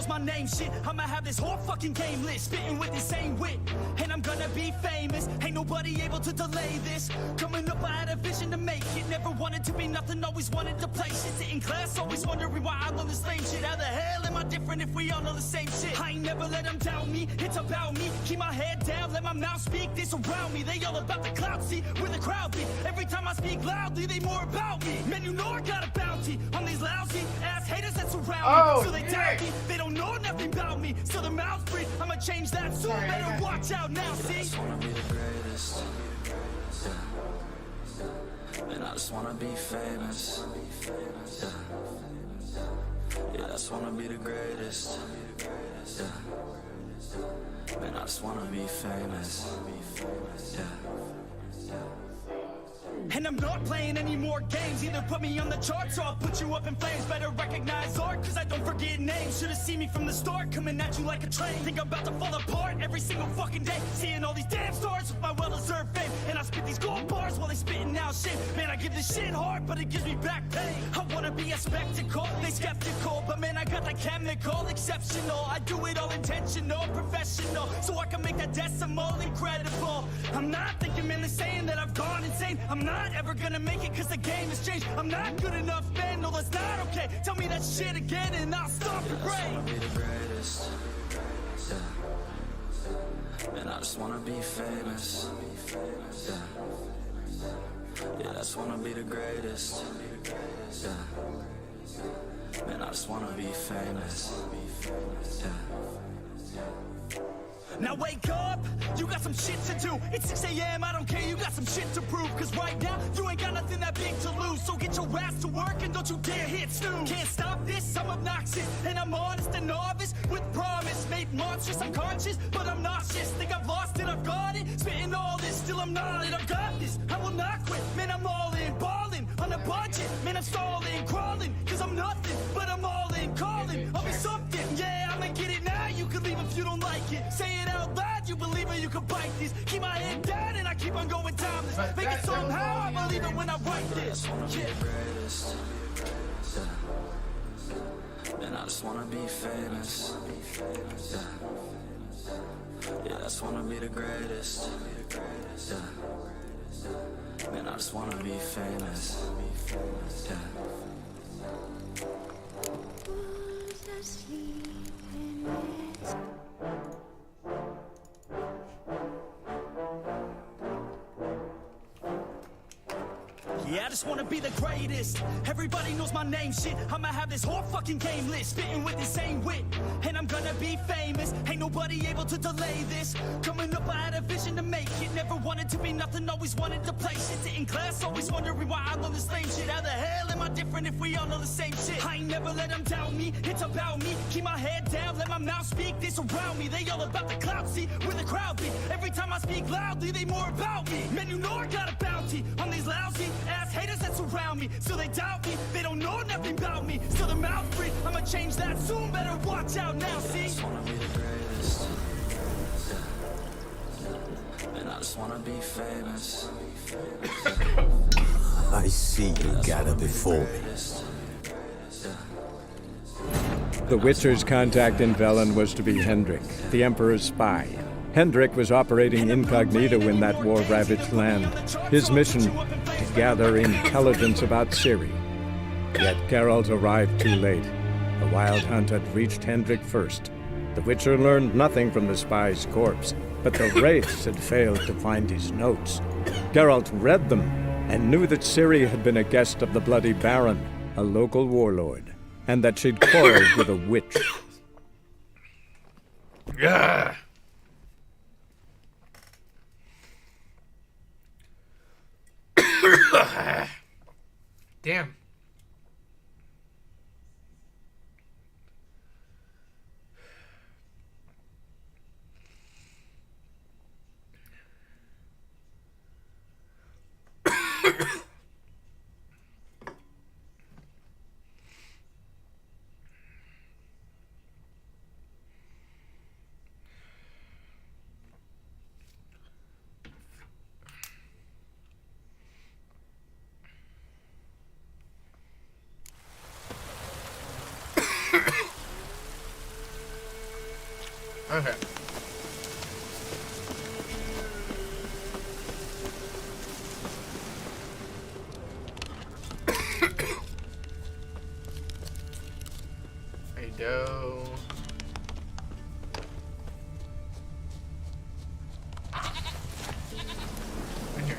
knows my name, shit. I'ma have this whole fucking game lit, spitting with insane wit. And I'm gonna be famous, ain't nobody able to delay this. Coming up, I had a vision to make it. Never wanted to be nothing, always wanted to play shit. Sit in class, always wondering why I learn the same shit. How the hell am I different if we all know the same shit? I ain't never let them doubt me, it's about me. Keep my head down, let my mouth speak, this around me. They all about the clout, see, where the crowd be. Every time I speak loudly, they more about me. Man, you know I got a bounty on these lousy ass haters that surround me. So they doubt me, they don't know nothing about me. So the mouths breathe, I'ma change that soon. Better watch out now, see? I just wanna be the greatest. And I just wanna be famous. Yeah, I just wanna be the greatest. Man, I just wanna be famous. And I'm not playing any more games. Either put me on the charts or I'll put you up in flames. Better recognize art, cause I don't forget names. Should've seen me from the start, coming at you like a train. Think I'm about to fall apart every single fucking day. Seeing all these damn stars with my well-deserved fame. And I spit these gold bars while they spitting out shit. Man, I give this shit hard, but it gives me back pain. I wanna be a spectacle, they skeptical. But man, I got that chemical, exceptional. I do it all intentional, professional. So I can make that decimal incredible. I'm not thinking, man, they're saying that I've gone insane. I'm not ever gonna make it cause the game has changed. I'm not good enough, man, no that's not okay. Tell me that shit again and I'll stop your brain. I just wanna be the greatest. And I just wanna be famous. Yeah, I just wanna be the greatest. Man, I just wanna be famous. Now wake up, you got some shit to do. It's 6 a.m., I don't care, you got some shit to prove. Cause right now, you ain't got nothing that big to lose. So get your ass to work and don't you dare hit snooze. Can't stop this, I'm obnoxious. And I'm honest and novice with promise. Made monstrous, I'm conscious, but I'm nauseous. Think I've lost it, I've got it. Spitting all this, still I'm not it. I've got this, I will not quit. Man, I'm all in, balling on a budget. Man, I'm stalling, crawling, cause I'm nothing. But I'm all in, calling, I'll be something. Yeah, I'ma get it now, you can leave if you don't like it. Say it out loud, you believe it, you can bite this. Keep my head down and I keep on going timeless. Make it somehow, I believe it when I write this. Yeah. And I just wanna be famous. Yeah, I just wanna be the greatest. Man, I just wanna be famous. Yeah, I just wanna be the greatest. Everybody knows my name, shit. I'ma have this whole fucking game lit, spitting with insane wit. And I'm gonna be famous, ain't nobody able to delay this. Coming up, I had a vision to make it. Never wanted to be nothing, always wanted to play shit. Sit in class, always wondering why I learn the same shit. How the hell am I different if we all know the same shit? I ain't never let them doubt me, it's about me. Keep my head down, let my mouth speak, this around me. They all about the clout, see, where the crowd be. Every time I speak loudly, they more about me. Man, you know I got a bounty on these lousy ass haters that surround me. So they doubt me, they don't know nothing about me. So the mouth breathe, I'ma change that soon. Better watch out now, see? I just wanna be the greatest. And I just wanna be famous. I see you gather before me. The Witcher's contact in Velen was to be Hendrik, the Emperor's spy. Hendrik was operating incognito in that war-ravaged land. His mission, to gather intelligence about Ciri. Yet Geralt arrived too late. The Wild Hunt had reached Hendrik first. The Witcher learned nothing from the spy's corpse, but the Wraiths had failed to find his notes. Geralt read them and knew that Ciri had been a guest of the Bloody Baron, a local warlord, and that she'd quarreled with a witch. Yeah. Damn. Okay. I do. Here.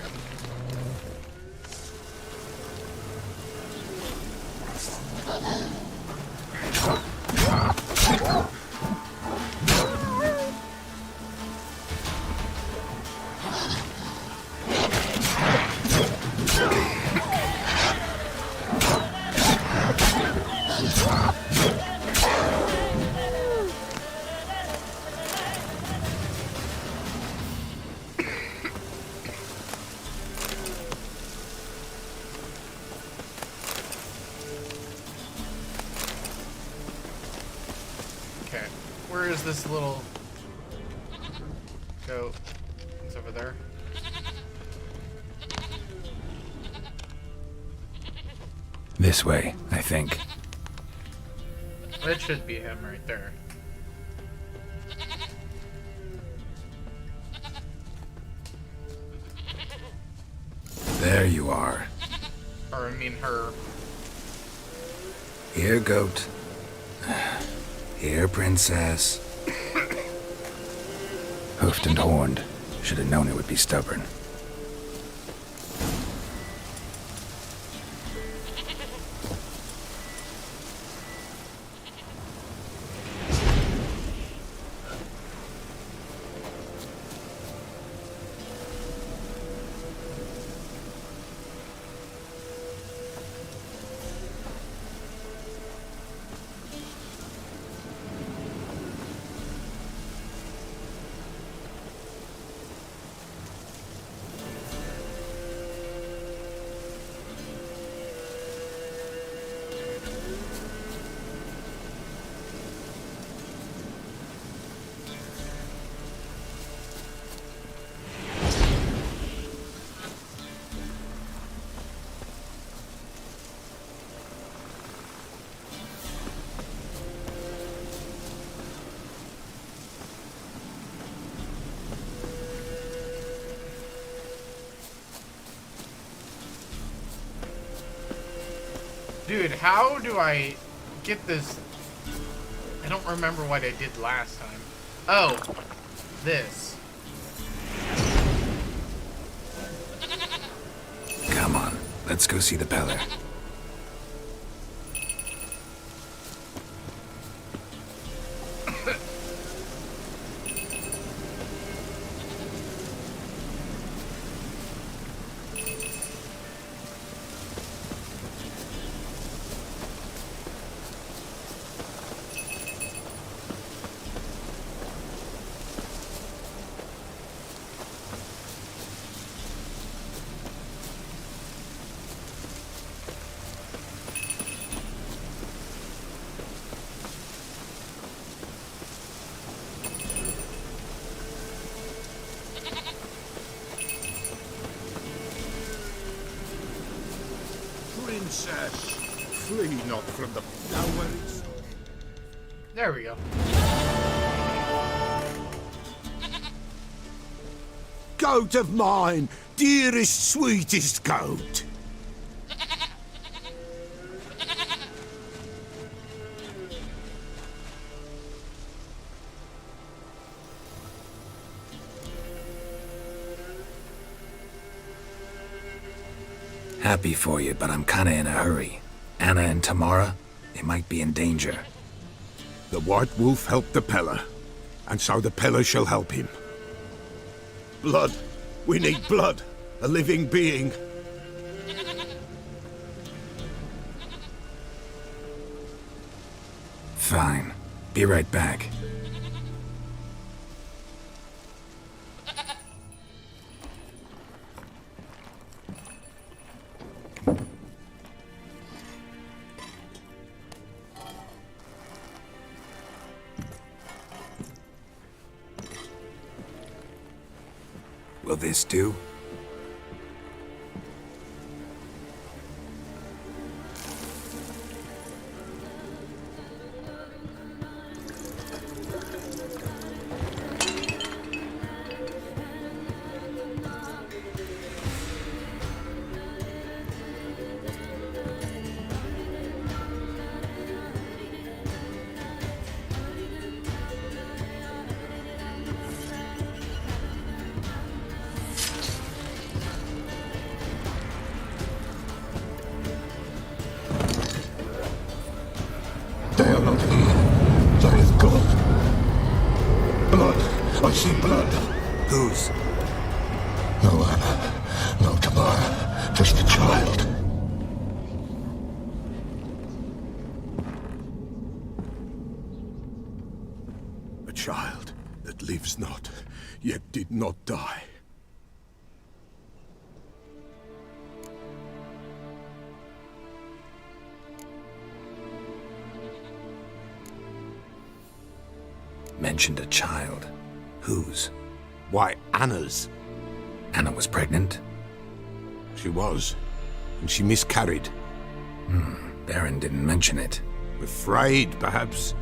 Okay, where is this little goat? It's over there. This way, I think. That should be him right there. There you are. Or I mean her. Here, goat. Here, princess. Hoofed and horned. Should have known it would be stubborn. Dude, how do I get this? I don't remember what I did last time. Oh, this. Come on, let's go see the Peller. Princess, flee not from the... Now where is... There we go. Goat of mine, dearest, sweetest goat. Happy for you, but I'm kinda in a hurry. Anna and Tamara, they might be in danger. The White Wolf helped the Peller, and so the Peller shall help him. Blood. We need blood. A living being. Fine. Be right back. Will this do? I see blood. Whose? No Anna, no Tamara, just the child. A child that lives not, yet did not die. Mentioned a child. Whose? Why, Anna's. Anna was pregnant? She was, and she miscarried. Baron didn't mention it. Afraid, perhaps,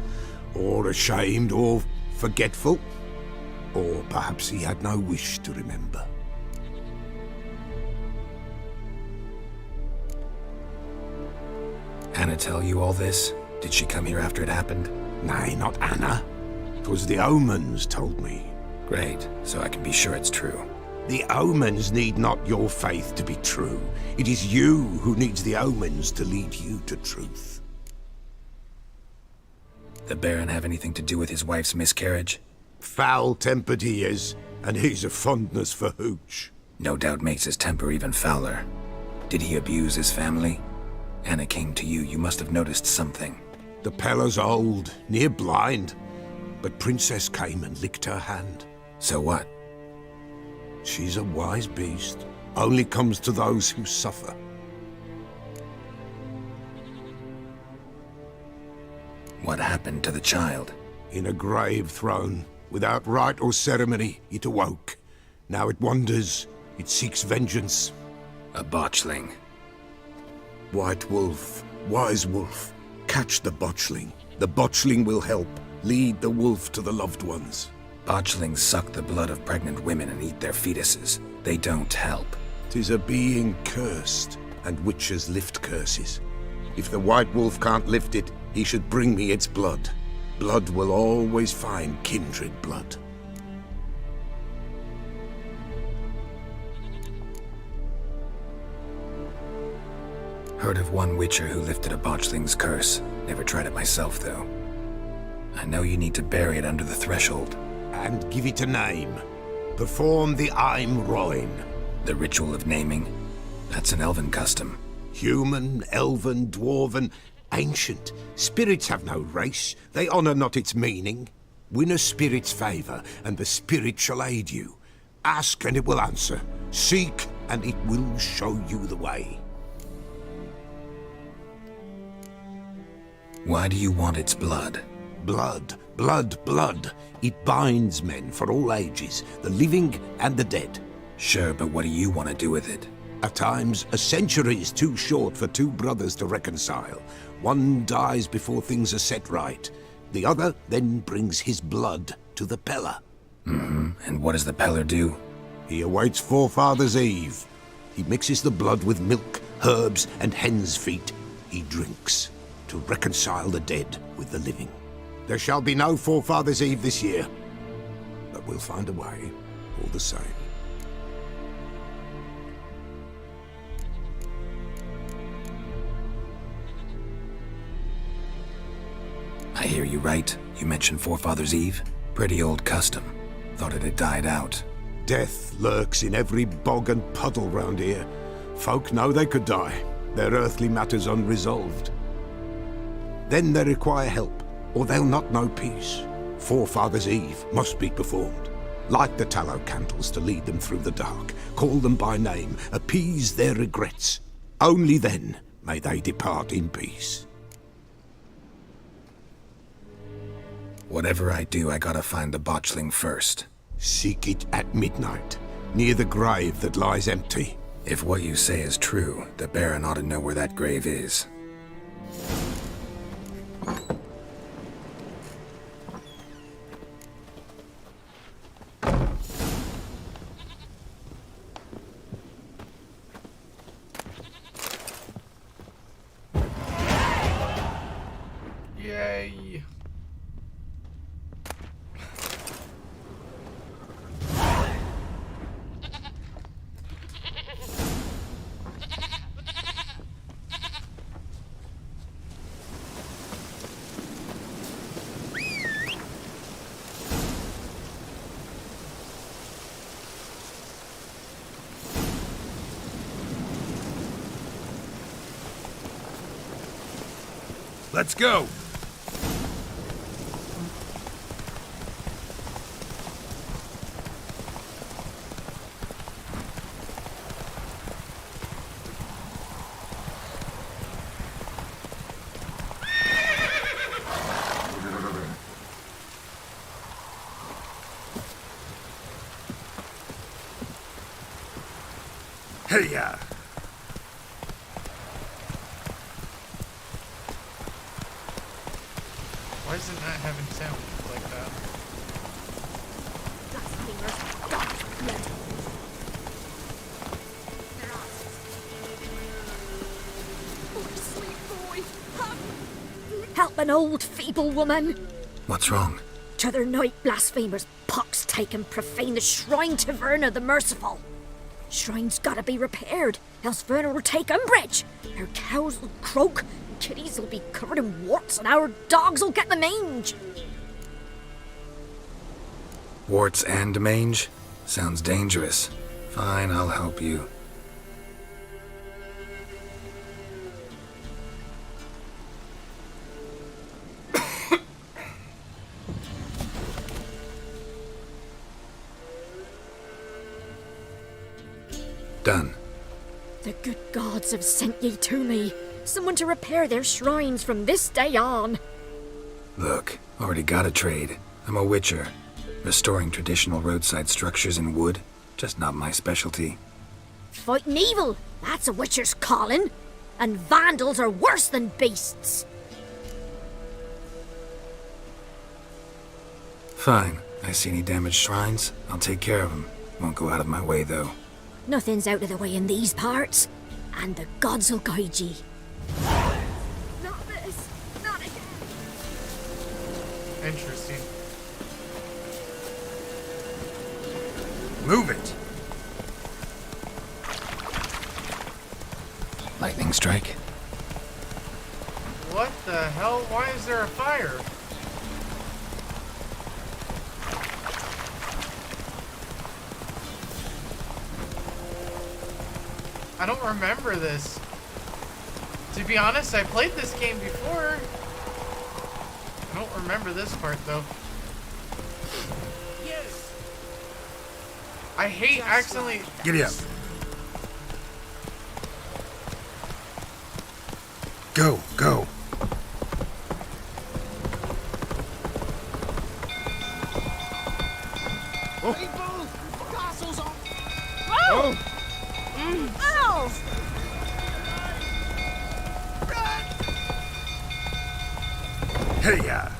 or ashamed, or forgetful. Or perhaps he had no wish to remember. Anna tell you all this? Did she come here after it happened? Nay, not Anna. 'Twas the omens told me. Great, so I can be sure it's true. The omens need not your faith to be true. It is you who needs the omens to lead you to truth. The Baron have anything to do with his wife's miscarriage? Foul-tempered he is, and he's a fondness for hooch. No doubt makes his temper even fouler. Did he abuse his family? Anna came to you, you must have noticed something. The Pella's old, near blind, but Princess came and licked her hand. So what? She's a wise beast, only comes to those who suffer. What happened to the child? In a grave thrown, without rite or ceremony, it awoke. Now it wanders, it seeks vengeance. A botchling. White Wolf, wise wolf, catch the botchling. The botchling will help, lead the wolf to the loved ones. Botchlings suck the blood of pregnant women and eat their fetuses. They don't help. 'Tis a being cursed, and witches lift curses. If the White Wolf can't lift it, he should bring me its blood. Blood will always find kindred blood. Heard of one witcher who lifted a botchling's curse. Never tried it myself, though. I know you need to bury it under the threshold. And give it a name. Perform the Aim Roin. The ritual of naming? That's an elven custom. Human, elven, dwarven, ancient. Spirits have no race. They honor not its meaning. Win a spirit's favor, and the spirit shall aid you. Ask, and it will answer. Seek, and it will show you the way. Why do you want its blood? Blood, blood, blood. It binds men for all ages, the living and the dead. Sure, but what do you want to do with it? At times, a century is too short for two brothers to reconcile. One dies before things are set right. The other then brings his blood to the Pella. And what does the Peller do? He awaits Forefather's Eve. He mixes the blood with milk, herbs, and hen's feet. He drinks to reconcile the dead with the living. There shall be no Forefather's Eve this year, but we'll find a way, all the same. I hear you right. You mentioned Forefather's Eve? Pretty old custom. Thought it had died out. Death lurks in every bog and puddle round here. Folk know they could die, their earthly matters unresolved. Then they require help, or they'll not know peace. Forefather's Eve must be performed. Light the tallow candles to lead them through the dark. Call them by name, appease their regrets. Only then may they depart in peace. Whatever I do, I gotta find the botchling first. Seek it at midnight, near the grave that lies empty. If what you say is true, the Baron ought to know where that grave is. Yay. Let's go! Hey-ya! Why isn't that having sound like that? Help an old feeble woman. What's wrong? T'other night blasphemers pox take and profane the shrine to Verna the Merciful. Shrine's gotta be repaired, else Verna will take umbrage. Our cows will croak, kitties will be covered in warts, and our dogs will get the mange. Warts and mange? Sounds dangerous. Fine, I'll help you. Done. The good gods have sent ye to me. Someone to repair their shrines from this day on. Look, already got a trade. I'm a witcher. Restoring traditional roadside structures in wood, just not my specialty. Fighting evil, that's a witcher's calling. And vandals are worse than beasts. Fine. I see any damaged shrines, I'll take care of them. Won't go out of my way, though. Nothing's out of the way in these parts, and the gods will guide ye. Not this, not again. Interesting. Move it! Lightning strike. What the hell? Why is there a fire? I don't remember this. To be honest, I played this game before. I don't remember this part though. Yes. I hate accidentally. Giddy up. Go, go. Castle's on. Oh! Ow! Hey-ya!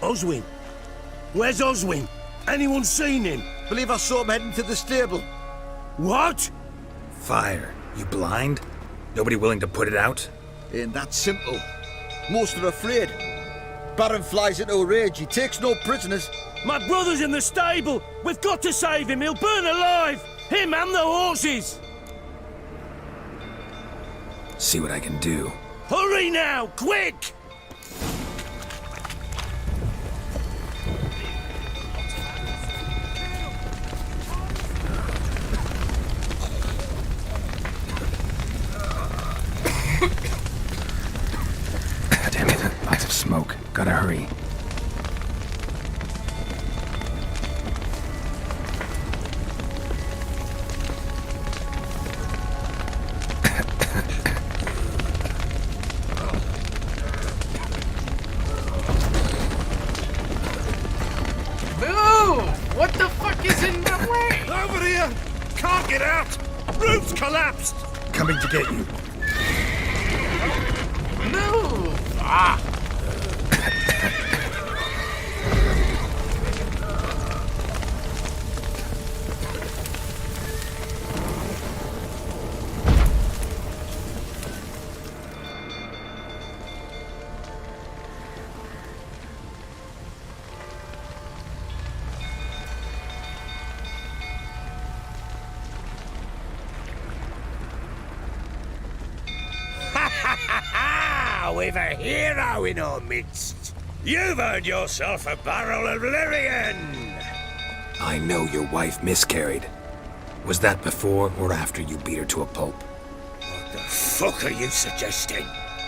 Oswin? Where's Oswin? Anyone seen him? Believe I saw him heading to the stable. What? Fire. You blind? Nobody willing to put it out? Ain't that simple. Most are afraid. Baron flies into a rage. He takes no prisoners. My brother's in the stable. We've got to save him. He'll burn alive. Him and the horses. See what I can do. Hurry now, quick! Damn it, lots of smoke. Gotta hurry. Move! What the fuck is in the way? Over here! Can't get out! Roof's collapsed! Coming to get you. Move! Ah! Now we've a hero in our midst. You've earned yourself a barrel of Lyrian. I know your wife miscarried. Was that before or after you beat her to a pulp? What the fuck are you suggesting?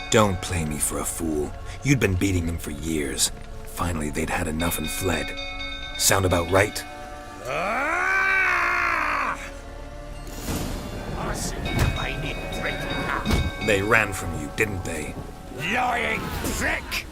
Don't play me for a fool. You'd been beating them for years. Finally, they'd had enough and fled. Sound about right? Ah! I see you made it prick. They ran from you, didn't they? Lying prick!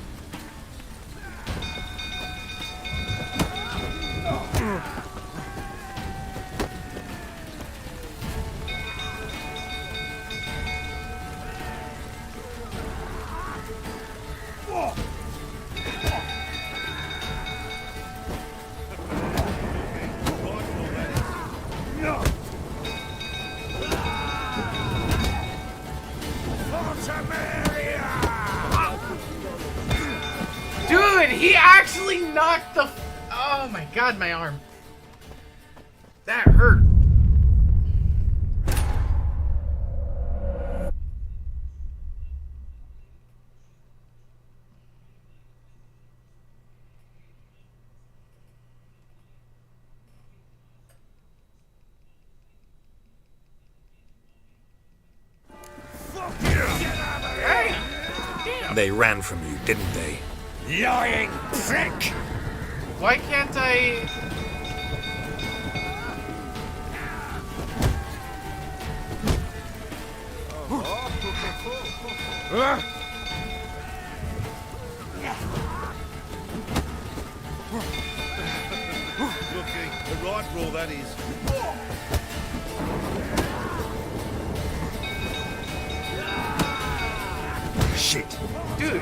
Dude, he actually knocked the... Oh my god, my arm. That hurt. They ran from you, didn't they? Lying prick! Why can't I... Looking the right rule, that is. Shit. Dude.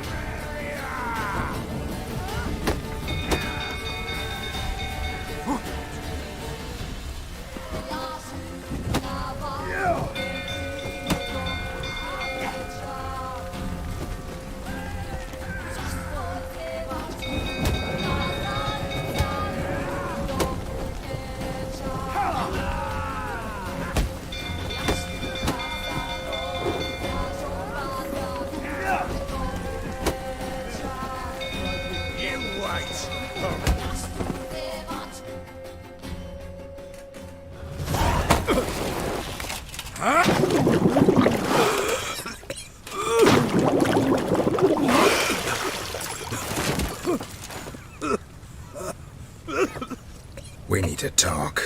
We need to talk.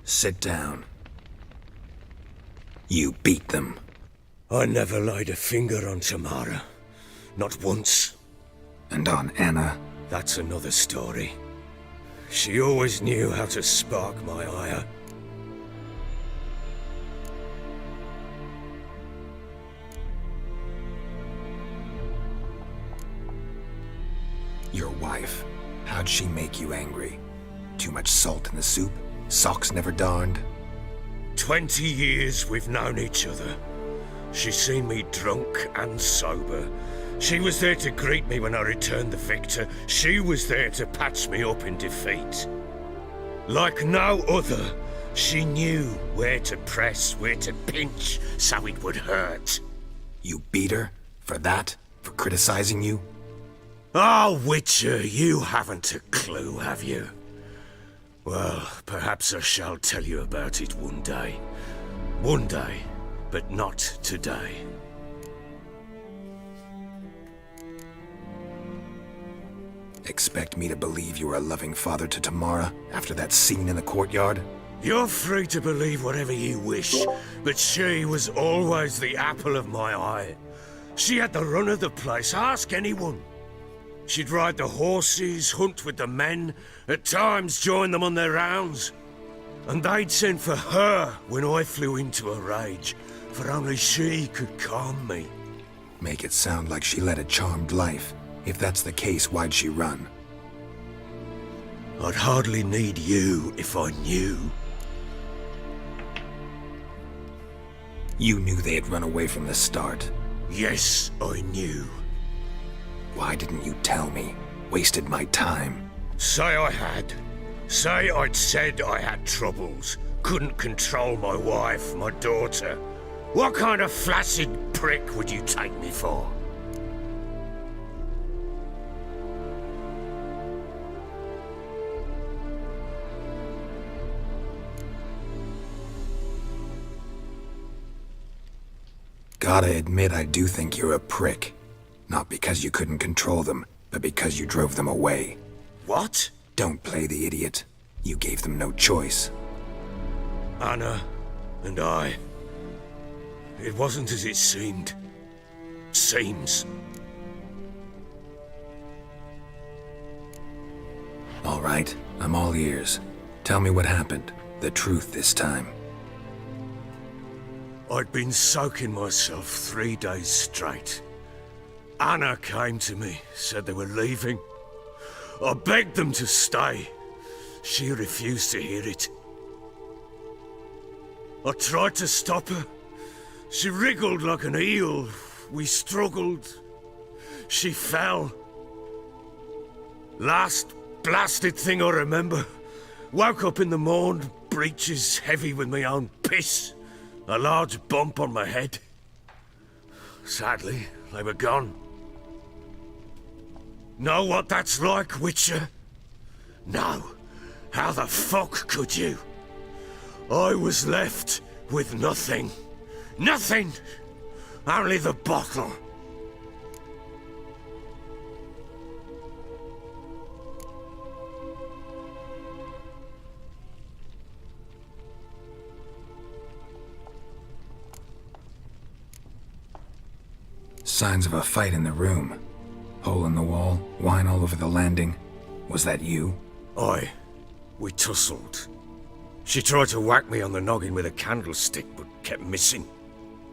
Sit down. You beat them. I never laid a finger on Tamara. Not once. And on Anna? That's another story. She always knew how to spark my ire. Your wife. How'd she make you angry? Too much salt in the soup? Socks never darned? 20 years we've known each other. She's seen me drunk and sober. She was there to greet me when I returned the victor. She was there to patch me up in defeat. Like no other, she knew where to press, where to pinch, so it would hurt. You beat her? For that? For criticizing you? Oh, Witcher, you haven't a clue, have you? Well, perhaps I shall tell you about it one day. One day, but not today. Expect me to believe you were a loving father to Tamara after that scene in the courtyard? You're free to believe whatever you wish, but she was always the apple of my eye. She had the run of the place, ask anyone. She'd ride the horses, hunt with the men, at times join them on their rounds. And they'd send for her when I flew into a rage, for only she could calm me. Make it sound like she led a charmed life. If that's the case, why'd she run? I'd hardly need you if I knew. You knew they had run away from the start. Yes, I knew. Why didn't you tell me? Wasted my time. Say I had. Say I'd said I had troubles. Couldn't control my wife, my daughter. What kind of flaccid prick would you take me for? Gotta admit, I do think you're a prick. Not because you couldn't control them, but because you drove them away. What? Don't play the idiot. You gave them no choice. Anna and I. It wasn't as it seemed. Seems. All right, I'm all ears. Tell me what happened. The truth this time. I'd been soaking myself 3 days straight. Anna came to me, said they were leaving. I begged them to stay. She refused to hear it. I tried to stop her. She wriggled like an eel. We struggled. She fell. Last blasted thing I remember. Woke up in the morn, breeches heavy with my own piss. A large bump on my head. Sadly, they were gone. Know what that's like, Witcher? No. How the fuck could you? I was left with nothing. Nothing! Only the bottle. Signs of a fight in the room. Hole in the wall, wine all over the landing. Was that you? Aye. We tussled. She tried to whack me on the noggin with a candlestick, but kept missing.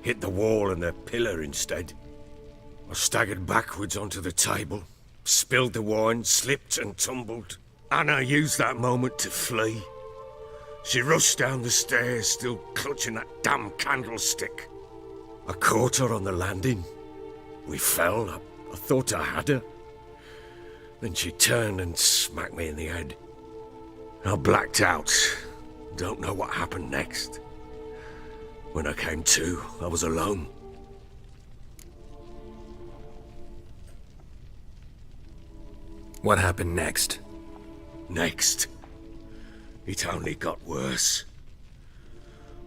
Hit the wall and the pillar instead. I staggered backwards onto the table, spilled the wine, slipped and tumbled. Anna used that moment to flee. She rushed down the stairs, still clutching that damn candlestick. I caught her on the landing. We fell. I thought I had her. Then she turned and smacked me in the head. I blacked out. Don't know what happened next. When I came to, I was alone. What happened next? Next? It only got worse.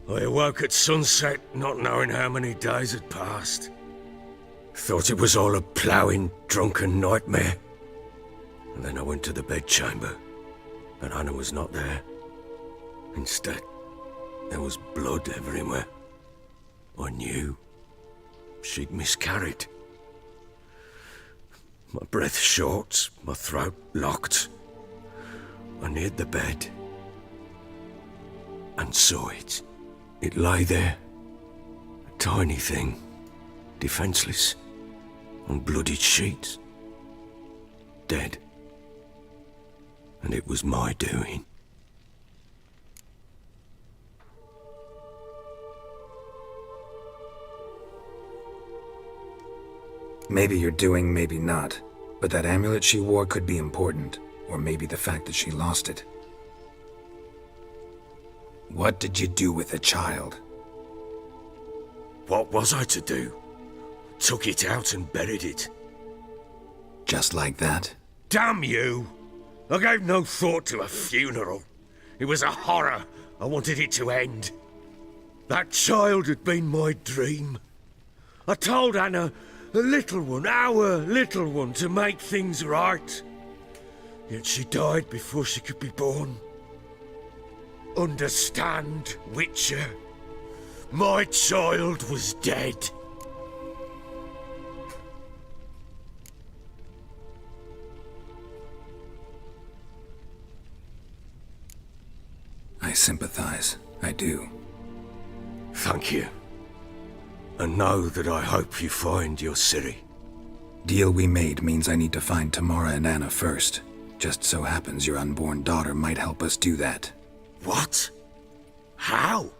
I awoke at sunset, not knowing how many days had passed. Thought it was all a ploughing, drunken nightmare. And then I went to the bedchamber, but Anna was not there. Instead, there was blood everywhere. I knew she'd miscarried. My breath short, my throat locked. I neared the bed and saw it. It lay there, a tiny thing, defenseless, on bloodied sheets, dead. And it was my doing. Maybe you're doing, maybe not. But that amulet she wore could be important. Or maybe the fact that she lost it. What did you do with the child? What was I to do? Took it out and buried it. Just like that? Damn you! I gave no thought to a funeral. It was a horror. I wanted it to end. That child had been my dream. I told Anna, the little one, our little one, to make things right. Yet she died before she could be born. Understand, Witcher? My child was dead. I sympathize. I do. Thank you. And know that I hope you find your Ciri. Deal we made means I need to find Tamara and Anna first. Just so happens your unborn daughter might help us do that. What? How?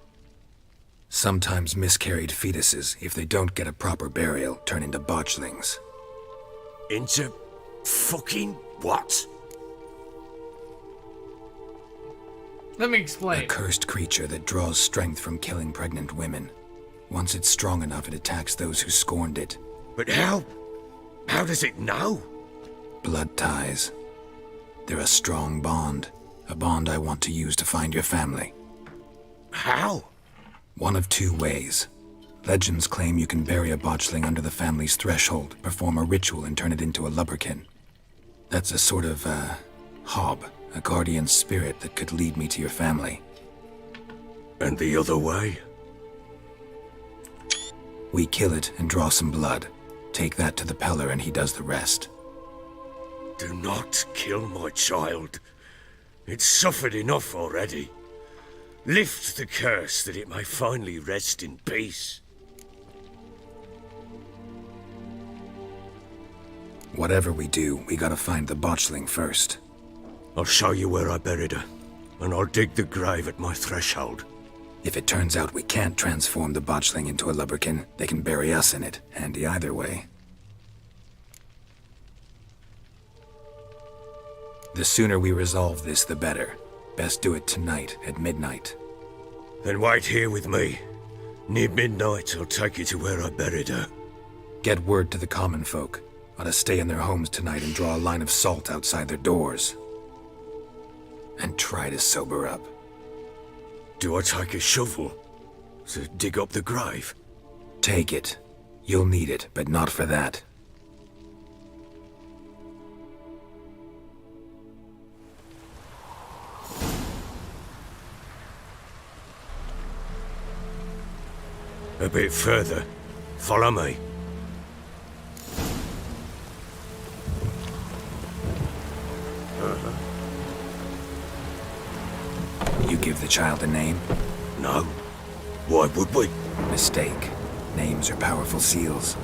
Sometimes miscarried fetuses, if they don't get a proper burial, turn into botchlings. Into fucking what? Let me A explain. cursed creature that draws strength from killing pregnant women. Once it's strong enough, it attacks those who scorned it. But how? How does it know? Blood ties. They're a strong bond. A bond I want to use to find your family. How? One of two ways. Legends claim you can bury a botchling under the family's threshold, perform a ritual, and turn it into a lubberkin. That's a sort of, hob, a guardian spirit that could lead me to your family. And the other way? We kill it and draw some blood. Take that to the Peller and he does the rest. Do not kill my child. It's suffered enough already. Lift the curse that it may finally rest in peace. Whatever we do, we gotta find the botchling first. I'll show you where I buried her, and I'll dig the grave at my threshold. If it turns out we can't transform the botchling into a lubberkin, they can bury us in it. Handy either way. The sooner we resolve this, the better. Best do it tonight, at midnight. Then wait here with me. Near midnight, I'll take you to where I buried her. Get word to the common folk. Ought to stay in their homes tonight and draw a line of salt outside their doors. And try to sober up. Do I take a shovel to dig up the grave? Take it. You'll need it, but not for that. A bit further. Follow me. You give the child a name? No. Why would we? Mistake. Names are powerful seals.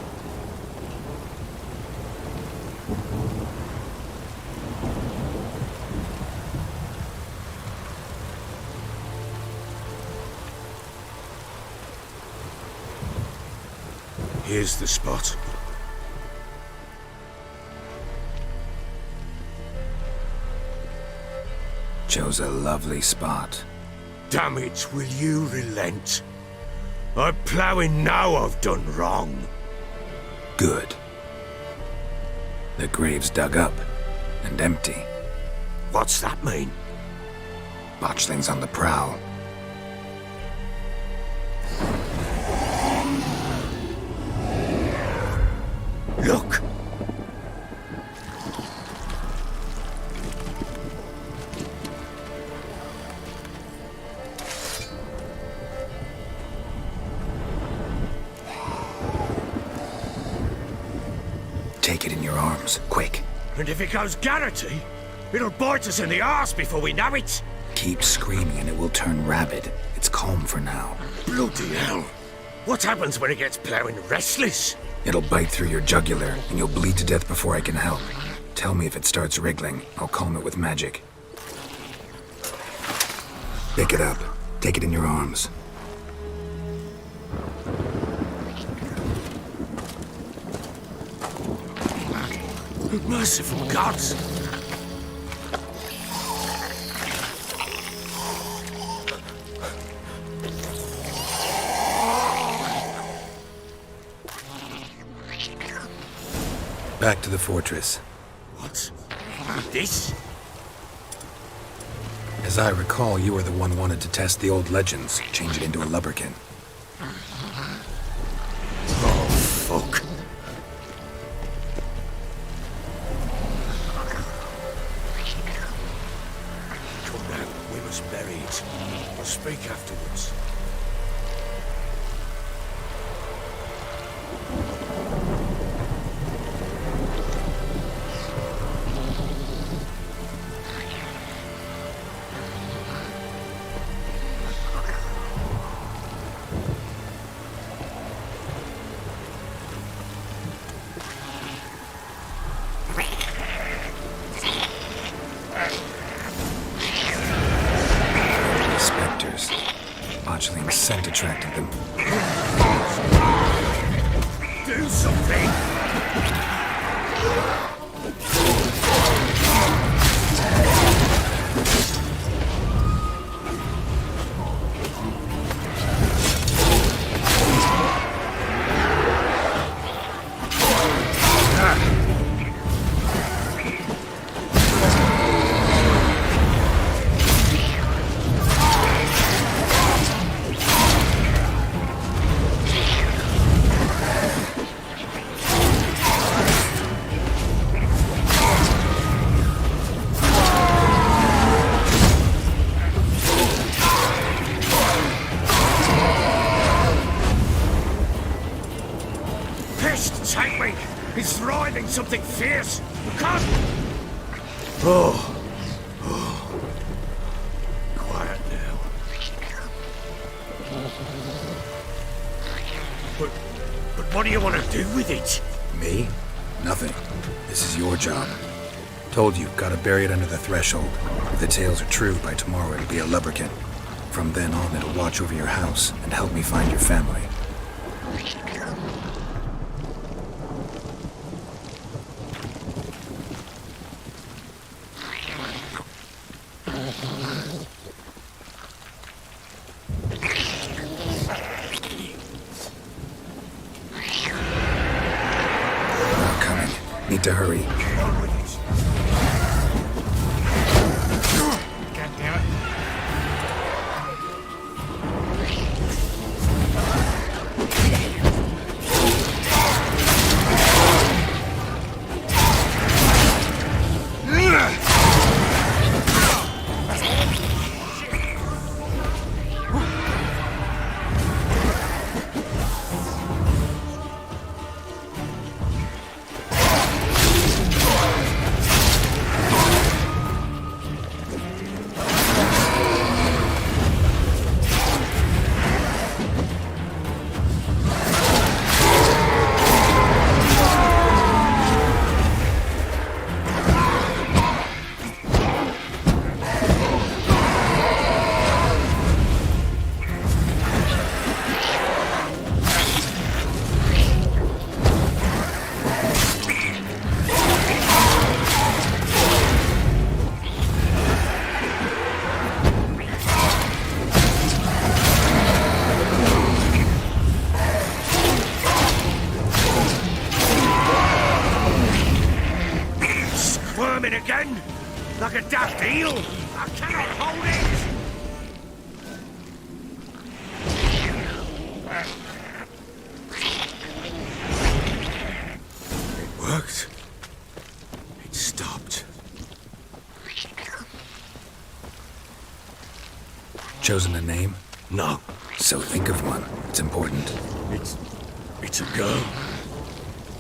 Here's the spot. Chose a lovely spot. Damn it, will you relent? I'm ploughing now I've done wrong. Good. The grave's dug up and empty. What's that mean? Botchling's on the prowl. Look! Take it in your arms, quick. And if it goes Garrity, it'll bite us in the arse before we know it. Keep screaming and it will turn rabid. It's calm for now. Bloody hell. What happens when it gets ploughing restless? It'll bite through your jugular, and you'll bleed to death before I can help. Tell me if it starts wriggling. I'll calm it with magic. Pick it up. Take it in your arms. Merciful gods! Back to the fortress. What? This? As I recall, you were the one wanted to test the old legends, change it into a lubberkin. Oh, fuck. Come now, we must bury it. I'll speak afterwards. do something! Take me! He's writhing something fierce! Come! Oh. Quiet now. But what do you want to do with it? Me? Nothing. This is your job. Told you, gotta bury it under the threshold. If the tales are true, by tomorrow it'll be a lubberkin. From then on, it'll watch over your house and help me find your family. Need to hurry. God damn it. Again? Like a daft eel? I cannot hold it! It worked. It stopped. Chosen a name? No. So think of one. It's important. It's a girl.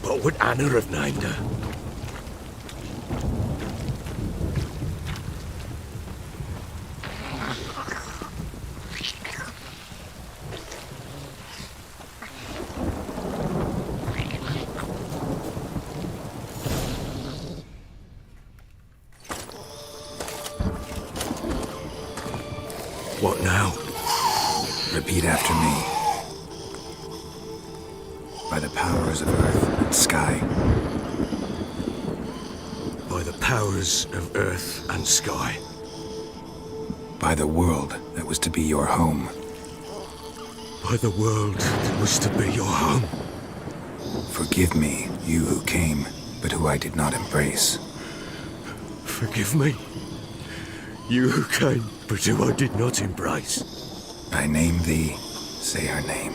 What would Anna have named her? What now? Repeat after me. By the powers of earth and sky. By the powers of earth and sky. By the world that was to be your home. By the world that was to be your home. Forgive me, you who came, but who I did not embrace. Forgive me. You who came, but who I did not embrace. I name thee, say her name,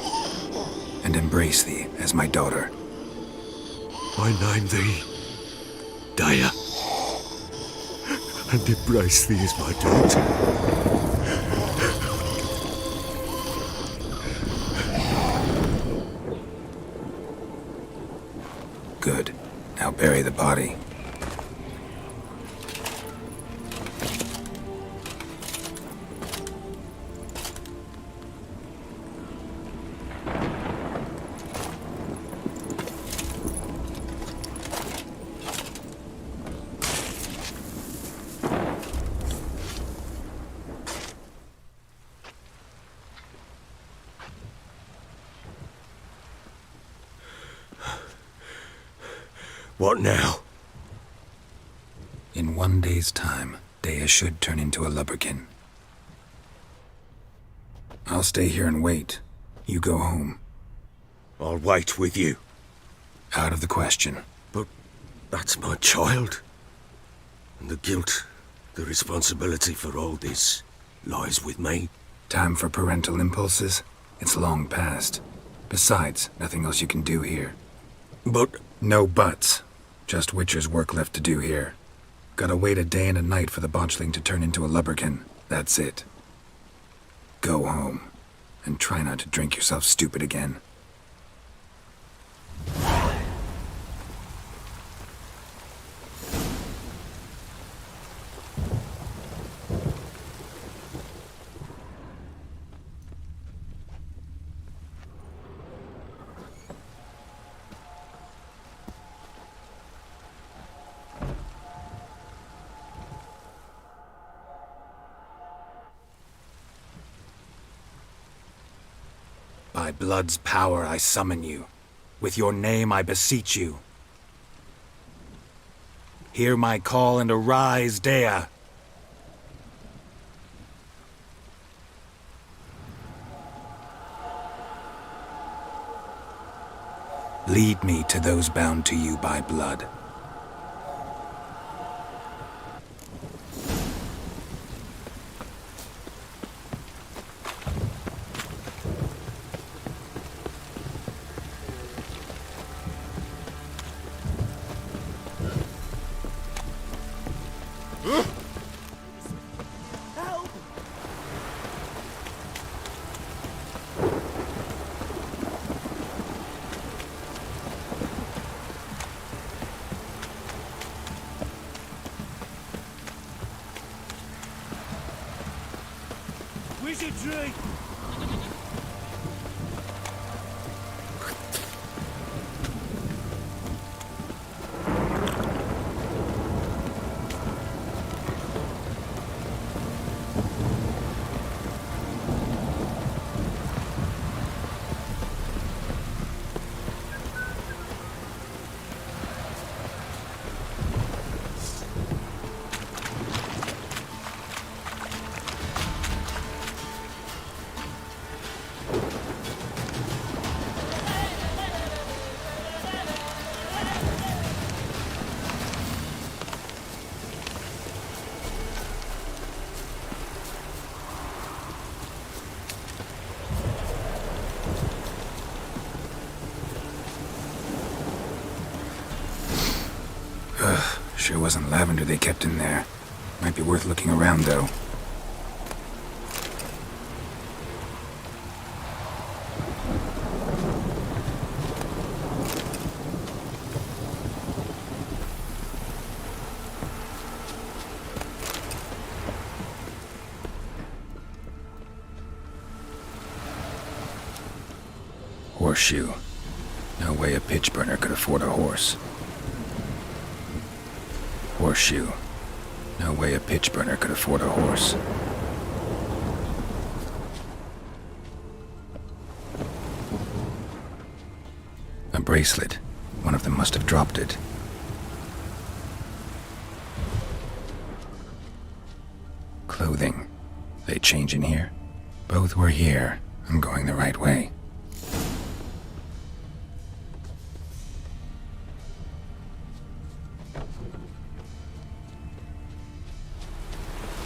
and embrace thee as my daughter. I name thee, Daya, and embrace thee as my daughter. Good. Now bury the body. What now? In 1 day's time, Dea should turn into a lubberkin. I'll stay here and wait. You go home. I'll wait with you. Out of the question. But that's my child. And the guilt, the responsibility for all this lies with me. Time for parental impulses? It's long past. Besides, nothing else you can do here. But No buts. Just Witcher's work left to do here. Gotta wait a day and a night for the botchling to turn into a lubberkin. That's it. Go home. And try not to drink yourself stupid again. By blood's power I summon you. With your name I beseech you. Hear my call and arise, Dea. Lead me to those bound to you by blood. Wizardry! Sure wasn't lavender they kept in there. Might be worth looking around, though. Horseshoe. No way a pitch burner could afford a horse. Horseshoe. No way a pitch burner could afford a horse. A bracelet. One of them must have dropped it. Clothing. They change in here? Both were here. I'm going the right way.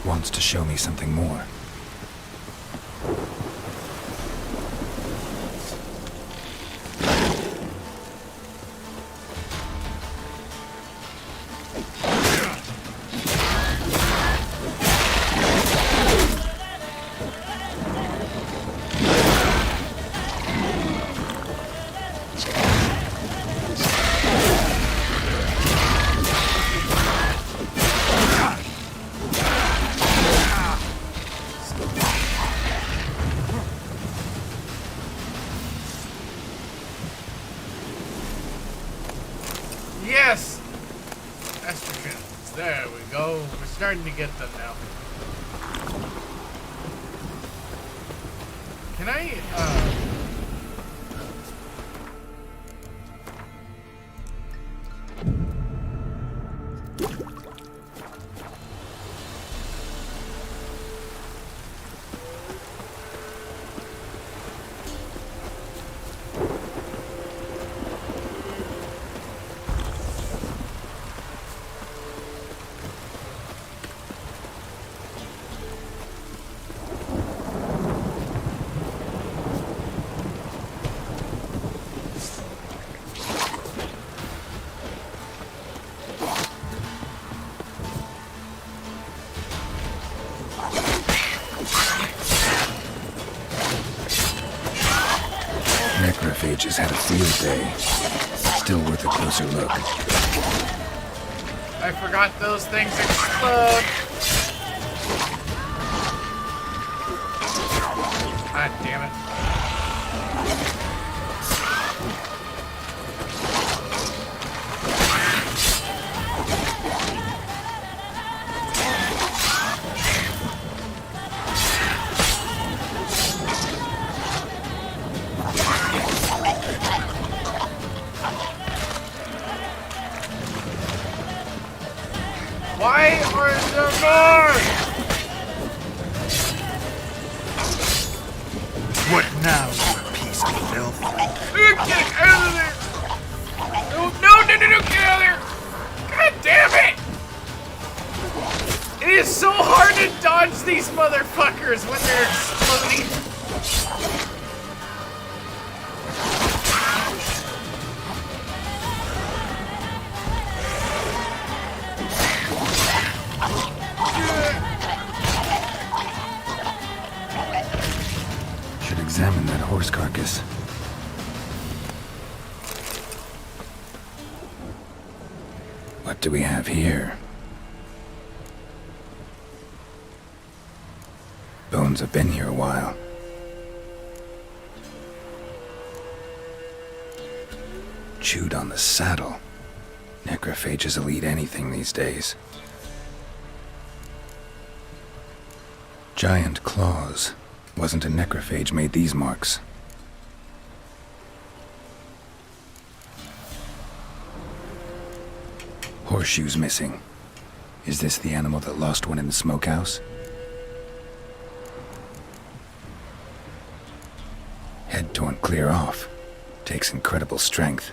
Wants to show me something more. Yes! Estrogens. There we go. We're starting to get them now. Can I, field day. Still worth a closer look. I forgot those things explode. God damn it. Why are there more? What now, you piece of filth? Get out of there! No, get out of there! God damn it! It is so hard to dodge these motherfuckers when they're exploding. Should examine that horse carcass. What do we have here? Bones have been here a while. Chewed on the saddle. Necrophages will eat anything these days. Giant claws. Wasn't a necrophage made these marks. Horseshoes missing. Is this the animal that lost one in the smokehouse? Head torn clear off. Takes incredible strength.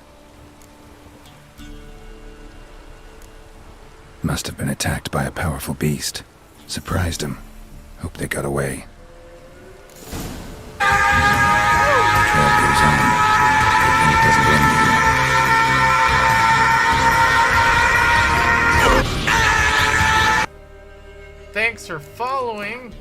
Must have been attacked by a powerful beast. Surprised him. Hope they got away. The trail goes on. Good thing it doesn't end here. Thanks for following.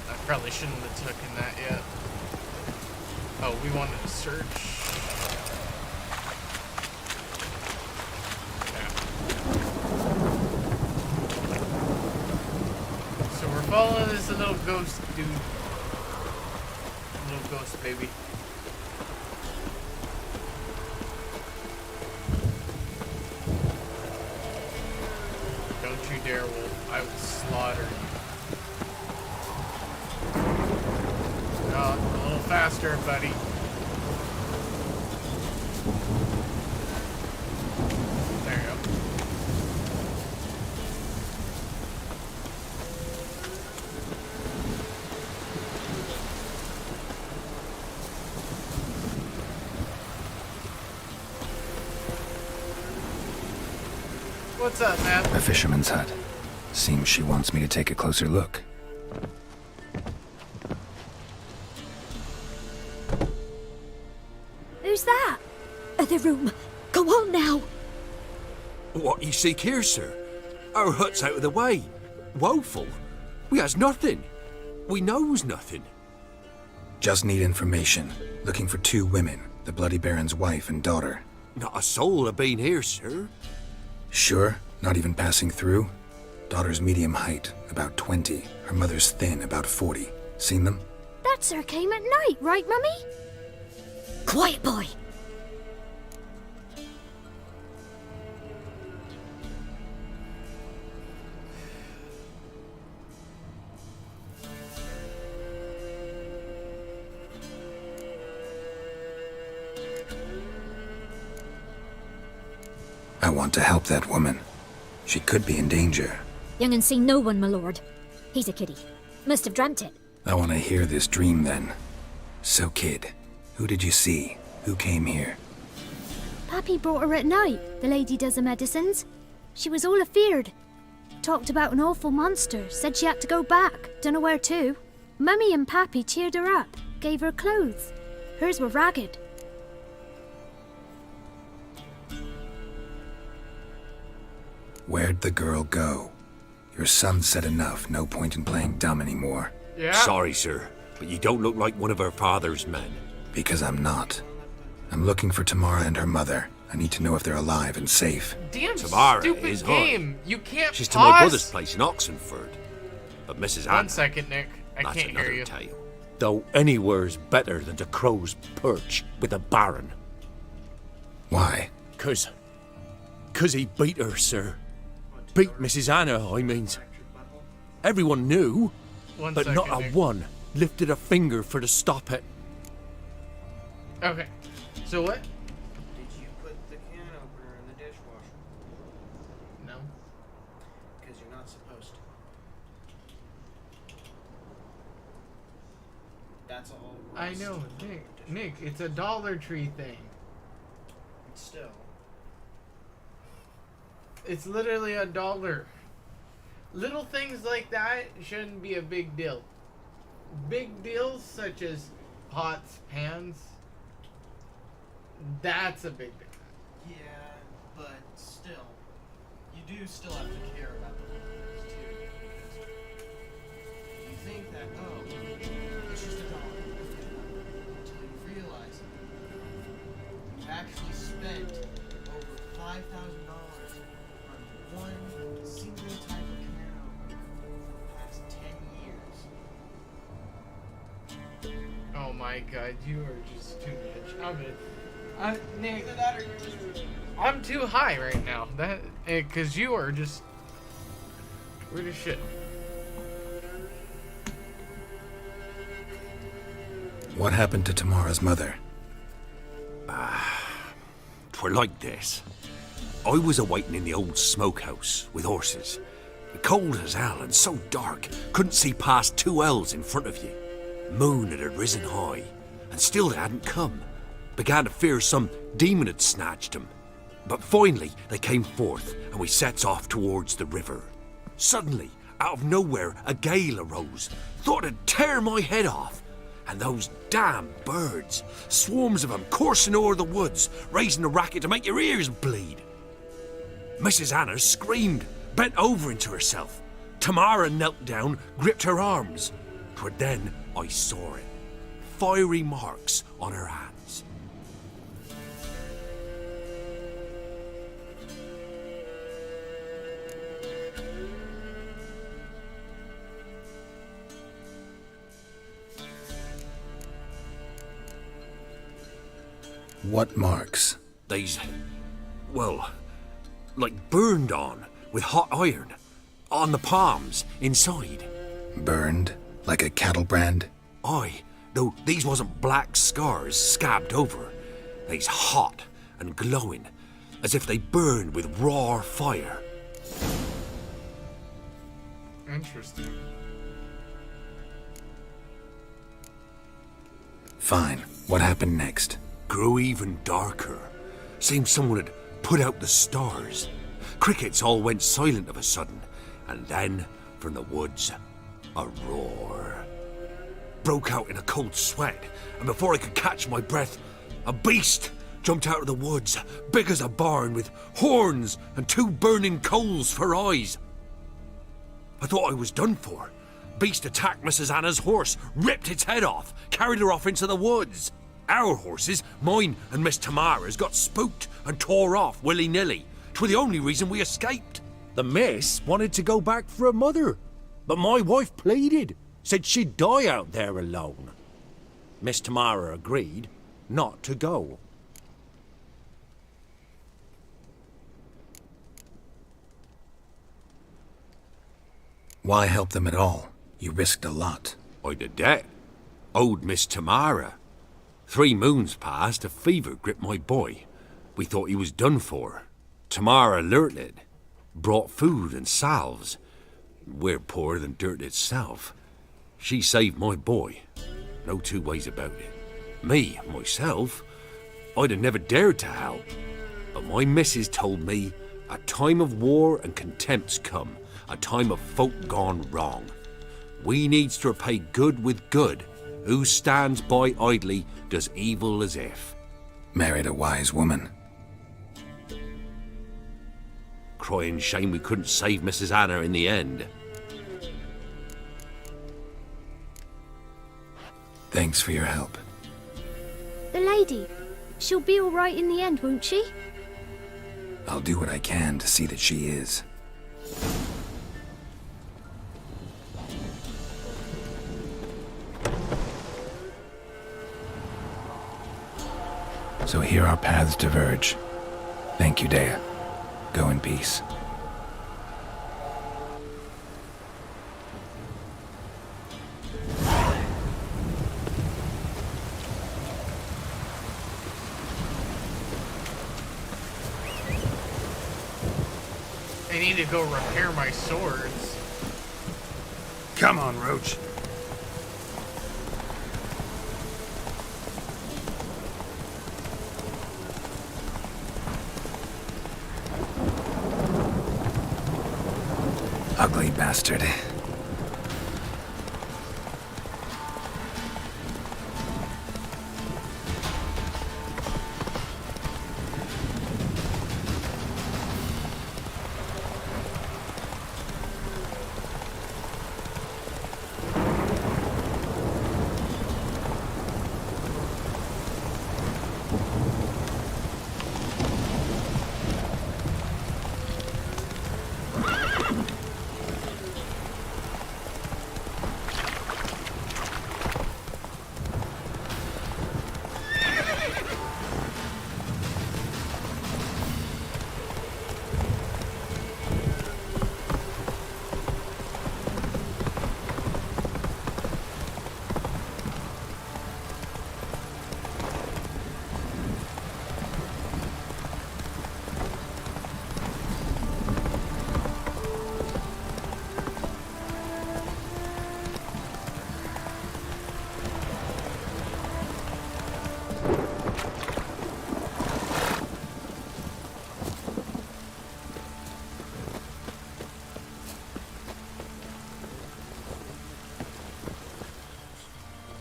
I probably shouldn't have taken that yet. Oh, we wanted to search. Yeah. So we're following this little ghost dude. Little ghost baby. Don't you dare, Wolf. I will slaughter you. Oh, a little faster, buddy. There you go. What's up, man? A fisherman's hut. Seems she wants me to take a closer look. Who's that? The room. Go on now. What you seek here, sir? Our hut's out of the way. Woeful. We has nothing. We knows nothing. Just need information. Looking for 2 women. The Bloody Baron's wife and daughter. Not a soul have been here, sir. Sure? Not even passing through? Daughter's medium height, about 20. Her mother's thin, about 40. Seen them? That sir came at night, right, Mummy? Quiet, boy. I want to help that woman. She could be in danger. Young and seen no one, my lord. He's a kiddie. Must have dreamt it. I want to hear this dream then. So, kid, who did you see? Who came here? Pappy brought her at night, the lady does the medicines. She was all afeared. Talked about an awful monster, said she had to go back, dunno where to. Mummy and Pappy cheered her up, gave her clothes. Hers were ragged. Where'd the girl go? Your son said enough. No point in playing dumb anymore. Yeah. Sorry, sir, but you don't look like one of her father's men. Because I'm not. I'm looking for Tamara and her mother. I need to know if they're alive and safe. Damn Tamara stupid is game. You can't She's to pause. my brother's place in Oxenford. But Mrs. Anna, 1 second, Nick. I that's can't another hear you. tale. Though anywhere's better than the Crow's Perch with the Baron. Why? 'Cause he beat her, sir. Beat Mrs. Anna, I means. Everyone knew, 1 but second, not a Nick. one lifted a finger for to stop it. Okay. So what? Did you put the can opener in the dishwasher? No. Because you're not supposed to. That's all. I know, Nick. Nick, it's a Dollar Tree thing. Still. It's literally $1. Little things like that shouldn't be a big deal. Big deals such as pots, pans, that's a big deal. Yeah, but still. You do still have to care about the little things too. Because you think that, oh, it's just $1. Until you realize you actually spent over $5,000 on one single type of can opener for the past 10 years. Oh my god, you are just too much. Nick, Either that or you're just rich. I'm too high right now. Cause you are just weird as shit. What happened to Tamara's mother? 'Twere like this. I was awaiting in the old smokehouse with horses. Cold as hell and so dark, couldn't see past 2 ells in front of you. Moon had risen high, and still they hadn't come. Began to fear some demon had snatched them. But finally they came forth, and we sets off towards the river. Suddenly, out of nowhere, a gale arose. Thought it'd tear my head off. And those damn birds, swarms of them coursing o'er the woods, raising a racket to make your ears bleed. Mrs. Anna screamed, bent over into herself. Tamara knelt down, gripped her arms. 'Twere then I saw it. Fiery marks on her hands. What marks? They's, well, like burned on with hot iron. On the palms, inside. Burned? Like a cattle brand? Aye, though these wasn't black scars scabbed over. They's hot and glowing, as if they burned with raw fire. Interesting. Fine. What happened next? Grew even darker. Seemed someone had put out the stars. Crickets all went silent of a sudden, and then, from the woods, a roar. Broke out in a cold sweat, and before I could catch my breath, a beast jumped out of the woods, big as a barn, with horns and 2 burning coals for eyes. I thought I was done for. Beast attacked Mrs. Anna's horse, ripped its head off, carried her off into the woods. Our horses, mine and Miss Tamara's, got spooked and tore off willy-nilly. 'Twere the only reason we escaped. The miss wanted to go back for her mother, but my wife pleaded, said she'd die out there alone. Miss Tamara agreed not to go. Why help them at all? You risked a lot. I did that. Owed Miss Tamara. 3 moons passed, a fever gripped my boy. We thought he was done for. Tamara alerted. Brought food and salves. We're poorer than dirt itself. She saved my boy. No 2 ways about it. Me, myself, I'd have never dared to help. But my missus told me a time of war and contempt's come. A time of folk gone wrong. We needs to repay good with good. Who stands by idly does evil as if. Married a wise woman. crying shame we couldn't save Mrs. Anna in the end. Thanks for your help. The lady, she'll be all right in the end, won't she? I'll do what I can to see that she is. So here our paths diverge. Thank you, Dea. Go in peace. I need to go repair my swords. Come on, Roach. Ugly bastard.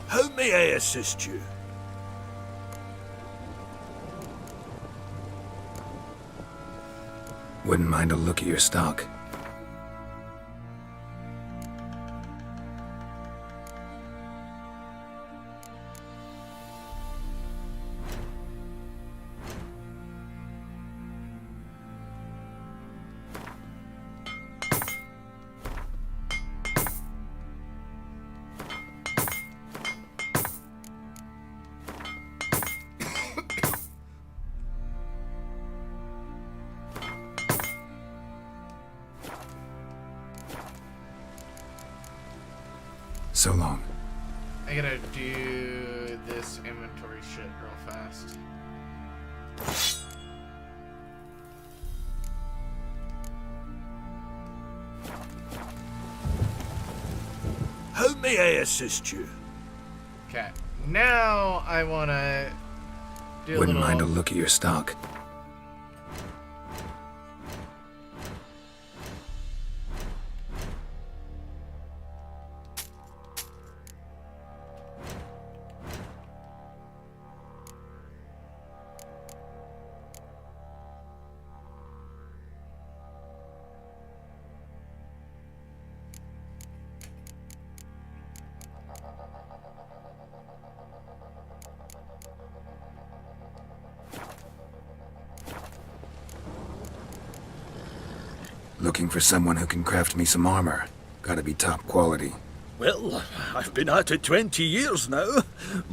How may I assist you? Wouldn't mind a look at your stock. So long. I gotta do this inventory shit real fast. How may I assist you? Okay. Now I wanna do Wouldn't a little... mind a look at your stock. Looking for someone who can craft me some armor. Gotta be top quality. Well, I've been at it 20 years now.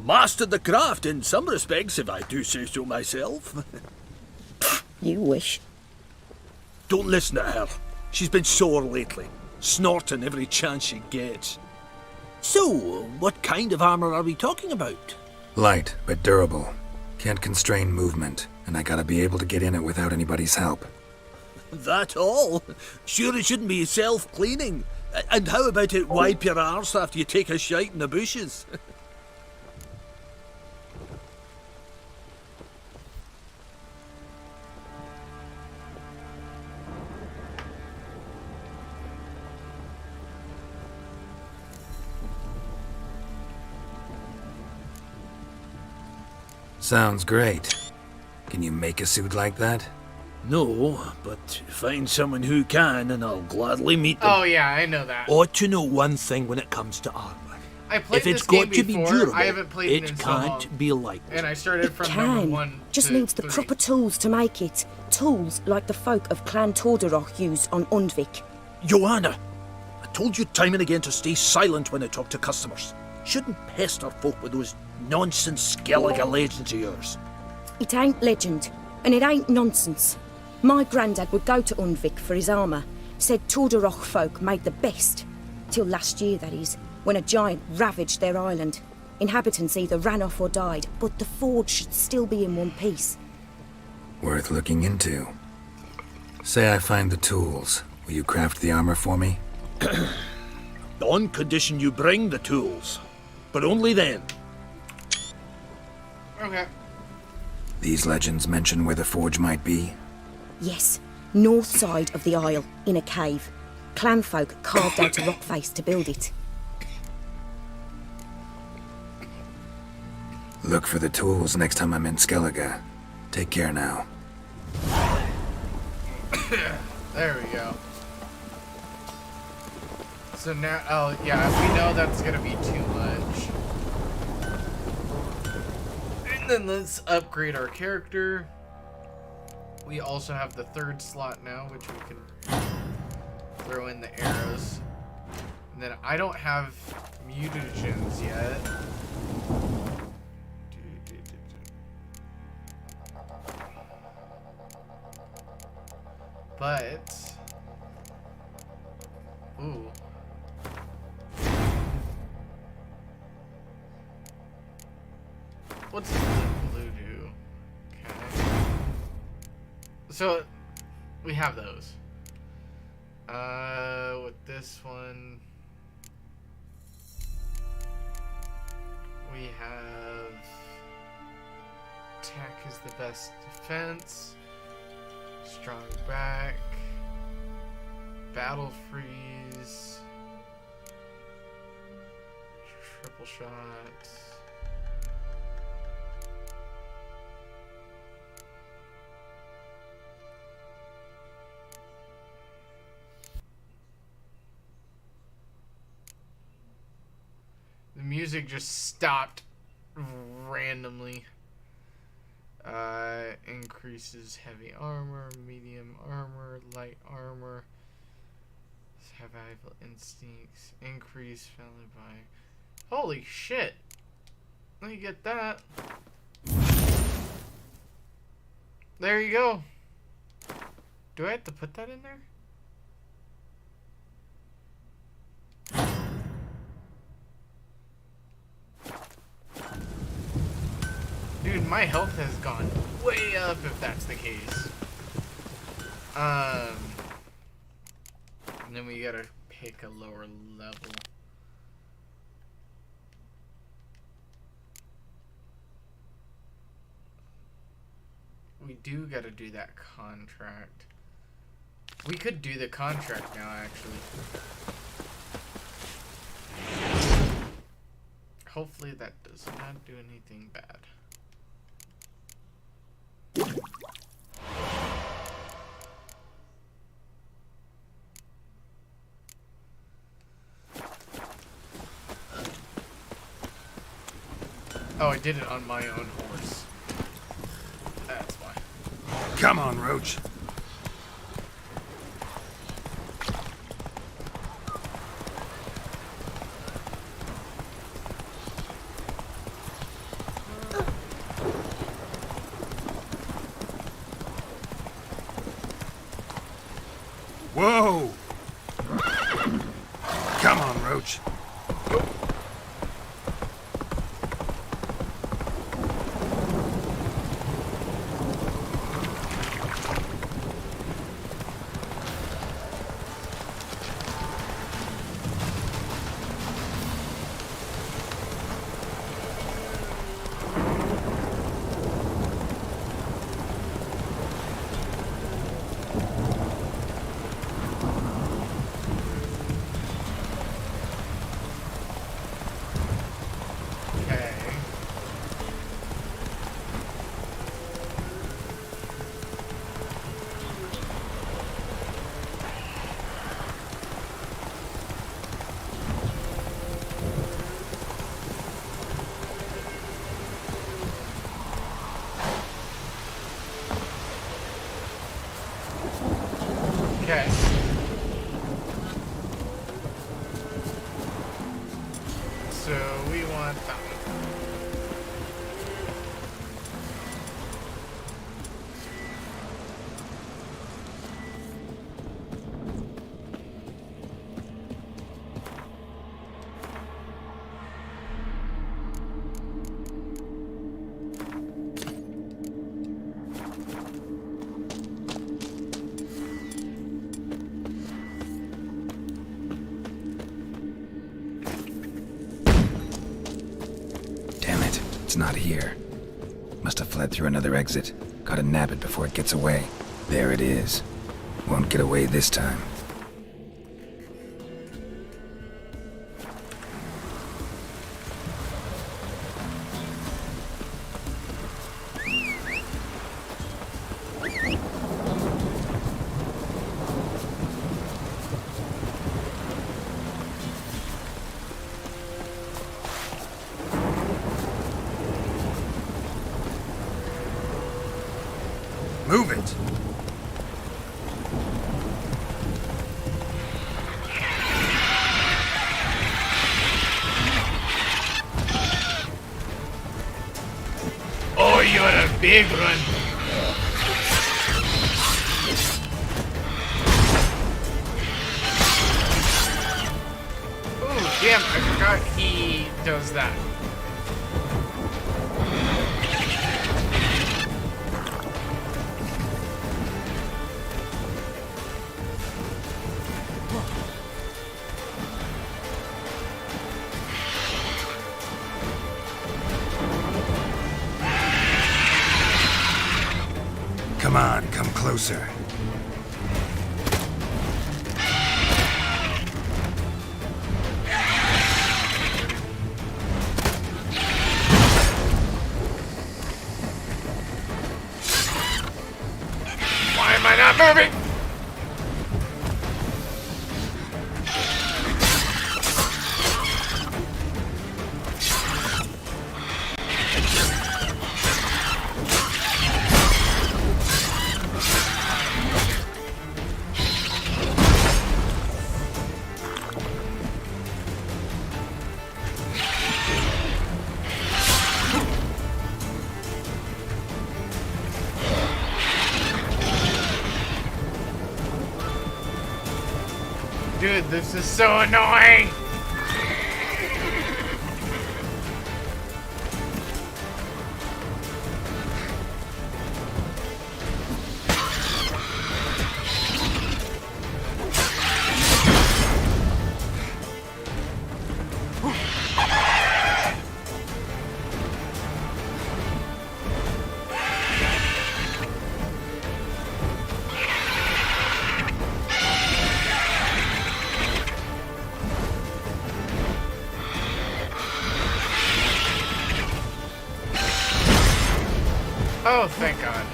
Mastered the craft in some respects, if I do say so myself. You wish. Don't listen to her. She's been sore lately, snorting every chance she gets. So, what kind of armor are we talking about? Light, but durable. Can't constrain movement, and I gotta be able to get in it without anybody's help. That all? Sure it shouldn't be self-cleaning. And how about it wipe your arse after you take a shite in the bushes? Sounds great. Can you make a suit like that? No, but find someone who can, and I'll gladly meet them. Oh yeah, I know that. Ought to know one thing when it comes to armor. I played If it's this game got to be before, durable, I haven't played it in so long. can't be light. And I started from It number can. 1 Just to needs the 3. proper tools to make it. Tools like the folk of Clan Tordaroch used on Undvik. Joanna, I told you time and again to stay silent when I talk to customers. Shouldn't pester folk with those nonsense Skellige legends of yours. It ain't legend, and it ain't nonsense. My granddad would go to Undvik for his armour. Said Tordaroch folk made the best. Till last year, that is, when a giant ravaged their island. Inhabitants either ran off or died, but the forge should still be in one piece. Worth looking into. Say I find the tools. Will you craft the armor for me? On condition you bring the tools. But only then. Okay. These legends mention where the forge might be? Yes, north side of the isle, in a cave. Clanfolk carved out a rock face to build it. Look for the tools next time I'm in Skellige. Take care now. There we go. So now, oh yeah, we know that's gonna be too much. And then let's upgrade our character. We also have the 3rd slot now, which we can throw in the arrows. And then I don't have mutagens yet. But, ooh. What's the blue do? Okay. So, we have those. With this one, we have attack is the best defense. Strong back, battle freeze, triple shot. The music just stopped randomly. Increases heavy armor, medium armor, light armor, survival instincts, increase followed by... Holy shit! Let me get that. There you go. Do I have to put that in there? Dude, my health has gone way up if that's the case. And then we gotta pick a lower level. We do gotta do that contract. We could do the contract now, actually. Hopefully that does not do anything bad. Oh, I did it on my own horse. That's why. Come on, Roach. Whoa! Come on, Roach. So we want that one. Damn it, it's not here. Must have fled through another exit. Gotta nab it before it gets away. There it is. Won't get away this time. Move it! Oh, you're a big one. Oh, damn, I forgot he does that. Come on, come closer. Why am I not moving? Dude, this is so annoying! Oh, thank God.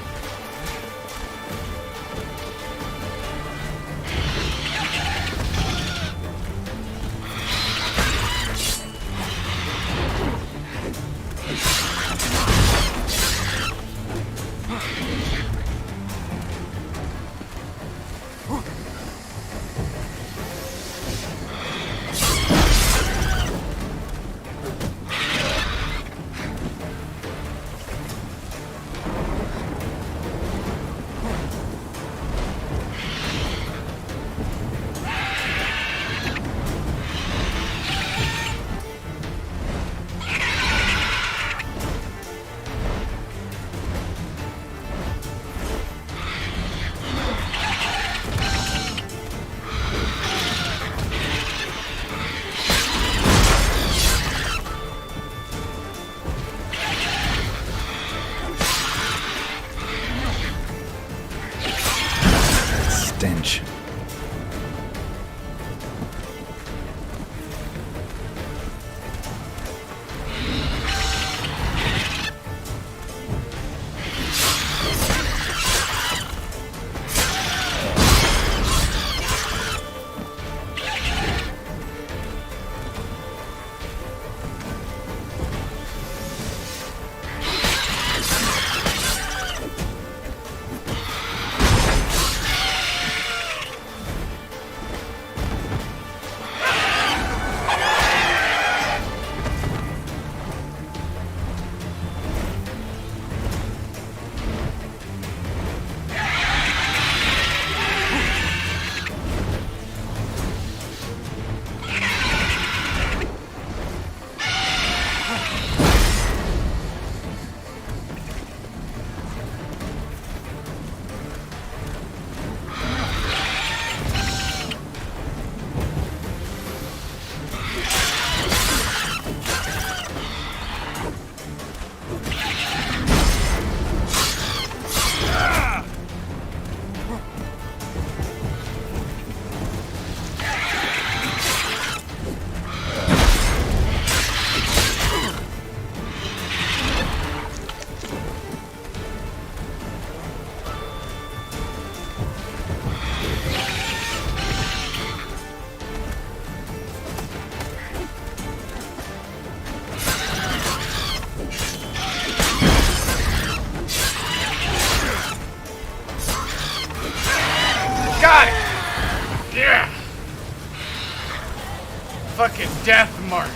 Death March.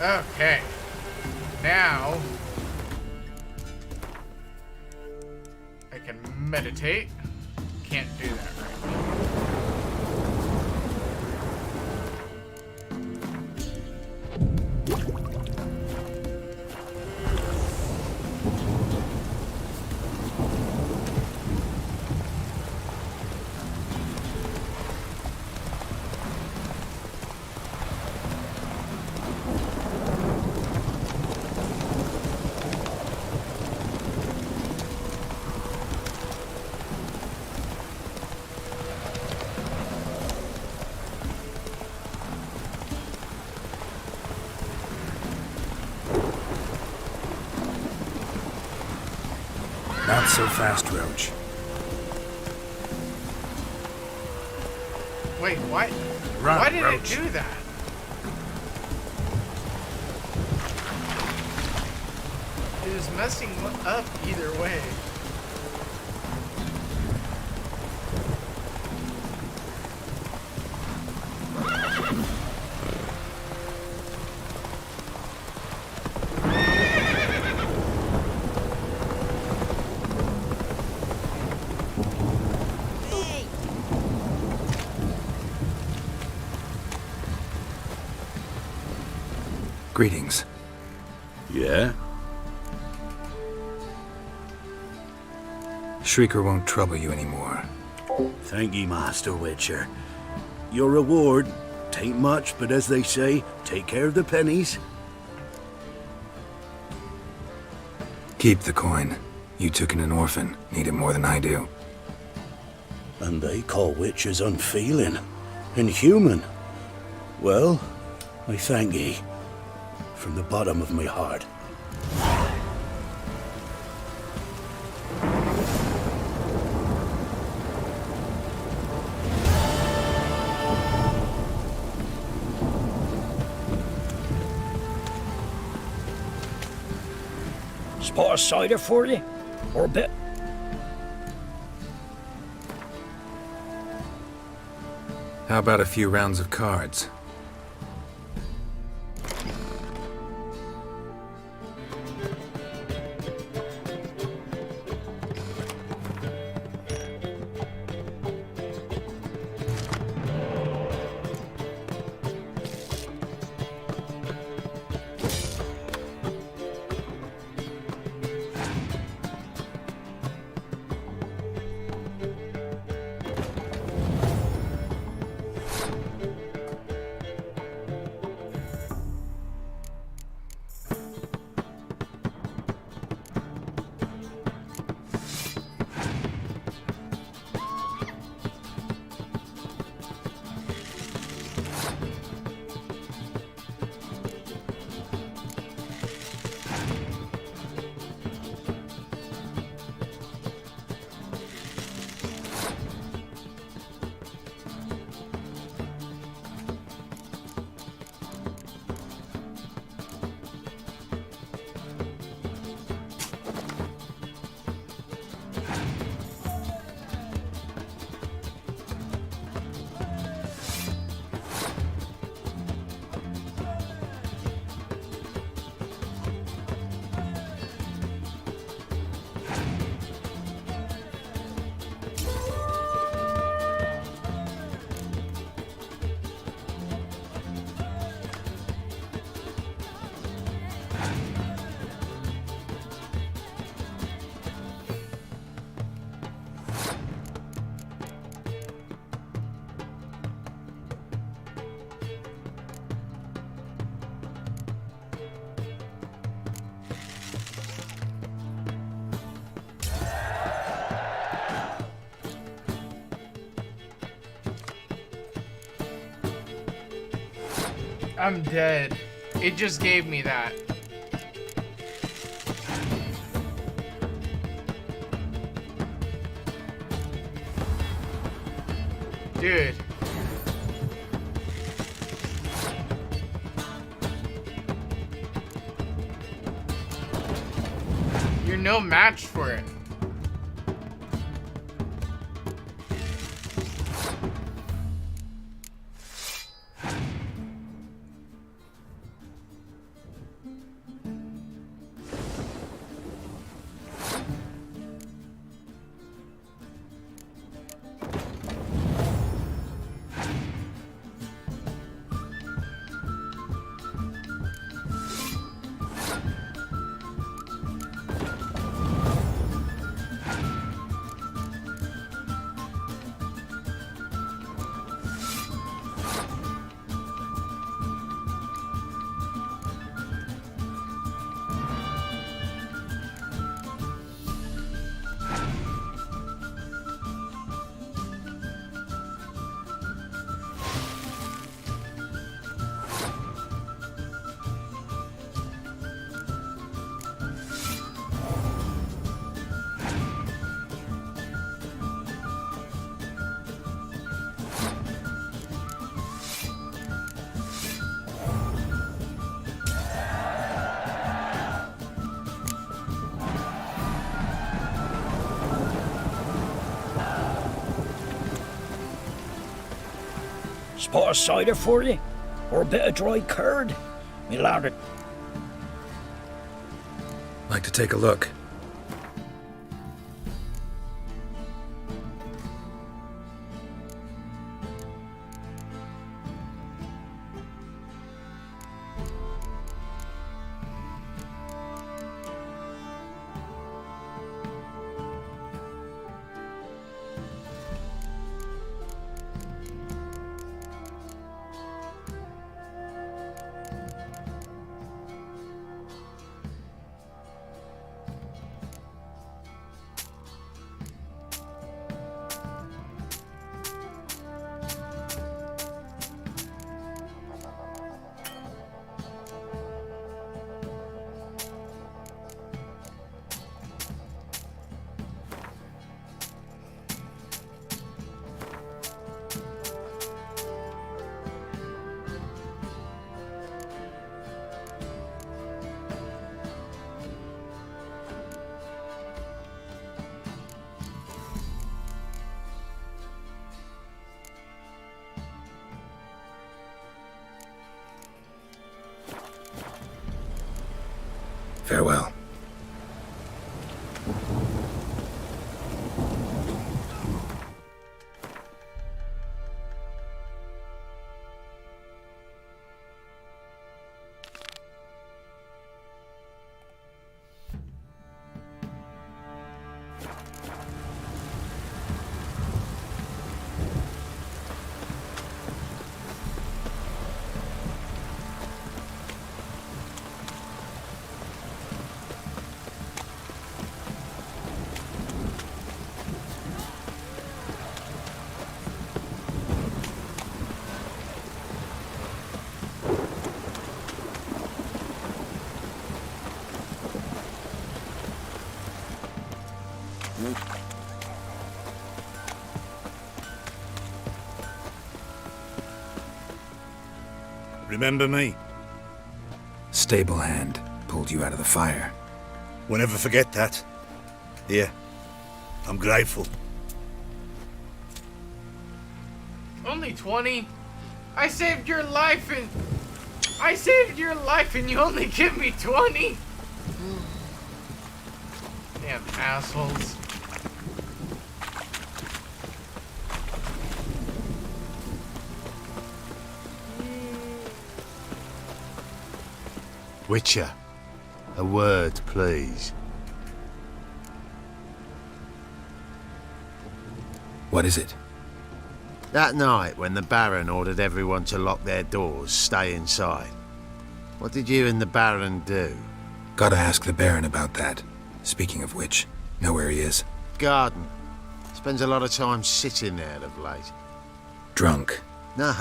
Okay. Now I can meditate. Can't do that right now. Not so fast, Roach. Wait, what? Run, Why did Roach. it do that? It was messing up either way. Greetings. Yeah? Shrieker won't trouble you anymore. Thank ye, Master Witcher. Your reward, tain't much, but as they say, take care of the pennies. Keep the coin. You took in an orphan. Need it more than I do. And they call witches unfeeling, inhuman. Well, I thank ye, from the bottom of my heart. Spot of cider for you? Or a bit? How about a few rounds of cards? I'm dead. It just gave me that. Dude. You're no match for it. Spot of cider for you? Or a bit of dry curd? Me lad. Like to take a look. Farewell. Remember me? Stable hand pulled you out of the fire. We'll never forget that. Here, I'm grateful. Only 20? I saved your life and you only give me 20? Damn assholes. Witcher, a word, please. What is it? That night when the Baron ordered everyone to lock their doors, stay inside. What did you and the Baron do? Gotta ask the Baron about that. Speaking of which, know where he is? Garden. Spends a lot of time sitting there of late. Drunk. No.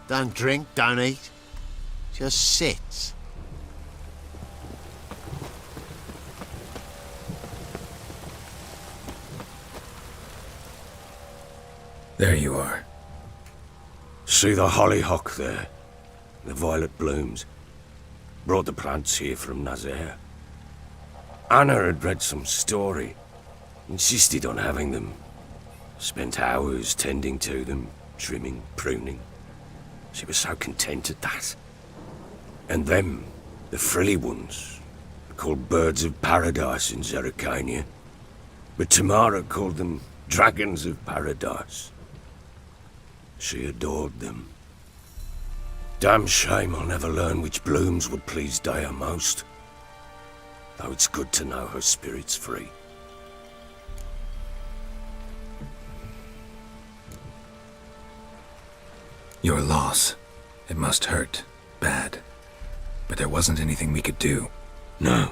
Don't drink, don't eat. Just sits. There you are. See the hollyhock there? The violet blooms. Brought the plants here from Nazaire. Anna had read some story. Insisted on having them. Spent hours tending to them, trimming, pruning. She was so content at that. And them, the frilly ones, called birds of paradise in Zerrikania. But Tamara called them dragons of paradise. She adored them. Damn shame I'll never learn which blooms would please Dea most. Though it's good to know her spirit's free. Your loss. It must hurt. Bad. But there wasn't anything we could do. No.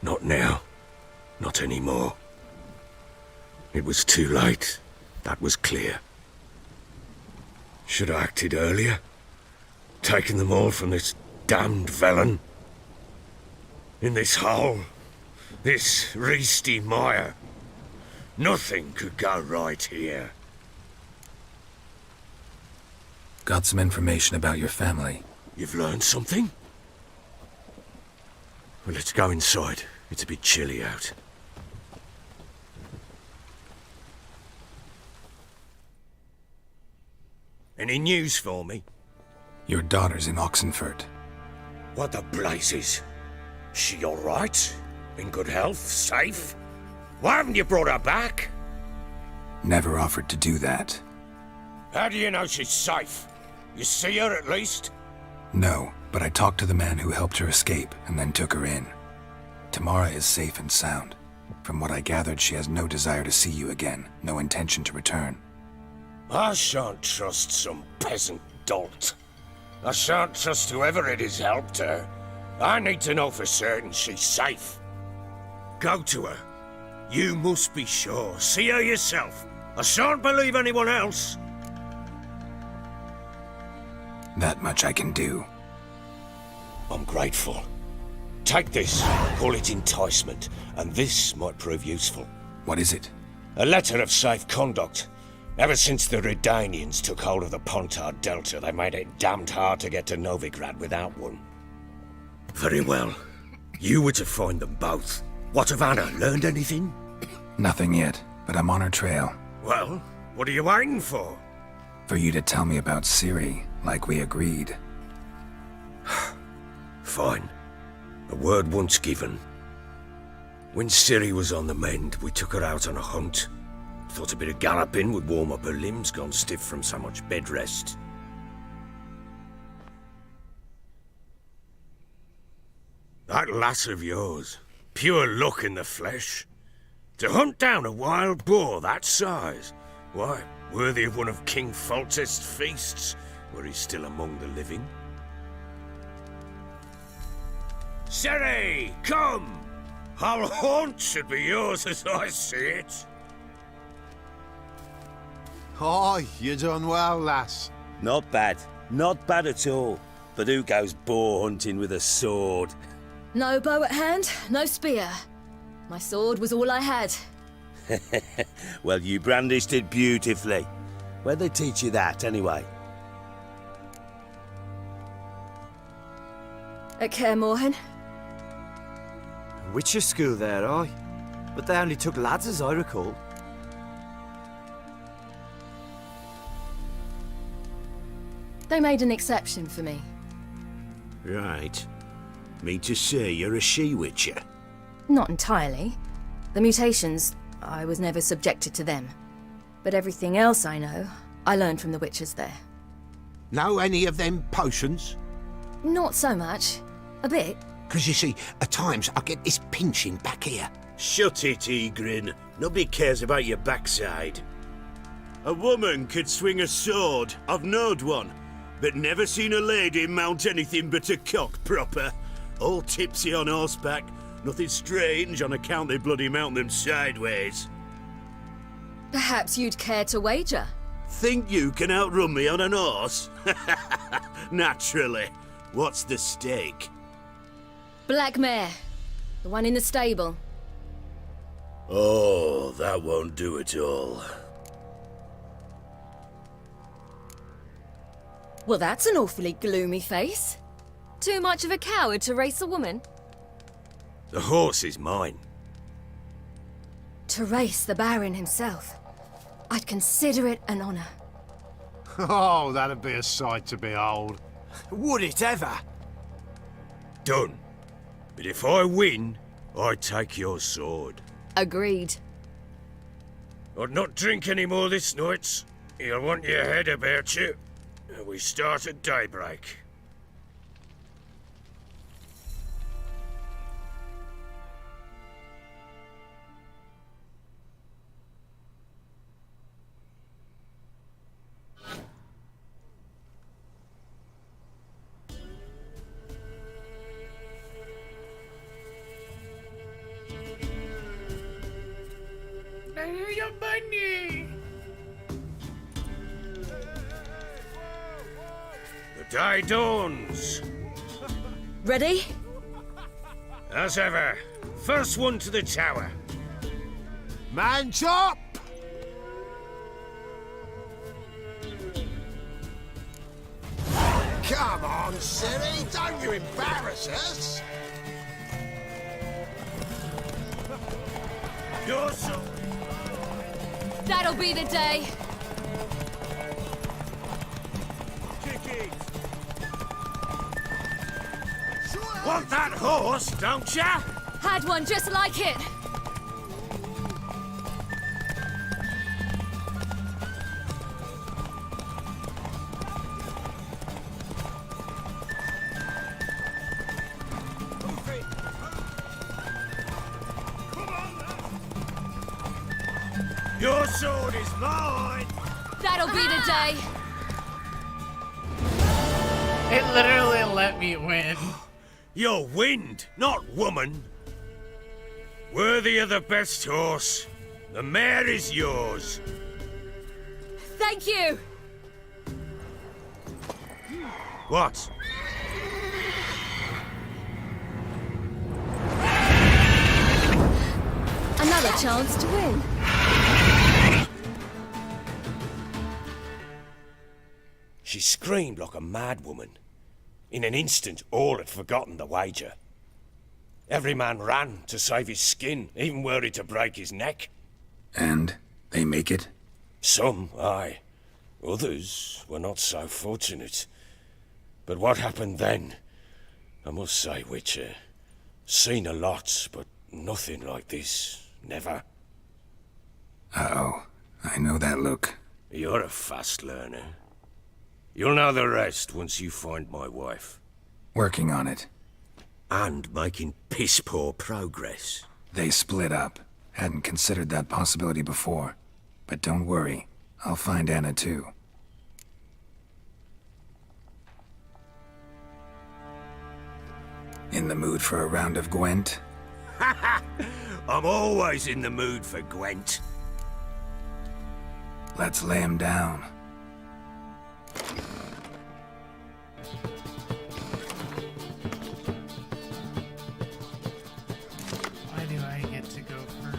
Not now. Not anymore. It was too late. That was clear. Should have acted earlier. Taken them all from this damned Velen. In this hole. This Reesty mire. Nothing could go right here. Got some information about your family. You've learned something? Well, let's go inside. It's a bit chilly out. Any news for me? Your daughter's in Oxenfurt. What the blazes? She all right? In good health? Safe? Why haven't you brought her back? Never offered to do that. How do you know she's safe? You see her at least? No, but I talked to the man who helped her escape and then took her in. Tamara is safe and sound. From what I gathered, she has no desire to see you again, no intention to return. I shan't trust some peasant dolt. I shan't trust whoever it is helped her. I need to know for certain she's safe. Go to her. You must be sure. See her yourself. I shan't believe anyone else. That much I can do. I'm grateful. Take this, call it enticement, and this might prove useful. What is it? A letter of safe conduct. Ever since the Redanians took hold of the Pontard Delta, they made it damned hard to get to Novigrad without one. Very well. You were to find them both. What of Anna? Learned anything? Nothing yet, but I'm on her trail. Well, what are you waiting for? For you to tell me about Ciri, like we agreed. Fine. A word once given. When Ciri was on the mend, we took her out on a hunt. Thought a bit of galloping would warm up her limbs, gone stiff from so much bed rest. That lass of yours, pure luck in the flesh. To hunt down a wild boar that size, why, worthy of one of King Foltest's feasts, were he still among the living. Ciri, come! Our haunt should be yours as I see it. Oh, you done well, lass. Not bad. Not bad at all. But who goes boar hunting with a sword? No bow at hand, no spear. My sword was all I had. Well, you brandished it beautifully. Where'd they teach you that, anyway? At Kaer Morhen. Witcher school there, aye. But they only took lads, as I recall. They made an exception for me. Right. Mean to say you're a she-witcher? Not entirely. The mutations, I was never subjected to them. But everything else I know, I learned from the witches there. Know any of them potions? Not so much. A bit. 'Cause you see, at times I get this pinching back here. Shut it, Egrin. Nobody cares about your backside. A woman could swing a sword. I've knowed one. But never seen a lady mount anything but a cock proper. All tipsy on horseback. Nothing strange on account they bloody mount them sideways. Perhaps you'd care to wager? Think you can outrun me on an horse? Naturally. What's the stake? Black mare. The one in the stable. Oh, that won't do at all. Well, that's an awfully gloomy face. Too much of a coward to race a woman? The horse is mine. To race the Baron himself. I'd consider it an honor. Oh, that'd be a sight to behold. Would it ever? Done. But if I win, I take your sword. Agreed. I'd not drink any more this night. You'll want your head about you. We start at daybreak. Your money. The day dawns. Ready? As ever, first one to the tower. Man chop! Come on, Ciri, don't you embarrass us! Your sword. That'll be the day. Kick it. Want that horse, don't ya? Had one just like it. Your sword is mine! That'll be the day. It literally let me win. You're wind, not woman. Worthy of the best horse. The mare is yours. Thank you. What? Another chance to win. She screamed like a mad woman. In an instant, all had forgotten the wager. Every man ran to save his skin, even were he to break his neck. And they make it? Some, aye. Others were not so fortunate. But what happened then? I must say, Witcher, seen a lot, but nothing like this. Never. Uh-oh. I know that look. You're a fast learner. You'll know the rest once you find my wife. Working on it. And making piss-poor progress. They split up. Hadn't considered that possibility before. But don't worry. I'll find Anna too. In the mood for a round of Gwent? I'm always in the mood for Gwent. Let's lay him down. Why do I get to go first?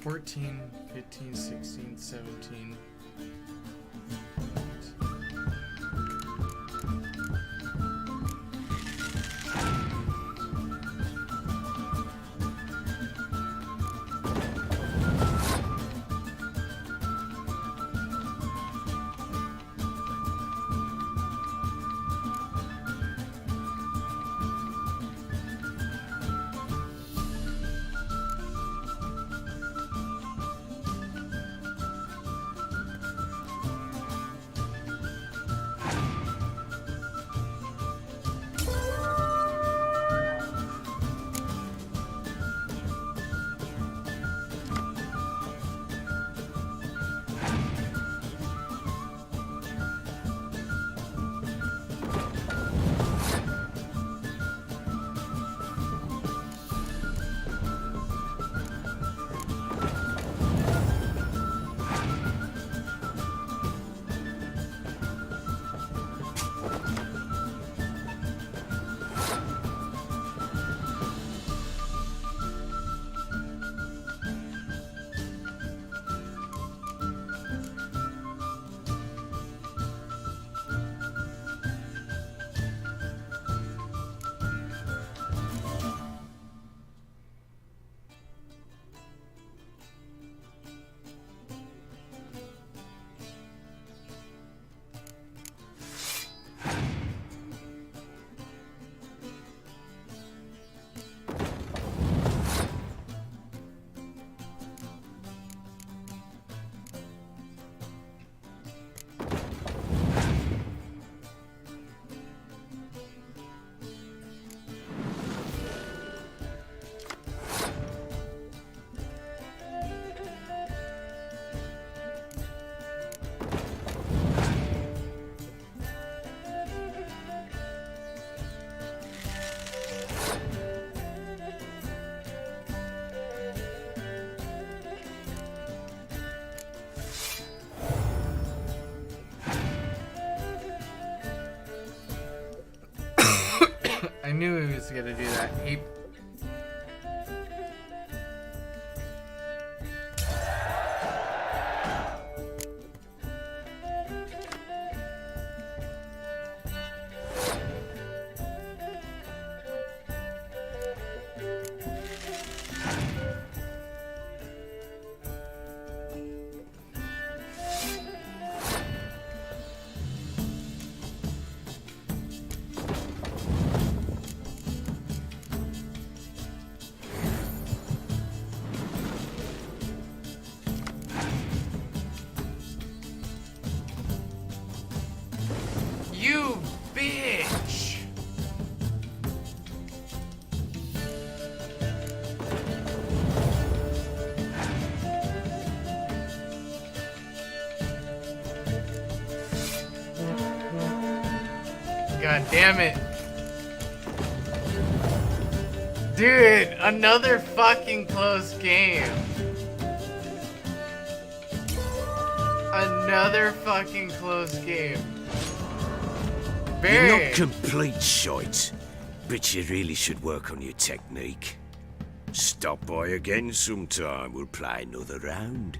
14, 15, 16, 17. I knew he was gonna do that. He... You bitch! God damn it. Dude, another fucking close game. Another fucking close game. You're not complete shite, but you really should work on your technique. Stop by again sometime, we'll play another round.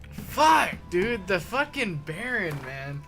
Fuck, dude, the fucking Baron, man.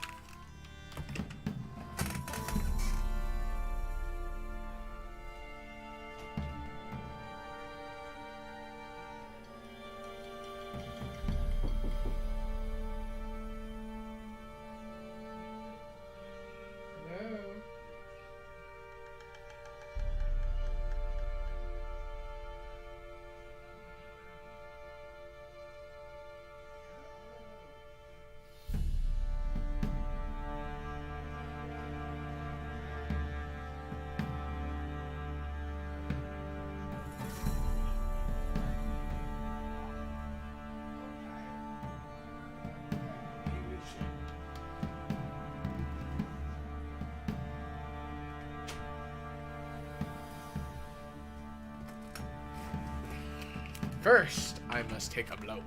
First, I must take a blow.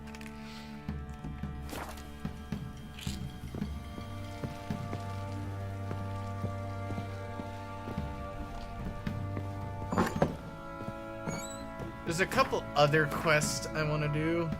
There's a couple other quests I want to do.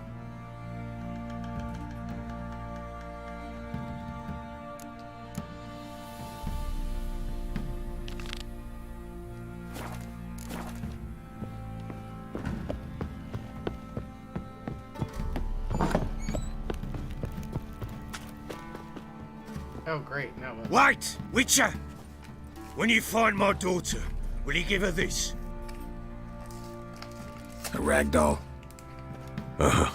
Oh, great. Now what? Wait! Witcher! When you find my daughter, will you give her this? A rag doll. Uh-huh.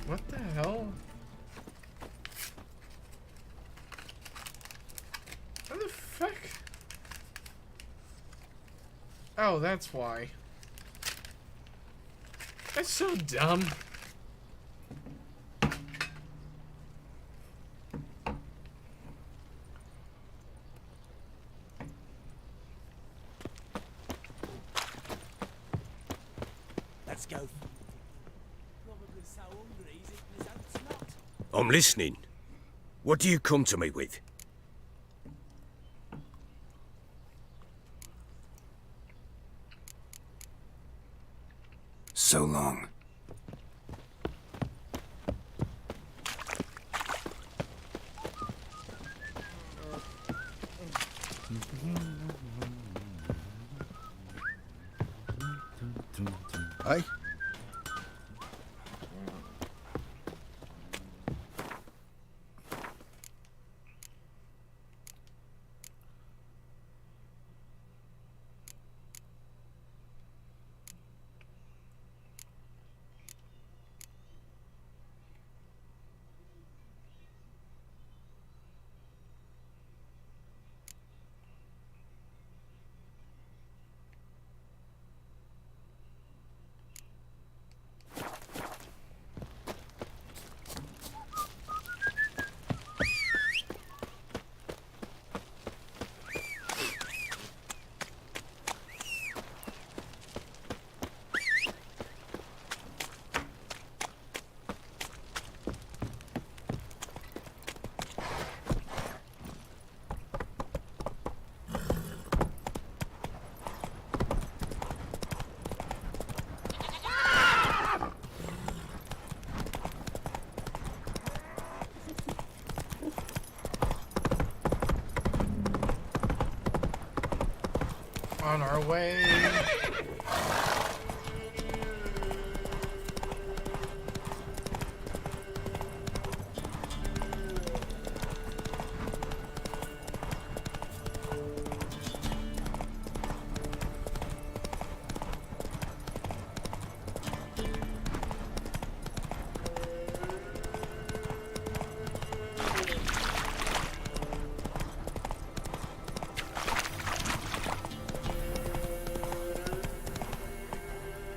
What the hell? What the fuck? Oh, that's why. That's so dumb. Let's go. I'm listening. What do you come to me with? So long. Hey? On our way.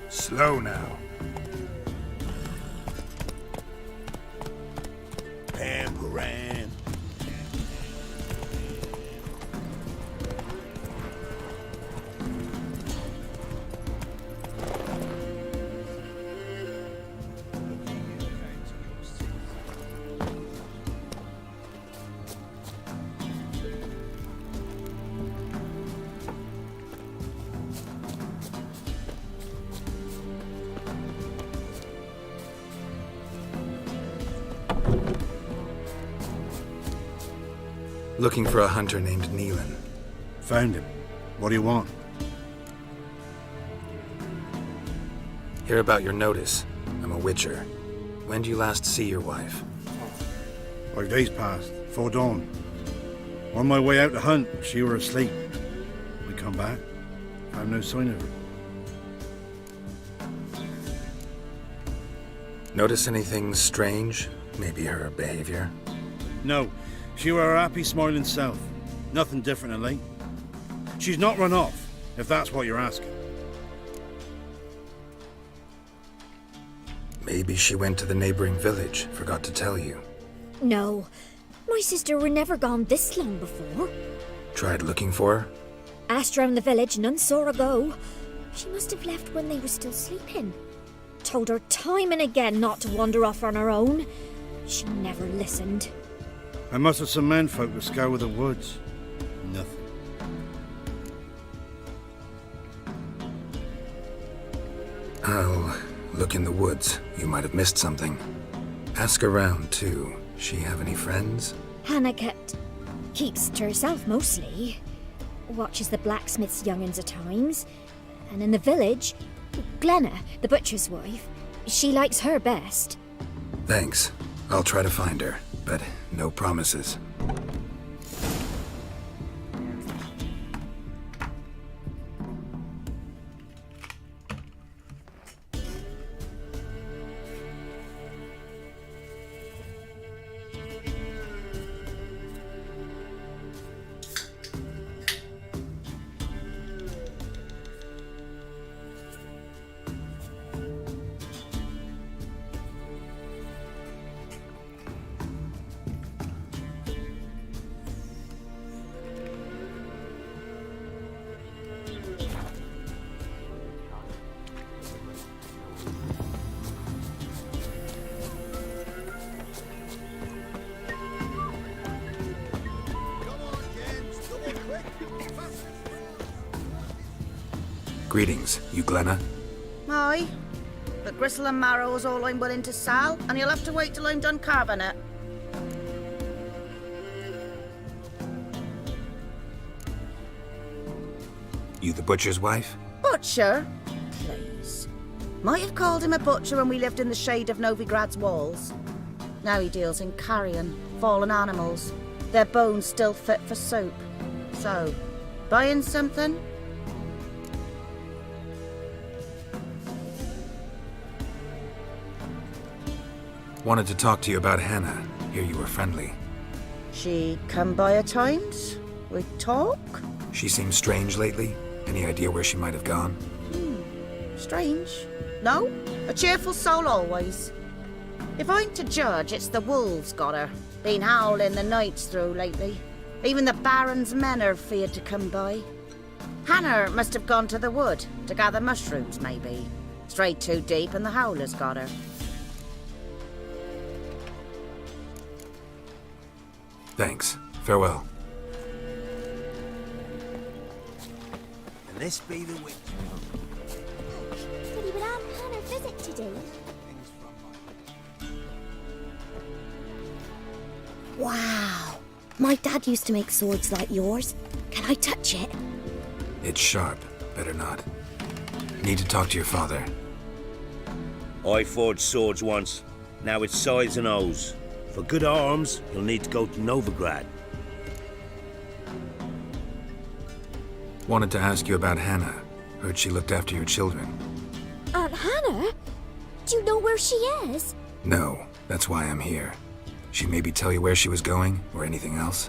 Slow now. Pamperan. Looking for a hunter named Neelan. Found him. What do you want? Hear about your notice. I'm a witcher. When do you last see your wife? 5 days passed, 'fore dawn. On my way out to hunt, she were asleep. We come back, found no sign of her. Notice anything strange? Maybe her behavior? No, she were a happy, smiling self. Nothing different of late. She's not run off, if that's what you're asking. Maybe she went to the neighboring village, forgot to tell you. No, my sister were never gone this long before. Tried looking for her? Asked round the village, none saw her go. She must have left when they were still sleeping. Told her time and again not to wander off on her own. She never listened. I mustered some menfolk to scour the woods. Nothing. I'll look in the woods. You might have missed something. Ask around, too. She have any friends? Hannah keeps to herself mostly. watches the blacksmith's young'uns at times. And in the village, Glenna, the butcher's wife, she likes her best. Thanks. I'll try to find her, but no promises. Greetings, you Glenna? Aye. But gristle and marrow is all I'm willing to sell, and you'll have to wait till I'm done carving it. You the butcher's wife? Butcher? Please. Might have called him a butcher when we lived in the shade of Novigrad's walls. Now he deals in carrion, fallen animals, their bones still fit for soup. So, buying something? Wanted to talk to you about Hannah. Hear you were friendly. She come by at times? We talk? She seems strange lately. Any idea where she might have gone? Strange. No? A cheerful soul always. If I'm to judge, it's the wolves got her. Been howling the nights through lately. Even the Baron's men are feared to come by. Hannah must have gone to the wood to gather mushrooms, maybe. Strayed too deep and the howlers got her. Thanks. Farewell. And this be the week. Said he would have Hannah visit today. Wow. My dad used to make swords like yours. Can I touch it? It's sharp. Better not. Need to talk to your father. I forged swords once. Now it's size and O's. For good arms, you'll need to go to Novigrad. Wanted to ask you about Hannah. Heard she looked after your children. Aunt Hannah? Do you know where she is? No, that's why I'm here. She maybe tell you where she was going, or anything else?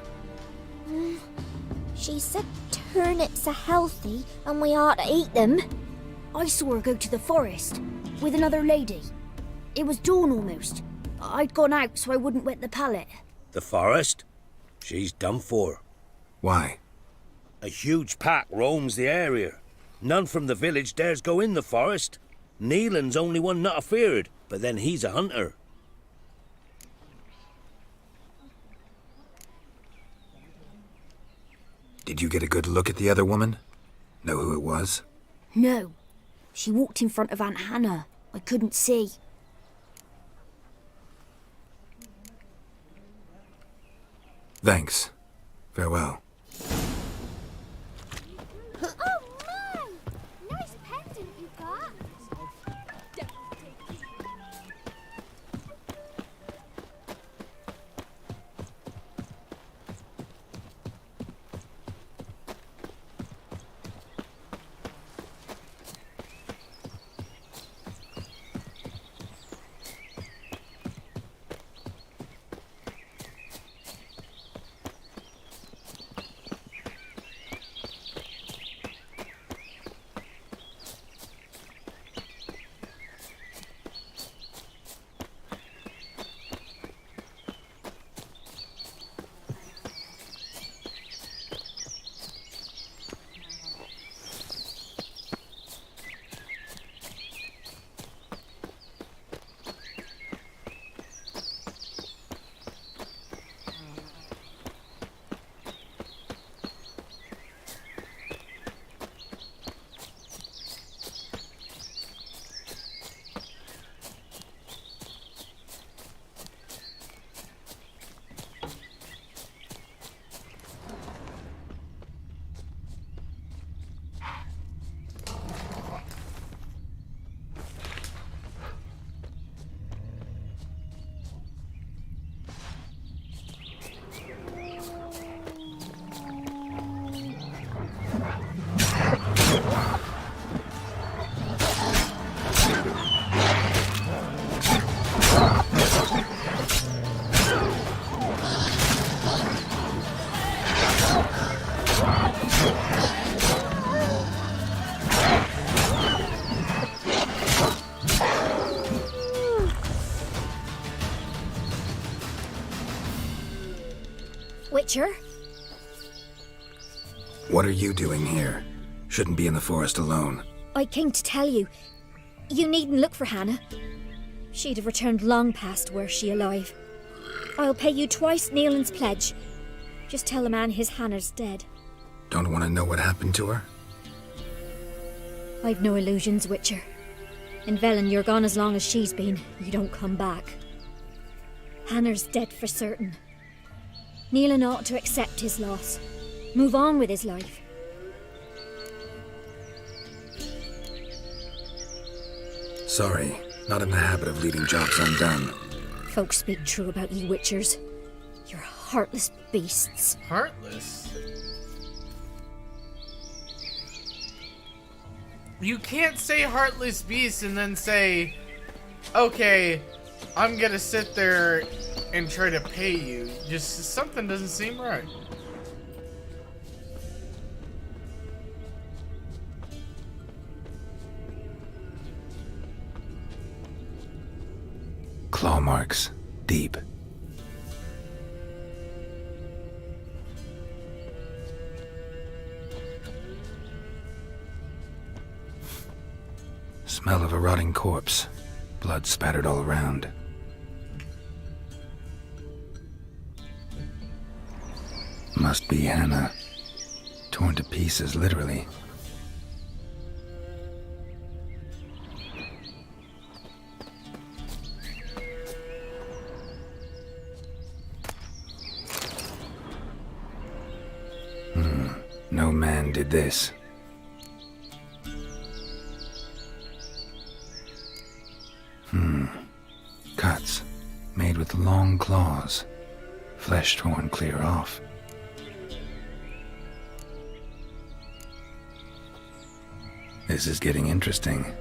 She said turnips are healthy and we ought to eat them. I saw her go to the forest with another lady. It was dawn almost. I'd gone out so I wouldn't wet the pallet. The forest? She's done for. Why? A huge pack roams the area. None from the village dares go in the forest. Neelan's only one not afeared, but then he's a hunter. Did you get a good look at the other woman? Know who it was? No. She walked in front of Aunt Hannah. I couldn't see. Thanks. Farewell. Oh, man! Nice pendant you got. Witcher. What are you doing here? Shouldn't be in the forest alone. I came to tell you. You needn't look for Hannah. She'd have returned long past were she alive. I'll pay you twice Nealon's pledge. Just tell the man his Hannah's dead. Don't want to know what happened to her? I've no illusions, Witcher. In Velen, you're gone as long as she's been. You don't come back. Hannah's dead for certain. Nealon ought to accept his loss. Move on with his life. Sorry, not in the habit of leaving jobs undone. Folks speak true about you Witchers. You're heartless beasts. Heartless? You can't say heartless beasts and then say, okay, I'm gonna sit there and try to pay you. Just something doesn't seem right. Claw marks. Deep. Smell of a rotting corpse. Blood spattered all around. Must be Hannah. Torn to pieces, literally. No man did this. Cuts, made with long claws. Flesh torn clear off. This is getting interesting.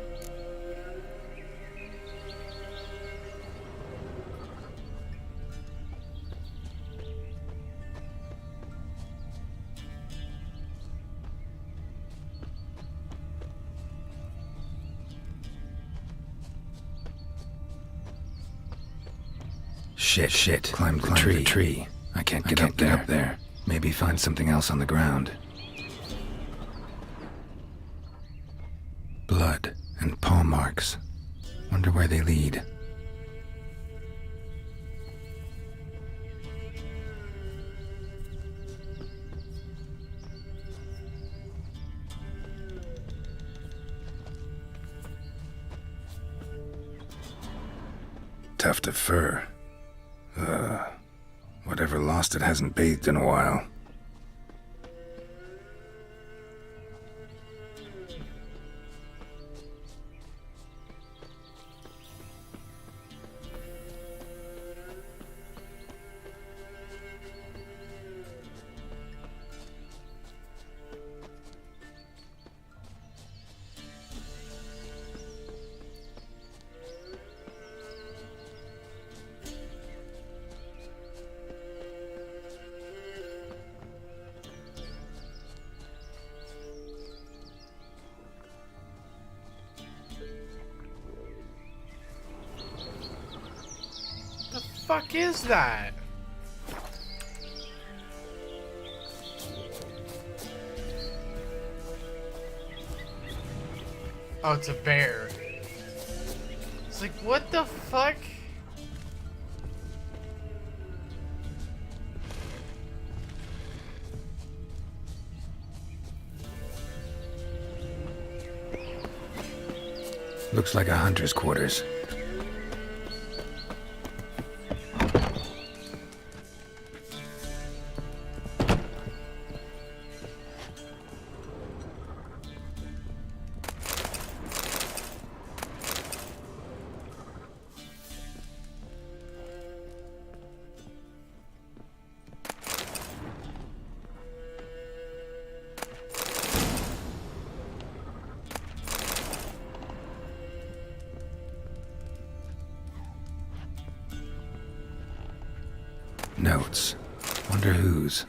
Shit. Climbed the tree. I can't get up there. Maybe find something else on the ground. Blood and paw marks. Wonder where they lead. Tuft of fur. Whatever lost it hasn't bathed in a while. Fuck is that? Oh, it's a bear. It's like, what the fuck? Looks like a hunter's quarters. Notes. Wonder whose.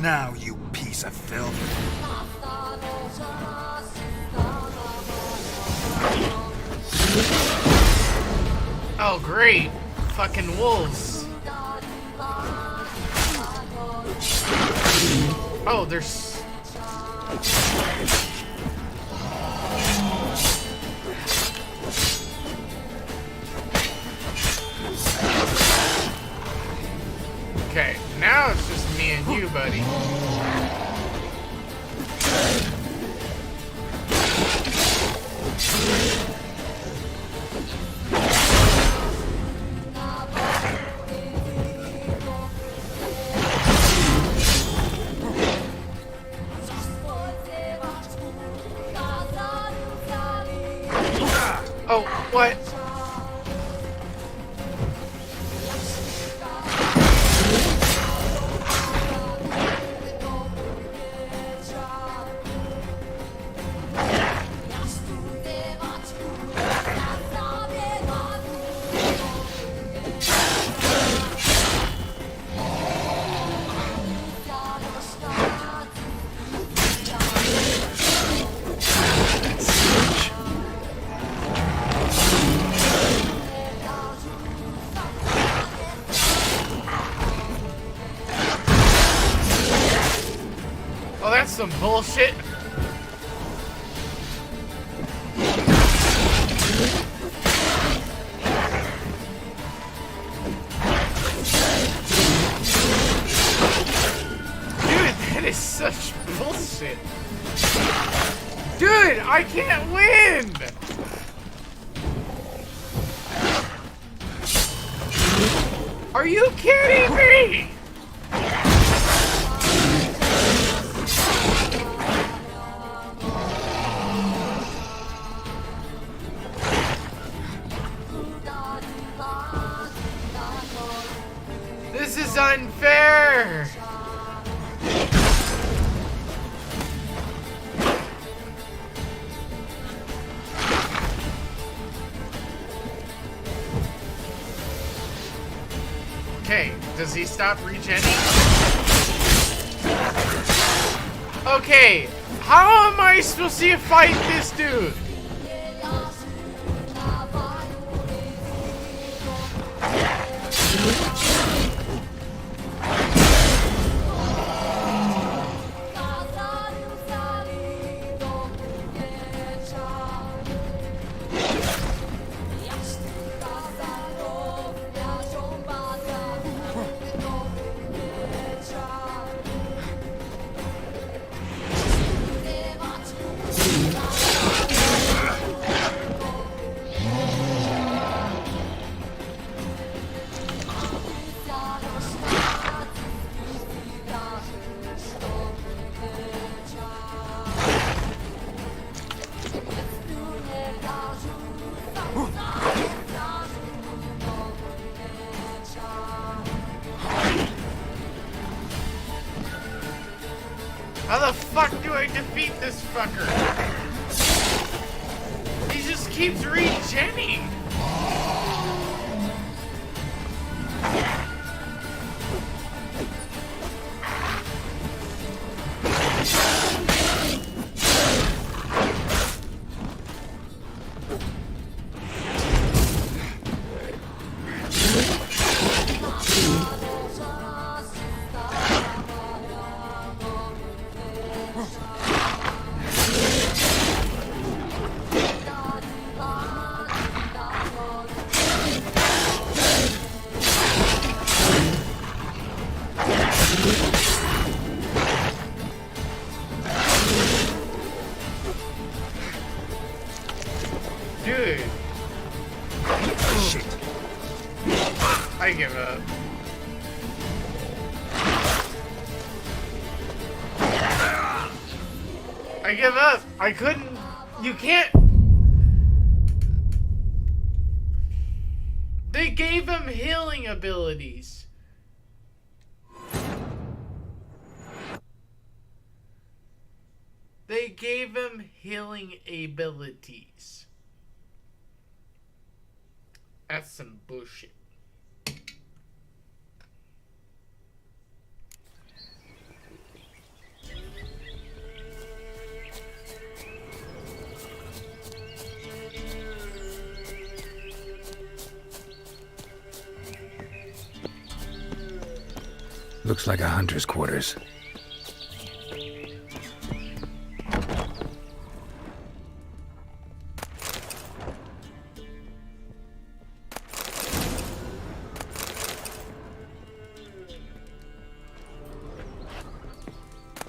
now, you piece of filth. Oh, great. Fucking wolves. Oh, there's... Okay, now it's just me and you, buddy. Oh, what? Oh, that's some bullshit. Dude, that is such bullshit. Dude, I can't win. Are you kidding me? This is unfair! Okay, does he stop regenning? Okay, how am I supposed to fight this dude? How the fuck do I defeat this fucker? He just keeps regenning. Dude. Shit. I give up. I give up. I couldn't. You can't. They gave him healing abilities. They gave him healing abilities. That's some bullshit. Looks like a hunter's quarters.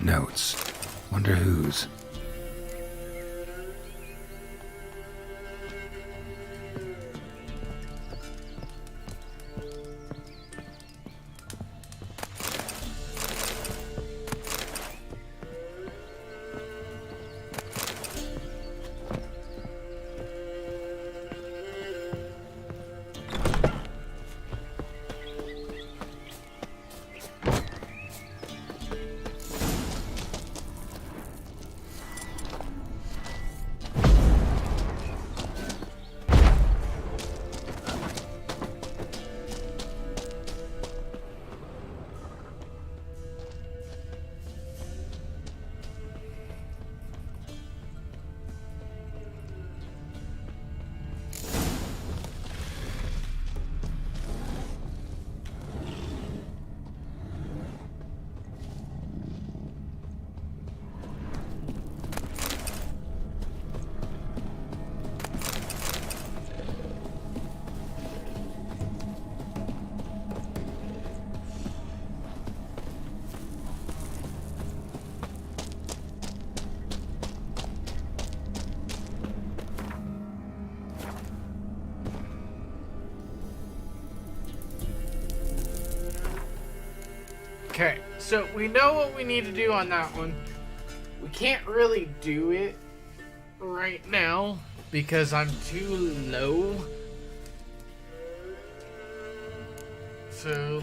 Notes. Wonder whose. Okay, so we know what we need to do on that one. We can't really do it right now because I'm too low. So...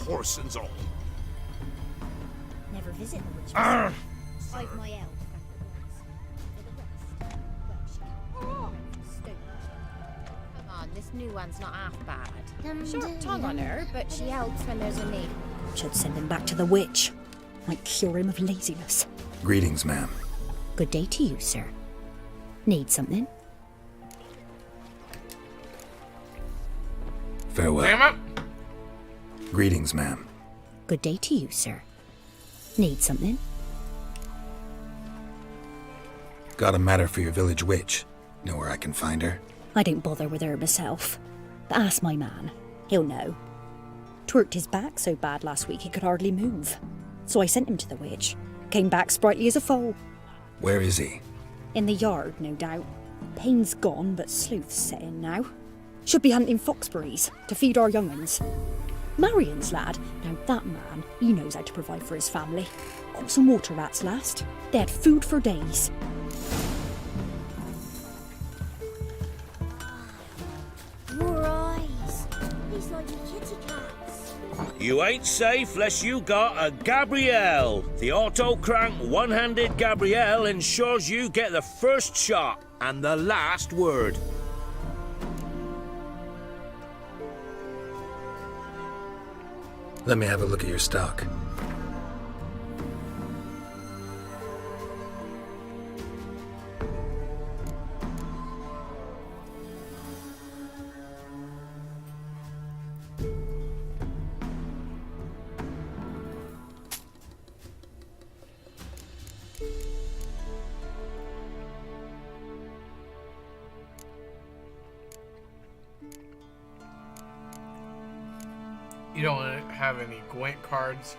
Horse and all. Never visit the witch. Arr! I've my elf. Come on, this new one's not half bad. Short tongue on her, but she helps when there's a need. Should send him back to the witch. Might cure him of laziness. Greetings, ma'am. Good day to you, sir. Need something? Farewell. Damn it! Greetings, ma'am. Good day to you, sir. Need something? Got a matter for your village witch. Know where I can find her? I don't bother with her myself. But ask my man. He'll know. Twerked his back so bad last week he could hardly move. So I sent him to the witch. Came back sprightly as a foal. Where is he? In the yard, no doubt. Pain's gone, but sleuth's set in now. Should be hunting foxberries to feed our young'uns. Marion's lad, now that man, he knows how to provide for his family. Got some water rats last. They had food for days. Your eyes. He's like your kitty cats. You ain't safe less you got a Gabrielle. The auto-crank one-handed Gabrielle ensures you get the first shot and the last word. Let me have a look at your stock. You don't have any Gwent cards.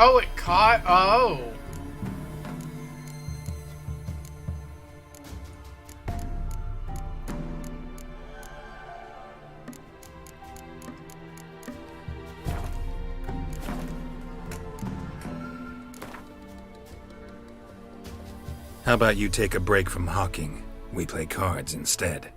Oh, it caught? Oh. How about you take a break from hawking? We play cards instead.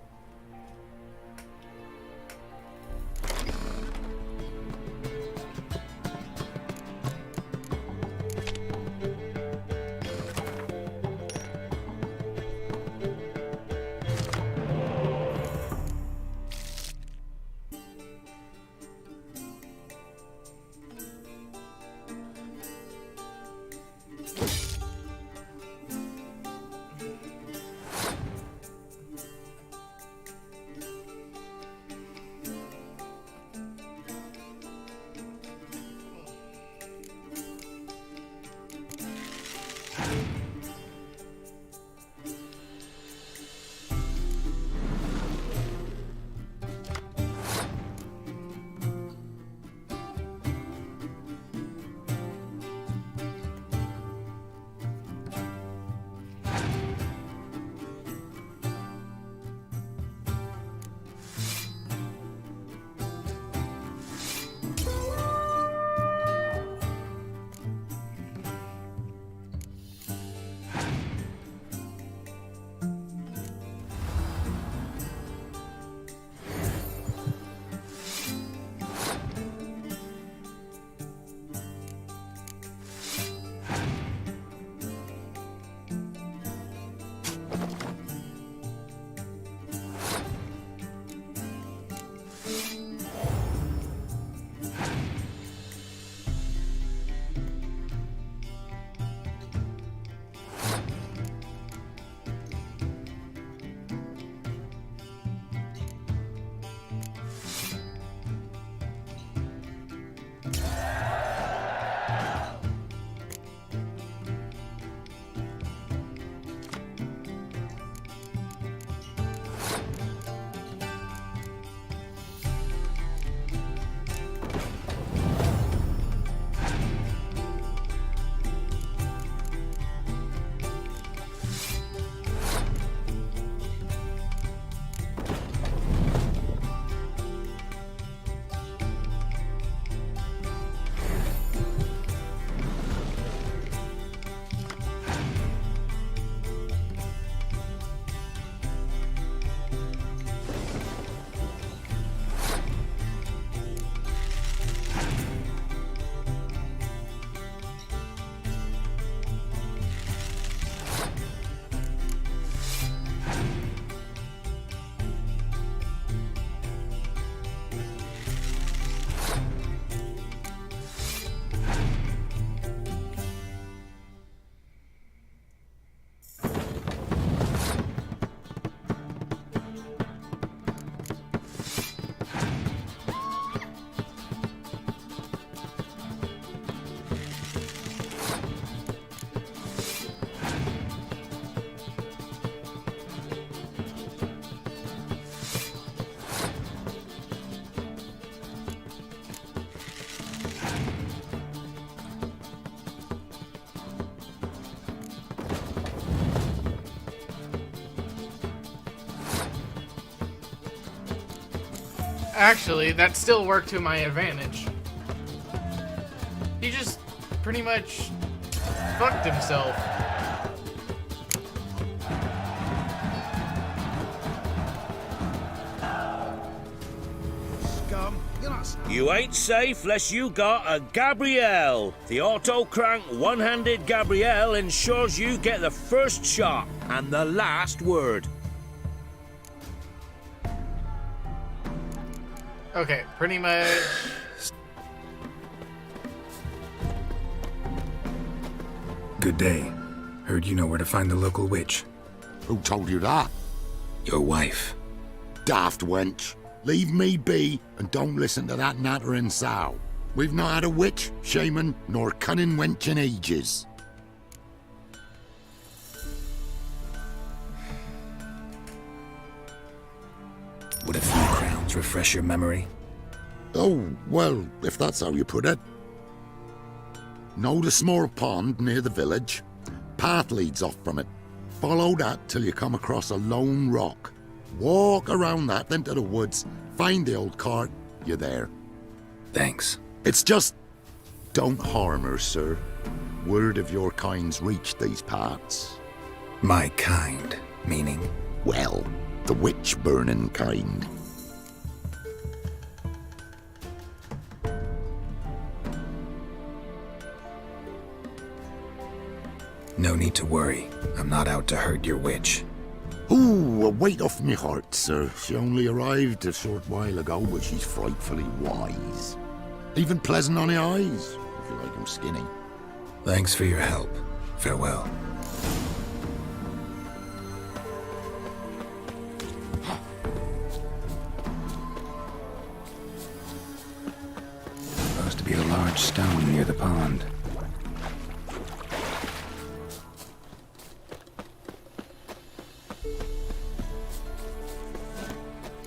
Actually, that still worked to my advantage. He just pretty much fucked himself. You ain't safe unless you got a Gabrielle. The auto-crank one-handed Gabrielle ensures you get the first shot and the last word. Okay, pretty much. Good day. Heard you know where to find the local witch. Who told you that? Your wife. Daft wench. Leave me be and don't listen to that nattering sow. We've not had a witch, shaman, nor cunning wench in ages. Would a few crowns refresh your memory? Oh, well, if that's how you put it. Know the small pond near the village? Path leads off from it. Follow that till you come across a lone rock. Walk around that, then to the woods. Find the old cart. You're there. Thanks. It's just... don't harm her, sir. Word of your kind's reached these parts. My kind, meaning? Well, the witch-burning kind. No need to worry. I'm not out to hurt your witch. Ooh, a weight off me heart, sir. She only arrived a short while ago, but she's frightfully wise. Even pleasant on the eyes, if you like 'em skinny. Thanks for your help. Farewell. Supposed to be a large stone near the pond.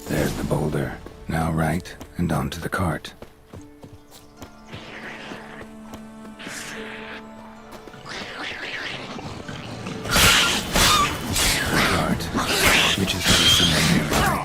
There's the boulder. Now right, and onto the cart. Which is very similar nearby.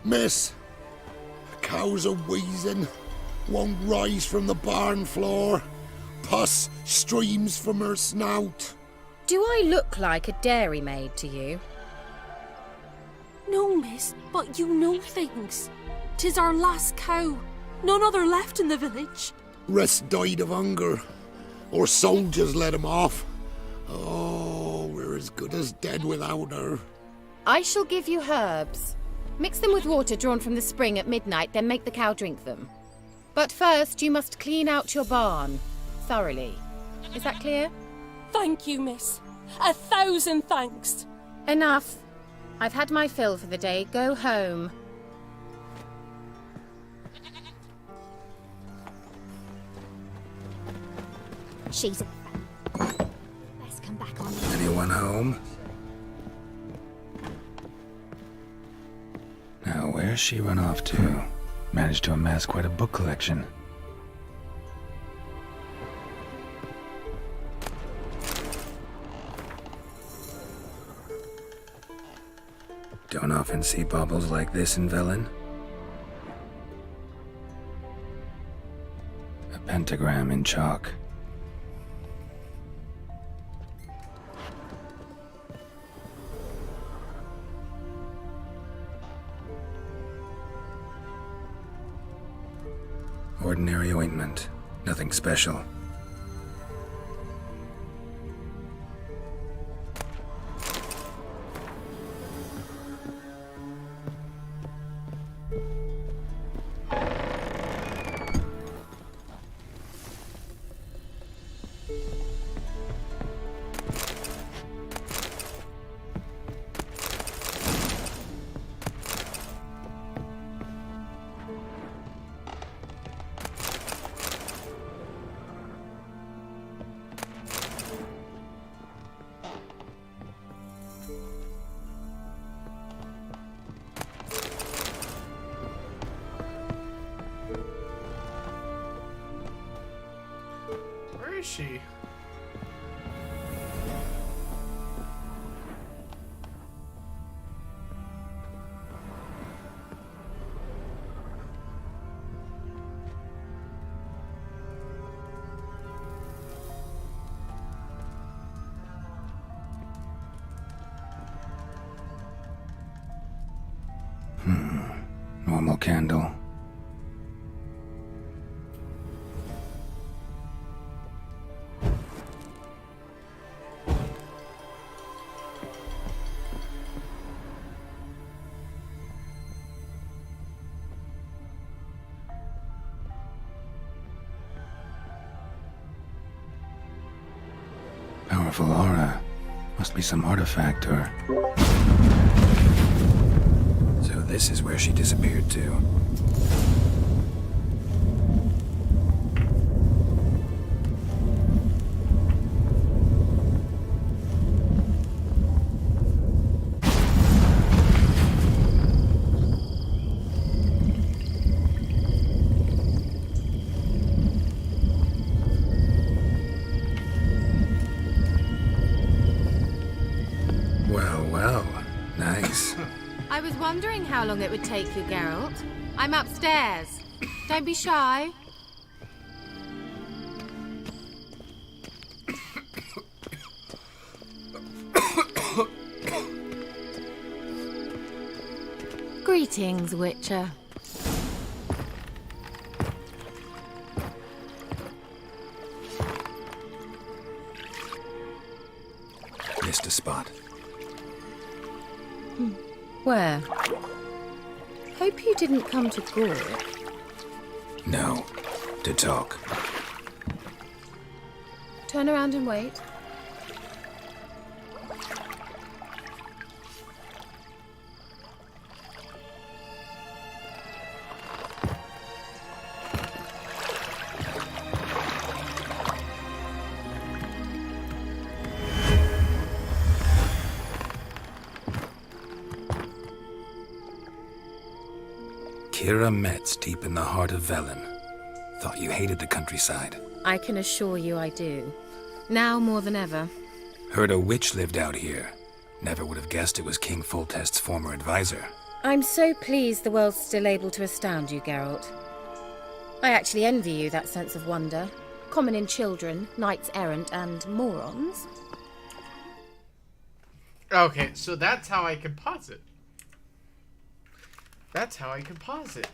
Miss, cows are wheezing, won't rise from the barn floor. Pus streams from her snout. Do I look like a dairymaid to you? No, miss, but you know things. 'Tis our last cow. None other left in the village. Rest died of hunger, or soldiers let him off. Oh, we're as good as dead without her. I shall give you herbs. Mix them with water drawn from the spring at midnight, then make the cow drink them. But first, you must clean out your barn thoroughly. Is that clear? Thank you, miss. 1,000 thanks. Enough. I've had my fill for the day. Go home. She's a... Let's come back on. Anyone home? Now, where's she run off to? Managed to amass quite a book collection. Don't often see baubles like this in Velen. A pentagram in chalk. Ordinary ointment. Nothing special. she? Normal candle. Powerful aura. Must be some artifact or... So this is where she disappeared to. Well, well. Nice. I was wondering how long it would take you, Geralt. I'm upstairs. Don't be shy. Greetings, Witcher. Missed a spot. Where? Hope you didn't come to Gore. No. To talk. Turn around and wait. Kira Metz, deep in the heart of Velen. Thought you hated the countryside. I can assure you I do. Now more than ever. Heard a witch lived out here. Never would have guessed it was King Foltest's former advisor. I'm so pleased the world's still able to astound you, Geralt. I actually envy you that sense of wonder. Common in children, knights errant, and morons. Okay, so that's how I can pause it. That's how I can pause it.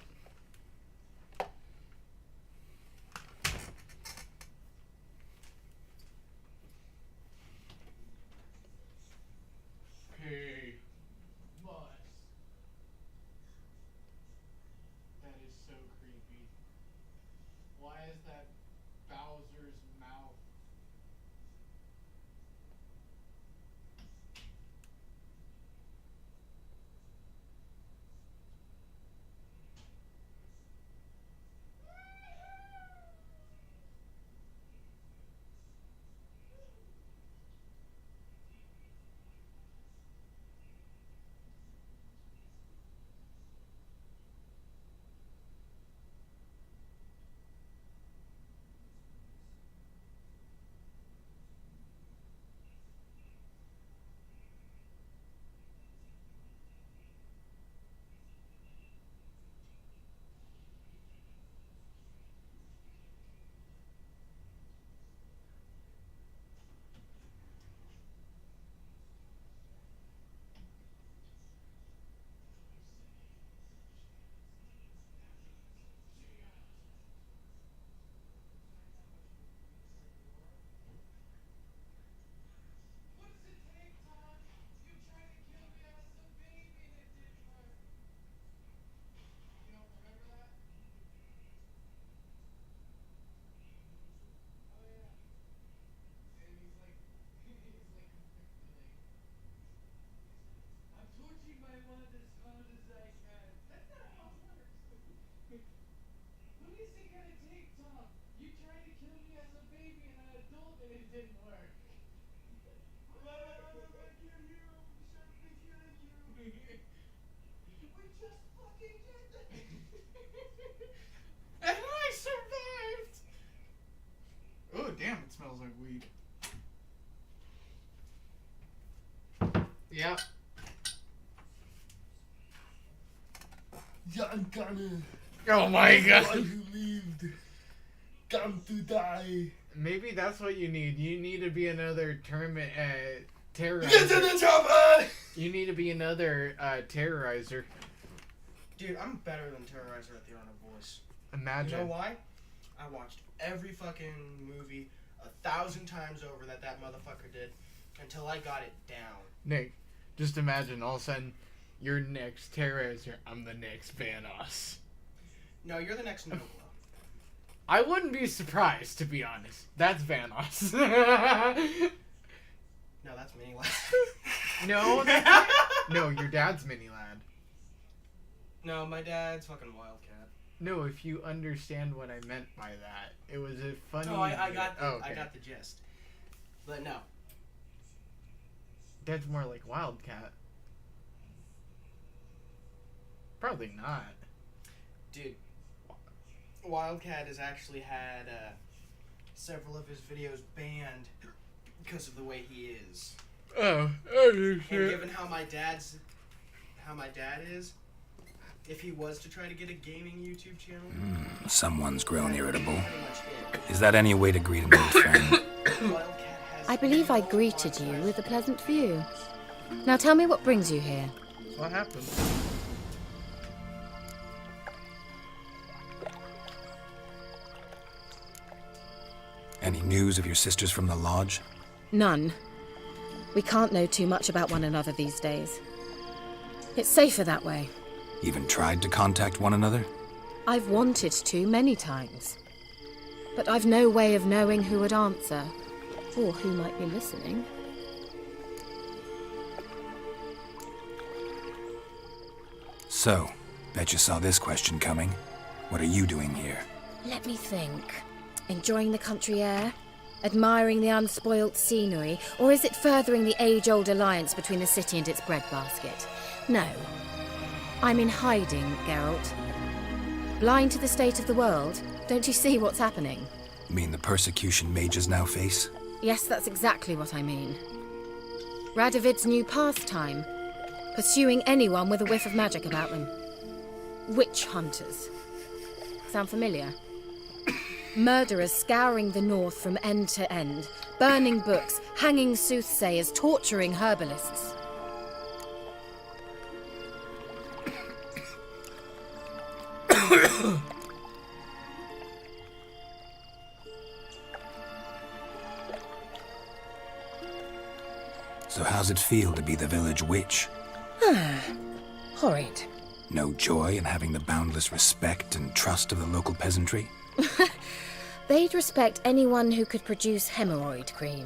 Hey, Mus. That is so creepy. Why is that Bowser's mouth? And I survived! Oh, damn, it's Smells like weed. Yep. Yeah, I'm gonna. Oh my god. Who lived. Come to die. Maybe that's what you need. You need to be another terrorizer. Get to the chopper! You need to be another terrorizer. Dude, I'm better than Terrorizer at the Art of Voice. Imagine. You know why? I watched every fucking movie 1,000 times over that motherfucker did until I got it down. Nick, just imagine all of a sudden you're next terrorizer. I'm the next Vanoss. No, you're the next Nobla. I wouldn't be surprised, to be honest. That's Vanoss. No, that's Mini Lad. No, no, your dad's Mini Lad. No, my dad's fucking Wildcat. No, if you understand what I meant by that, it was a funny. No, I got the, okay. I got the gist. But no. Dad's more like Wildcat. Probably not. Dude, Wildcat has actually had several of his videos banned because of the way he is. Oh, and given how my dad is, if he was to try to get a gaming YouTube channel, Someone's grown irritable. Is that any way to greet an old friend? I believe I greeted you with a pleasant view. Now tell me what brings you here. What happened? Any news of your sisters from the lodge? None. We can't know too much about one another these days. It's safer that way. Even tried to contact one another? I've wanted to many times. But I've no way of knowing who would answer, or who might be listening. So, bet you saw this question coming. What are you doing here? Let me think. Enjoying the country air? Admiring the unspoilt scenery? Or is it furthering the age-old alliance between the city and its breadbasket? No. I'm in hiding, Geralt. Blind to the state of the world? Don't you see what's happening? You mean the persecution mages now face? Yes, that's exactly what I mean. Radovid's new pastime. Pursuing anyone with a whiff of magic about them. Witch hunters. Sound familiar? Murderers scouring the north from end to end, burning books, hanging soothsayers, torturing herbalists. So how's it feel to be the village witch? Horrid. No joy in having the boundless respect and trust of the local peasantry? They'd respect anyone who could produce hemorrhoid cream.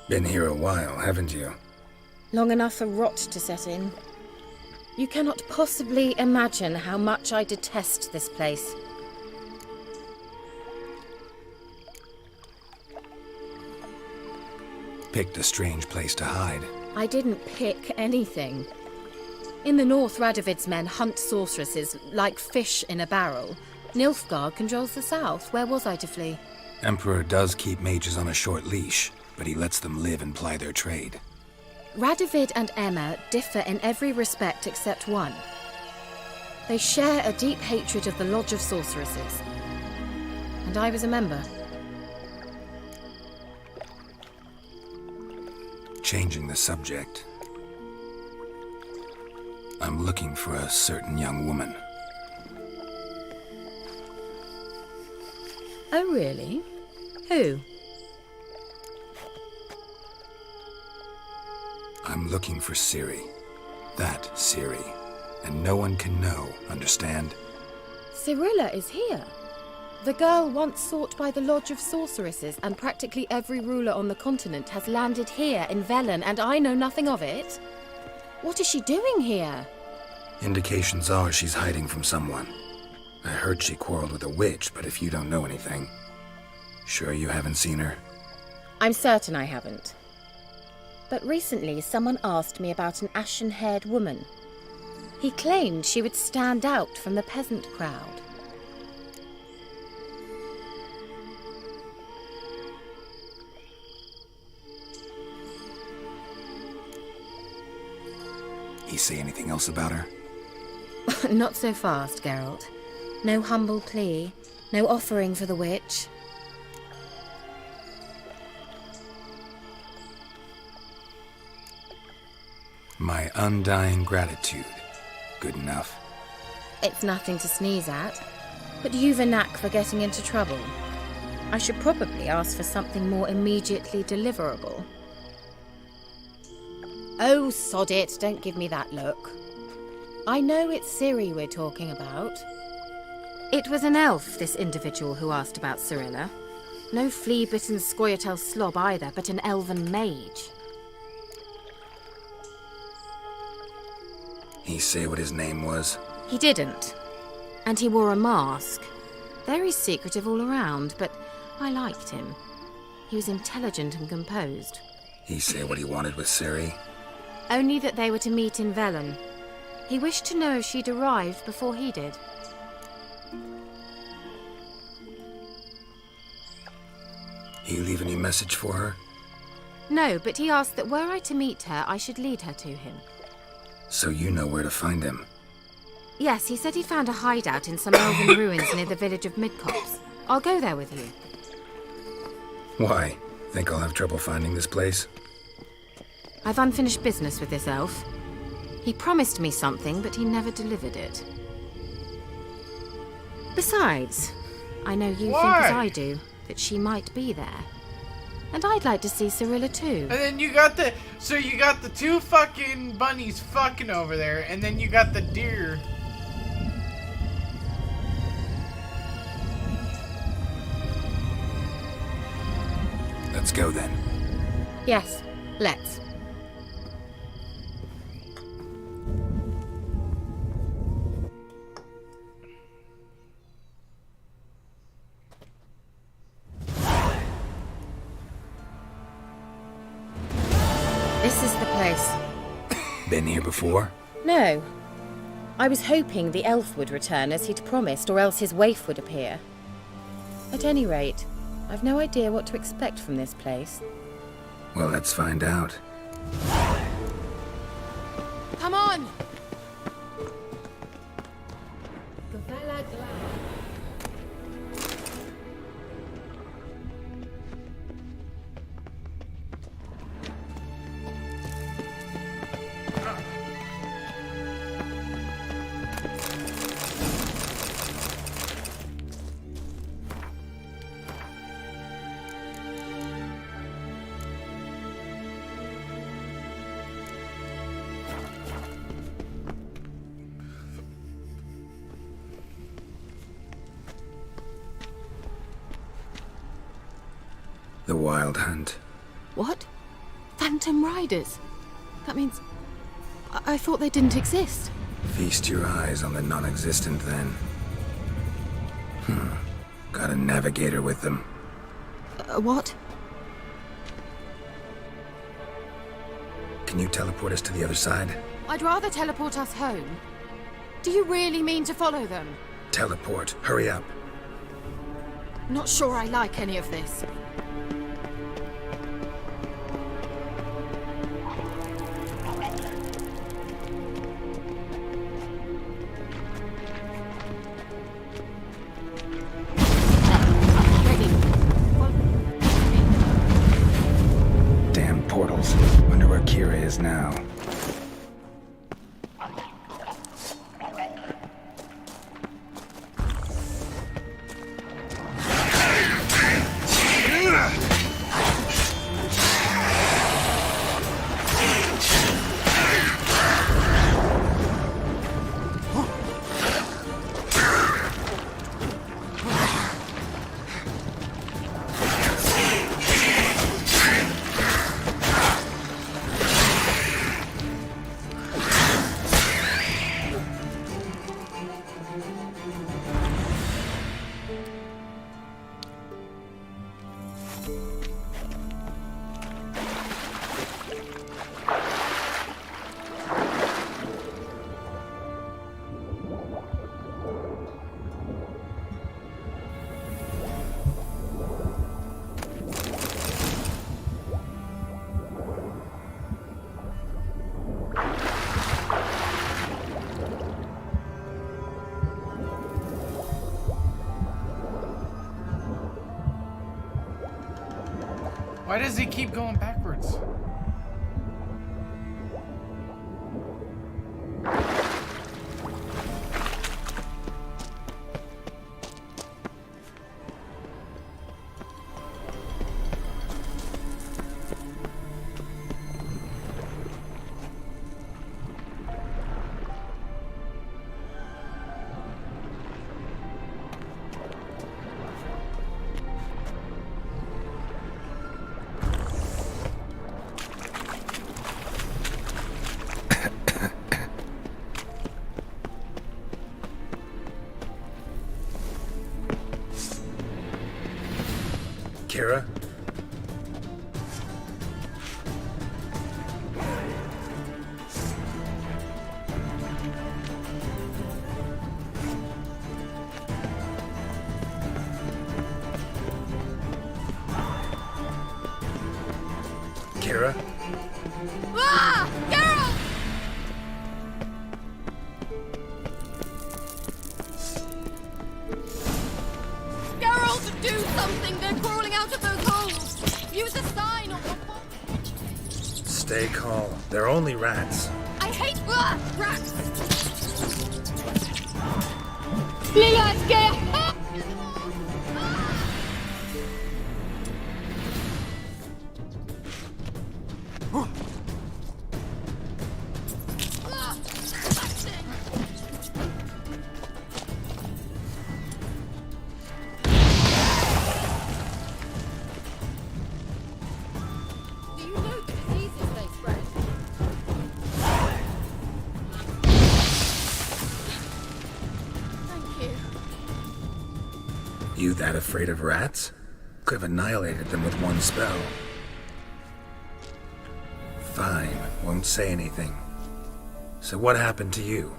Been here a while, haven't you? Long enough for rot to set in. You cannot possibly imagine how much I detest this place. Picked a strange place to hide. I didn't pick anything. In the north, Radovid's men hunt sorceresses like fish in a barrel. Nilfgaard controls the south. Where was I to flee? Emperor does keep mages on a short leash, but he lets them live and ply their trade. Radovid and Emma differ in every respect except one. They share a deep hatred of the Lodge of Sorceresses. And I was a member. Changing the subject. I'm looking for a certain young woman. Oh, really? Who? I'm looking for Ciri. That Ciri. And no one can know, understand? Cirilla is here. The girl once sought by the Lodge of Sorceresses, and practically every ruler on the continent has landed here in Velen, and I know nothing of it. What is she doing here? Indications are she's hiding from someone. I heard she quarreled with a witch, but if you don't know anything, sure you haven't seen her? I'm certain I haven't. But recently someone asked me about an ashen-haired woman. He claimed she would stand out from the peasant crowd. He say anything else about her? Not so fast, Geralt. No humble plea, no offering for the witch. My undying gratitude. Good enough. It's nothing to sneeze at, but you've a knack for getting into trouble. I should probably ask for something more immediately deliverable. Oh, sod it, don't give me that look. I know it's Ciri we're talking about. It was an elf, this individual who asked about Cirilla. No flea-bitten Scoia'tael slob either, but an elven mage. He say what his name was? He didn't. And he wore a mask. Very secretive all around, but I liked him. He was intelligent and composed. He say what he wanted with Ciri? Only that they were to meet in Velen. He wished to know if she'd arrived before he did. You leave any message for her? No, but he asked that were I to meet her, I should lead her to him. So you know where to find him? Yes, he said he found a hideout in some elven ruins near the village of Midcopse. I'll go there with you. Why? Think I'll have trouble finding this place? I've unfinished business with this elf. He promised me something, but he never delivered it. Besides, I know you think as I do, that she might be there. And I'd like to see Cirilla too. And then you got the... So you got the two fucking bunnies fucking over there, and then you got the deer. Let's go then. Yes, let's. This is the place. Been here before? No. I was hoping the elf would return as he'd promised, or else his waif would appear. At any rate, I've no idea what to expect from this place. Well, let's find out. Come on! The Wild Hunt. What? Phantom Riders? That means... I thought they didn't exist. Feast your eyes on the non-existent, then. Got a navigator with them. What? Can you teleport us to the other side? I'd rather teleport us home. Do you really mean to follow them? Teleport. Hurry up. Not sure I like any of this. Damn portals. Wonder where Kira is now. Why does he keep going backwards? Kira? Kira? Ah! Geralt! Geralt, do something! They're crawling out of those holes! Use a sign or... Stay calm. They're only rats. I hate rats! Do you know the diseases they spread? Thank you. You that afraid of rats? Could have annihilated them with one spell. Fine, won't say anything. So what happened to you?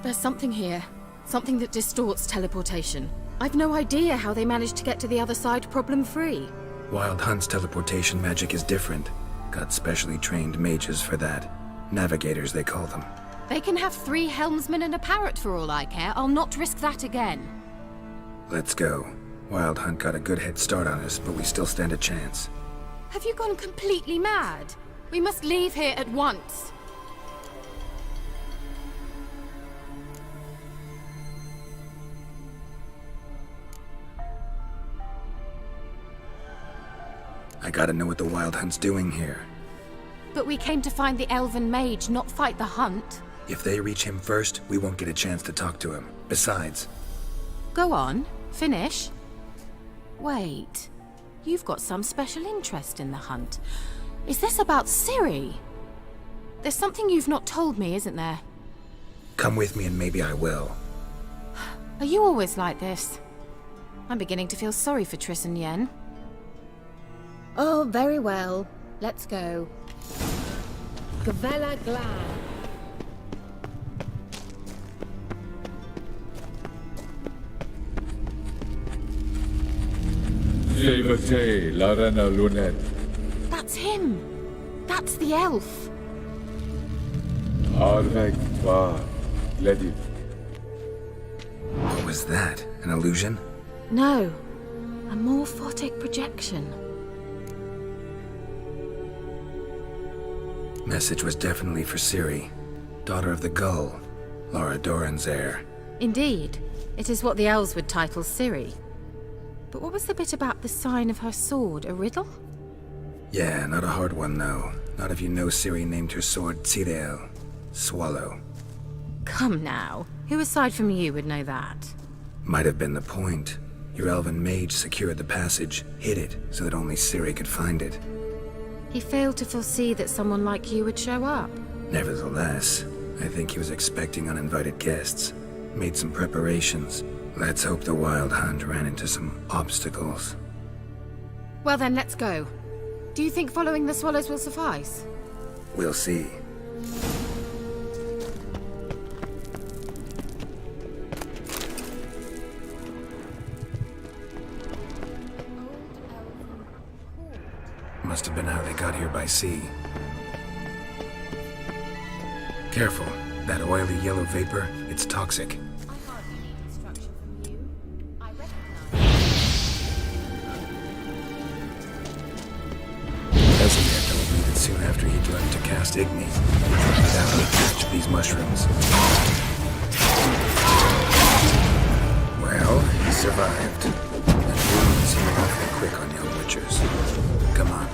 There's something here. Something that distorts teleportation. I've no idea how they managed to get to the other side problem-free. Wild Hunt's teleportation magic is different. Got specially trained mages for that. Navigators, they call them. They can have 3 helmsmen and a parrot for all I care. I'll not risk that again. Let's go. Wild Hunt got a good head start on us, but we still stand a chance. Have you gone completely mad? We must leave here at once. I gotta know what the Wild Hunt's doing here. But we came to find the elven mage, not fight the hunt. If they reach him first, we won't get a chance to talk to him. Besides... Go on, finish. Wait, you've got some special interest in the hunt. Is this about Ciri? There's something you've not told me, isn't there? Come with me and maybe I will. Are you always like this? I'm beginning to feel sorry for Triss and Yen. Oh, very well. Let's go. Gavella Glad. That's him! That's the elf! What was that? An illusion? No, a morphotic projection. Message was definitely for Ciri, daughter of the Gull, Lara Doran's heir. Indeed, it is what the elves would title Ciri. But what was the bit about the sign of her sword, a riddle? Yeah, not a hard one though. Not if you know Ciri named her sword Tirael, Swallow. Come now, who aside from you would know that? Might have been the point. Your elven mage secured the passage, hid it, so that only Ciri could find it. He failed to foresee that someone like you would show up. Nevertheless, I think he was expecting uninvited guests. Made some preparations. Let's hope the Wild Hunt ran into some obstacles. Well then, let's go. Do you think following the swallows will suffice? We'll see. Must have been how they got here by sea. Careful. That oily yellow vapor, it's toxic. after he'd learned to cast Igni. Without a patch of these mushrooms. Well, he survived. And wounds heal awfully quick on young witchers. Come on.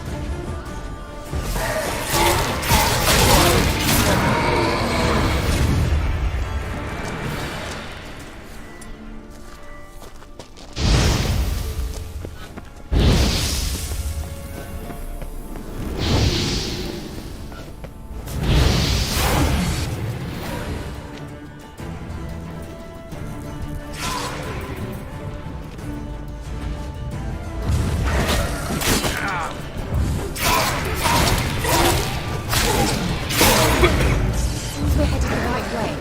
We're headed the right way.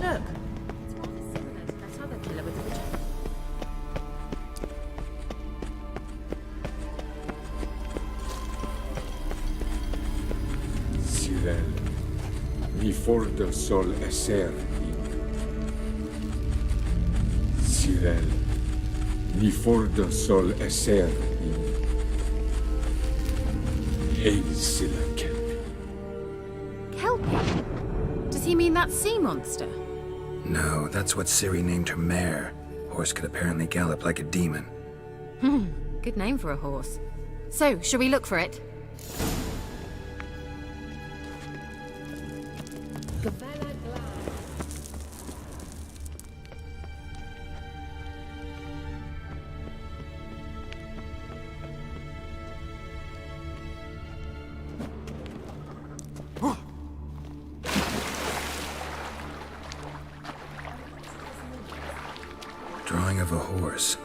Look. It's rather similar to that other killer with the witch. Cyril, mi fordo sol esser Cyril, mi fordo sol esser Hail Silla Kelpie. Kelpie? Does he mean that sea monster? No, that's what Ciri named her mare. Horse could apparently gallop like a demon. Good name for a horse. So, shall we look for it? Drawing of a horse.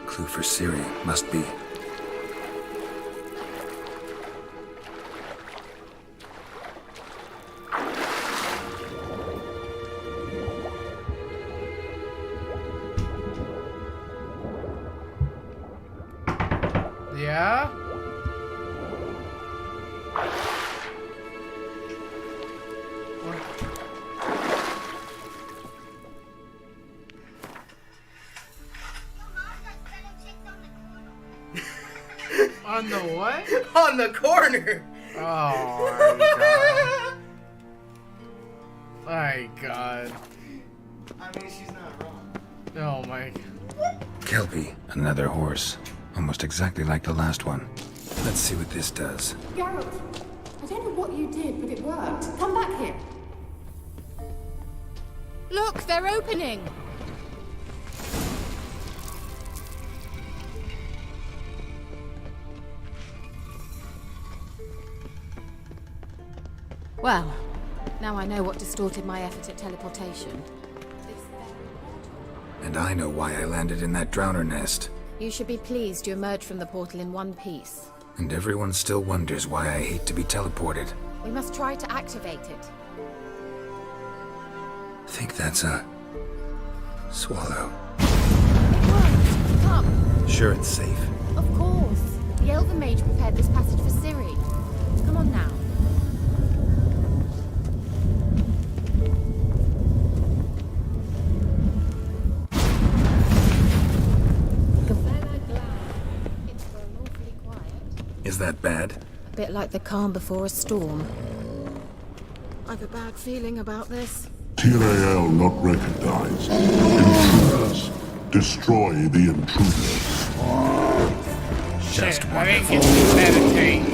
Clue for Ciri, must be. Yeah? On the what? On the corner. Oh my god. My god. I mean, she's not wrong. Oh my god. Kelpie, another horse. Almost exactly like the last one. Let's see what this does. Geralt, I don't know what you did, but it worked. Come back here. Look, they're opening! Well, now I know what distorted my effort at teleportation. And I know why I landed in that drowner nest. You should be pleased you emerged from the portal in one piece. And everyone still wonders why I hate to be teleported. We must try to activate it. Think that's a... swallow. Come! Sure it's safe. Of course! The Elven Mage prepared this passage for Ciri. Come on now. Is that bad? A bit like the calm before a storm. I've a bad feeling about this. Tyrael not recognized. Intruders. Destroy the intruders. Just I didn't get to meditate.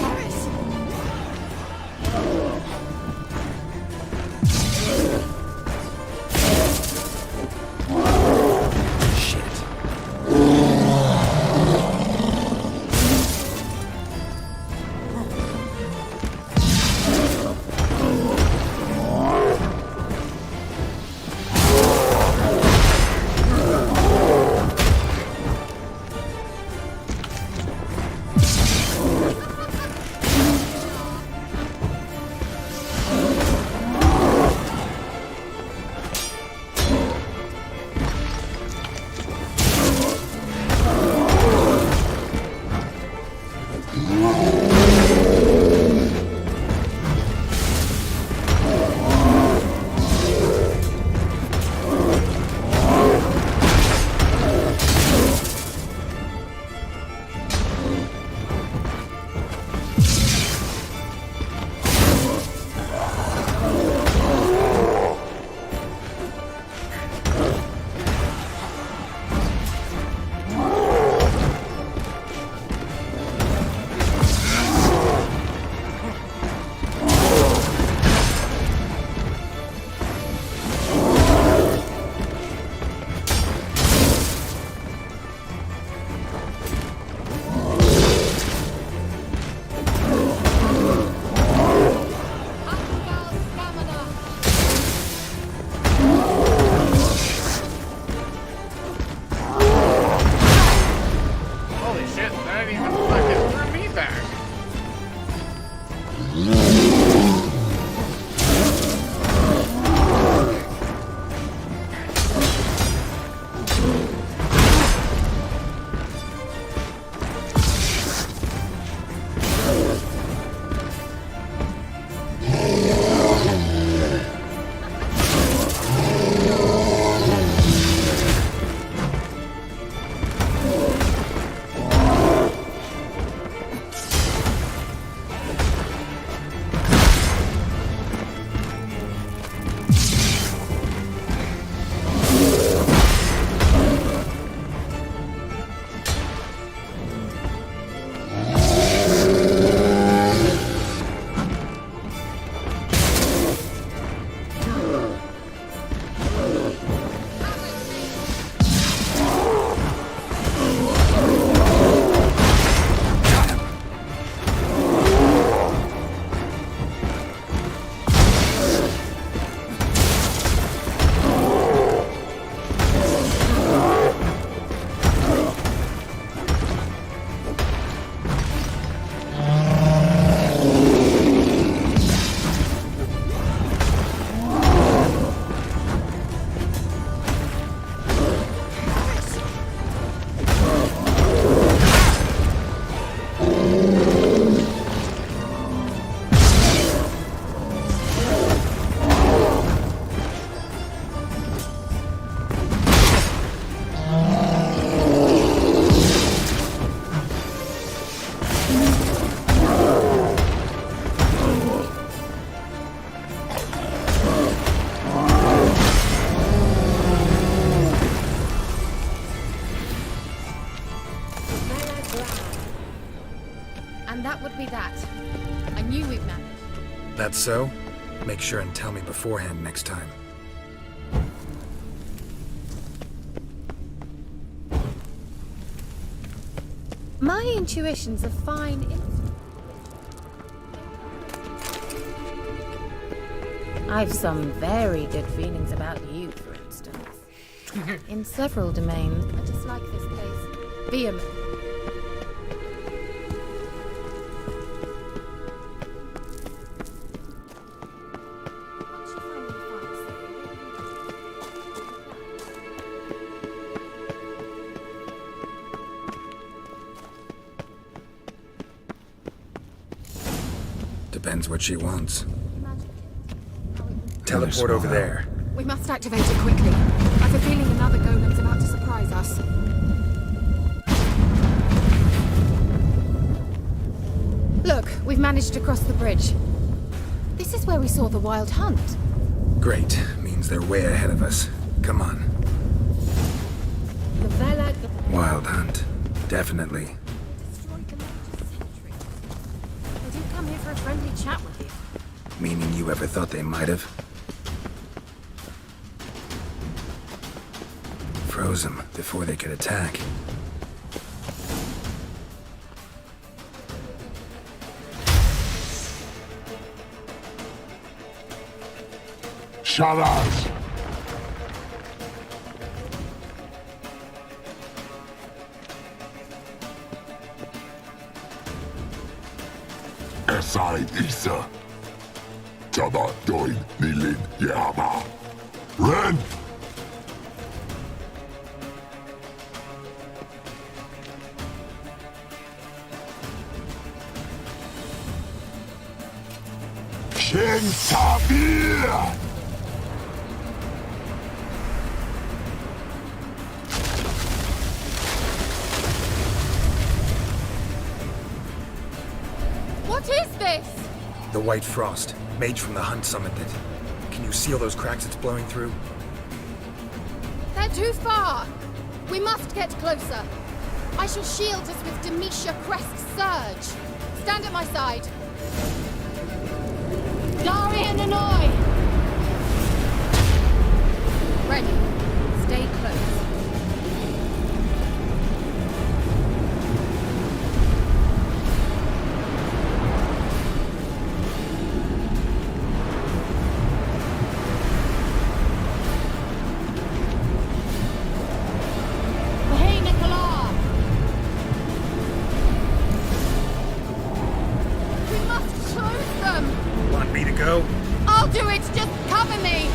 it even fucking threw me back. And that would be that. I knew we'd manage. That's so? Make sure and tell me beforehand next time. My intuition's a fine. I've some very good feelings about you, for instance. In several domains, I dislike this place vehemently. Depends what she wants. Teleport over there. We must activate it quickly. I have a feeling another golem's about to surprise us. Look, we've managed to cross the bridge. This is where we saw the wild hunt. Great. Means they're way ahead of us. Come on. Wild hunt. Definitely. They didn't come here for a friendly chat with you. Meaning you ever thought they might have? Froze them before they could attack. Sharaz! Esai Isa. Jada Doin Nilin Yama. Ren! Shin Tabir! What is this? The White Frost. Mage from the Hunt summoned it. Can you see all those cracks it's blowing through? They're too far. We must get closer. I shall shield us with Demetia Crest's surge. Stand at my side. Dari and Annoy! Ready. Stay close. Let's just cover me!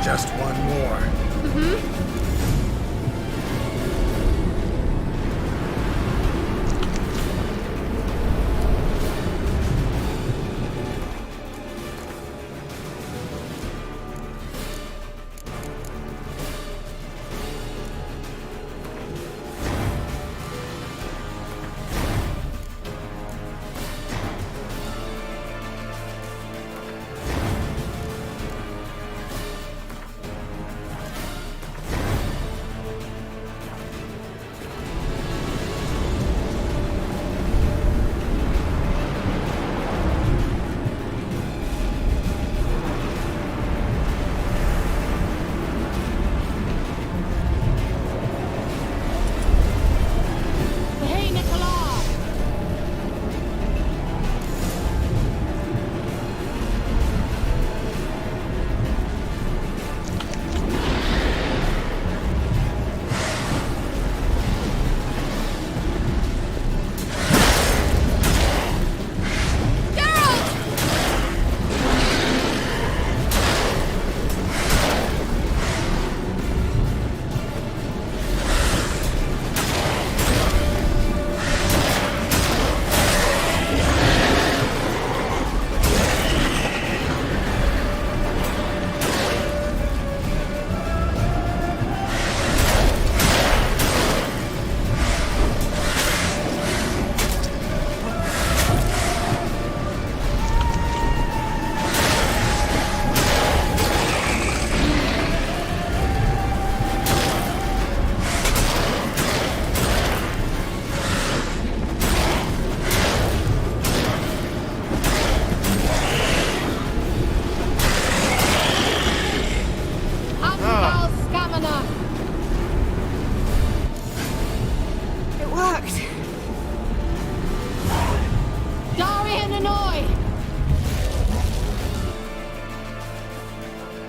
Just one more.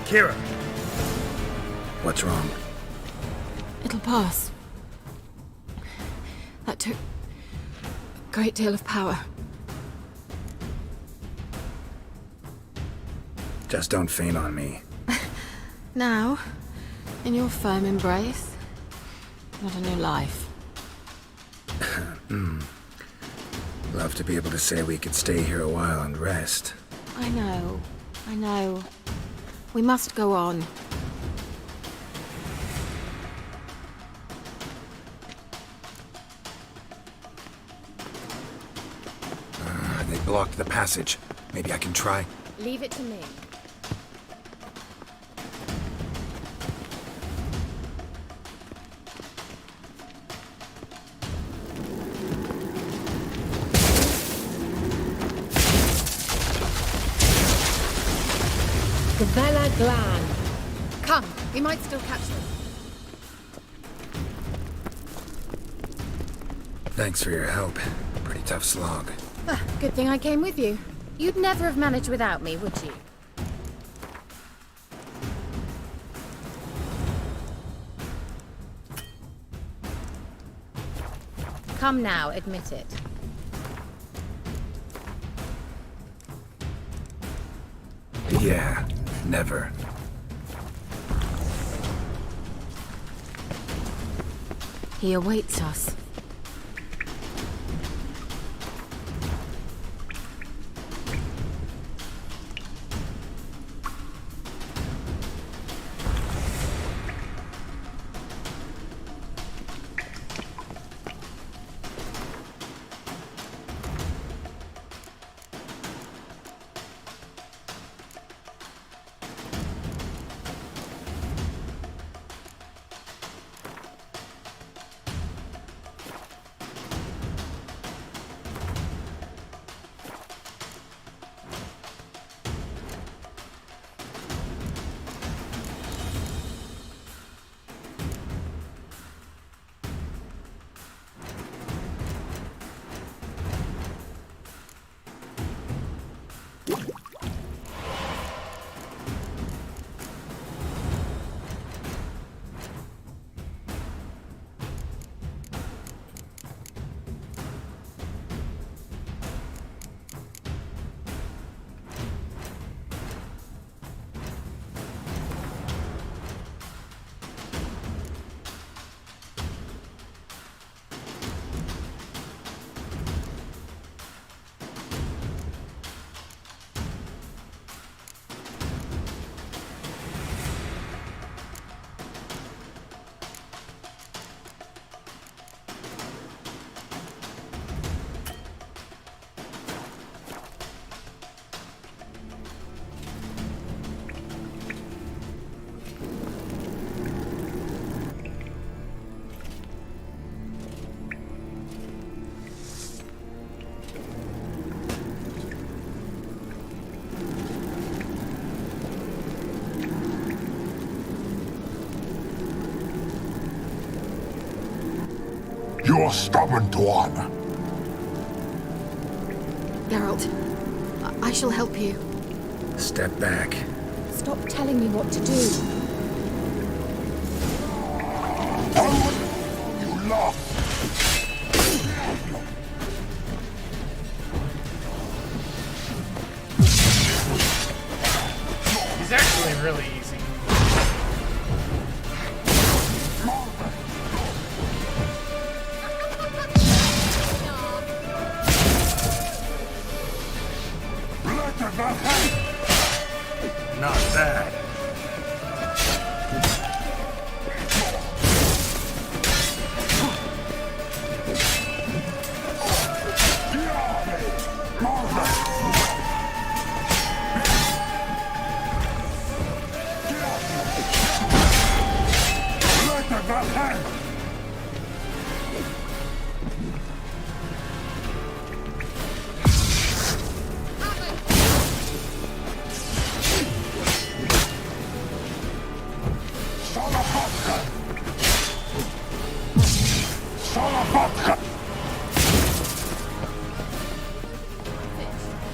Kira. What's wrong? It'll pass. That took a great deal of power. Just don't faint on me. Now, in your firm embrace, not a new life. Love to be able to say we could stay here a while and rest. I know. We must go on. They blocked the passage. Maybe I can try. Leave it to me. Gavella Glan. Come, we might still catch them. Thanks for your help. Pretty tough slog. Ah, good thing I came with you. You'd never have managed without me, would you? Come now, admit it. Yeah, never. He awaits us. You're stubborn, Tuan. Geralt, I shall help you. Step back. Stop telling me what to do. You lost. He's actually really easy. Not bad.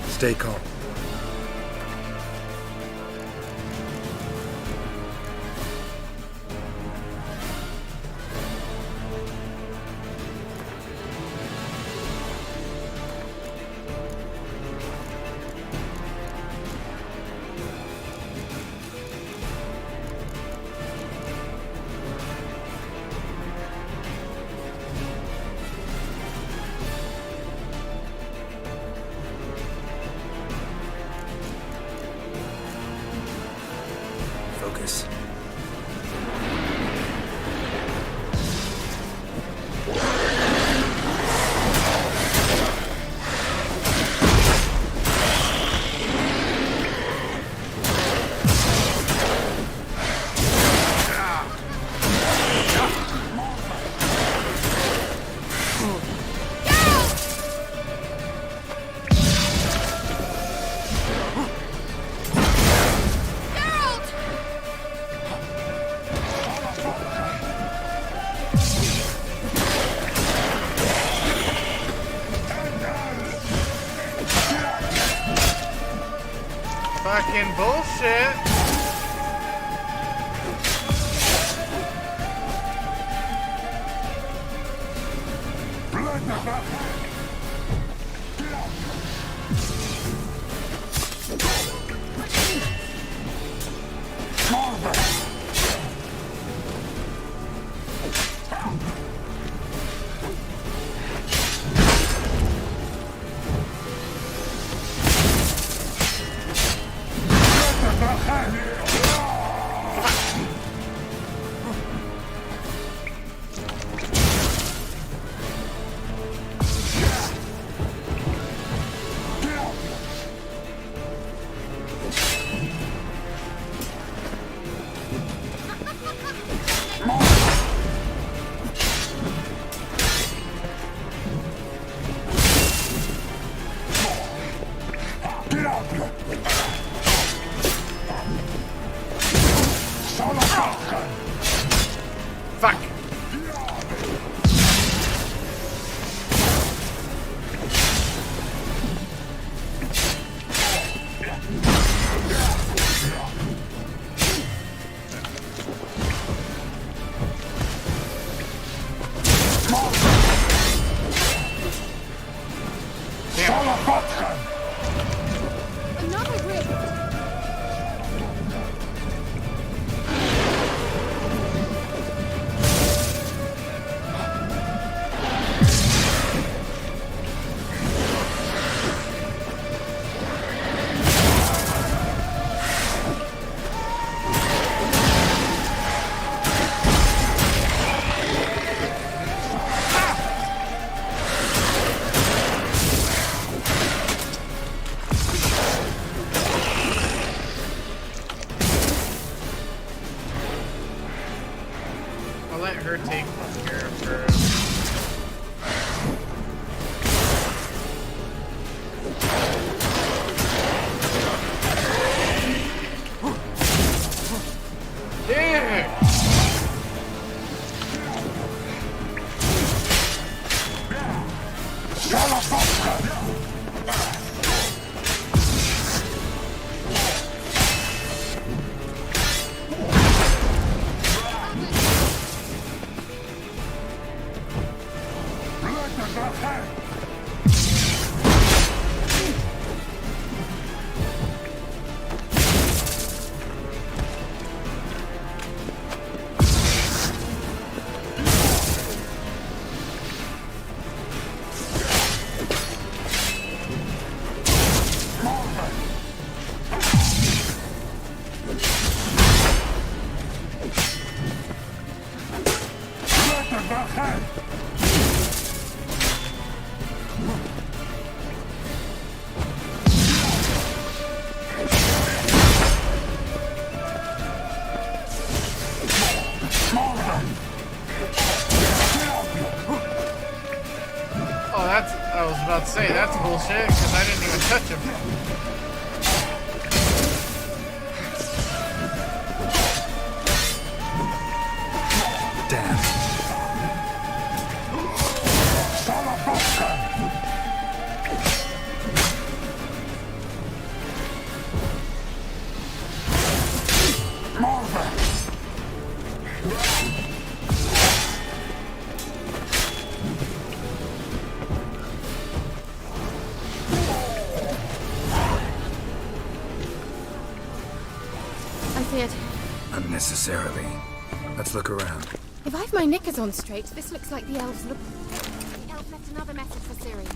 Stay calm. focus. Fucking bullshit. Fuck. Another rift! I'll let her take care of her. Damn it! Oh, that's, I was about to say, that's bullshit, because I didn't even touch him. Damn. I see it. Unnecessarily. Let's look around. If I've my knickers on straight, this looks like the elves look. The elf left another message for Ciri.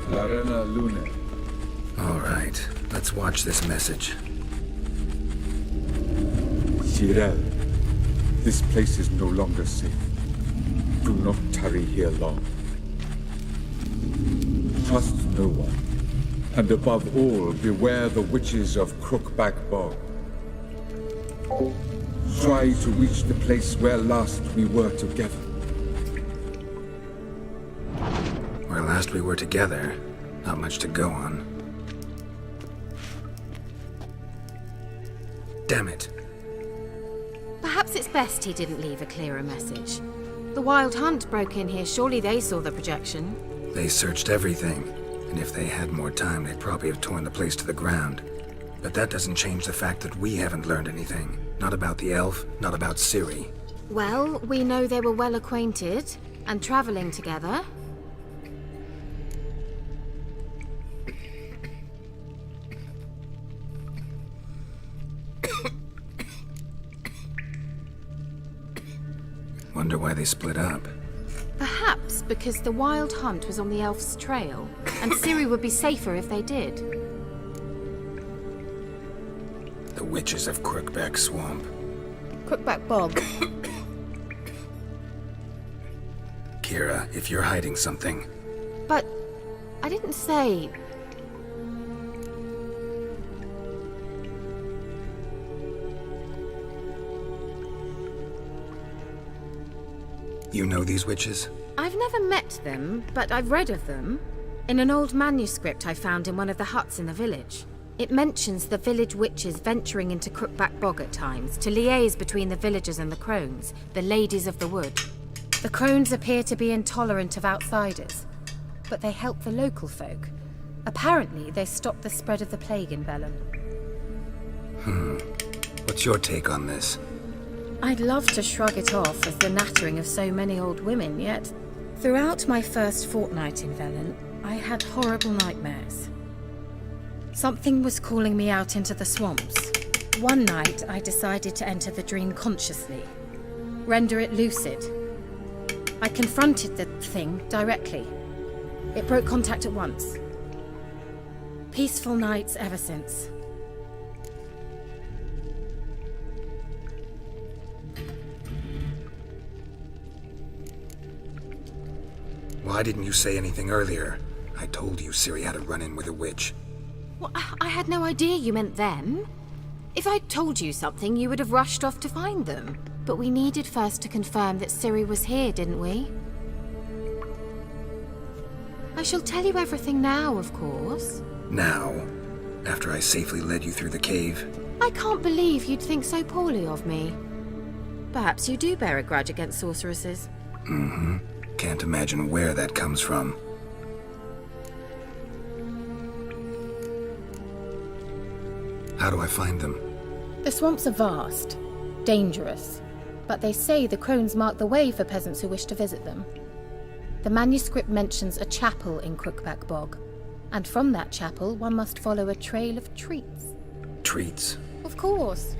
Larena Lune. All right, let's watch this message. Cyril, this place is no longer safe. Do not tarry here long. Trust no one. And above all, beware the witches of Crookback Bog. Try to reach the place where last we were together. Where last we were together, not much to go on. Damn it. Perhaps it's best he didn't leave a clearer message. The Wild Hunt broke in here. Surely they saw the projection. They searched everything, and if they had more time, they'd probably have torn the place to the ground. But that doesn't change the fact that we haven't learned anything. Not about the elf, not about Ciri. Well, we know they were well acquainted and traveling together. Wonder why they split up. Perhaps because the Wild Hunt was on the elf's trail, and Ciri would be safer if they did. The witches of Crookback Swamp. Crookback Bog. Kira, if you're hiding something, But I didn't say... you know these witches? I've never met them, but I've read of them. In an old manuscript I found in one of the huts in the village. It mentions the village witches venturing into Crookback Bog at times to liaise between the villagers and the crones, the ladies of the wood. The crones appear to be intolerant of outsiders, but they help the local folk. Apparently, they stopped the spread of the plague in Vellum. What's your take on this? I'd love to shrug it off as the nattering of so many old women, yet throughout my first fortnight in Velen, I had horrible nightmares. Something was calling me out into the swamps. One night, I decided to enter the dream consciously, render it lucid. I confronted the thing directly. It broke contact at once. Peaceful nights ever since. Why didn't you say anything earlier? I told you Ciri had a run-in with a witch. Well, I had no idea you meant them. If I'd told you something, you would have rushed off to find them. But we needed first to confirm that Ciri was here, didn't we? I shall tell you everything now, of course. Now? After I safely led you through the cave? I can't believe you'd think so poorly of me. Perhaps you do bear a grudge against sorceresses. Mm-hmm. Can't imagine where that comes from. How do I find them? The swamps are vast, dangerous, but they say the crones mark the way for peasants who wish to visit them. The manuscript mentions a chapel in Crookback Bog, and from that chapel one must follow a trail of treats. Treats? Of course.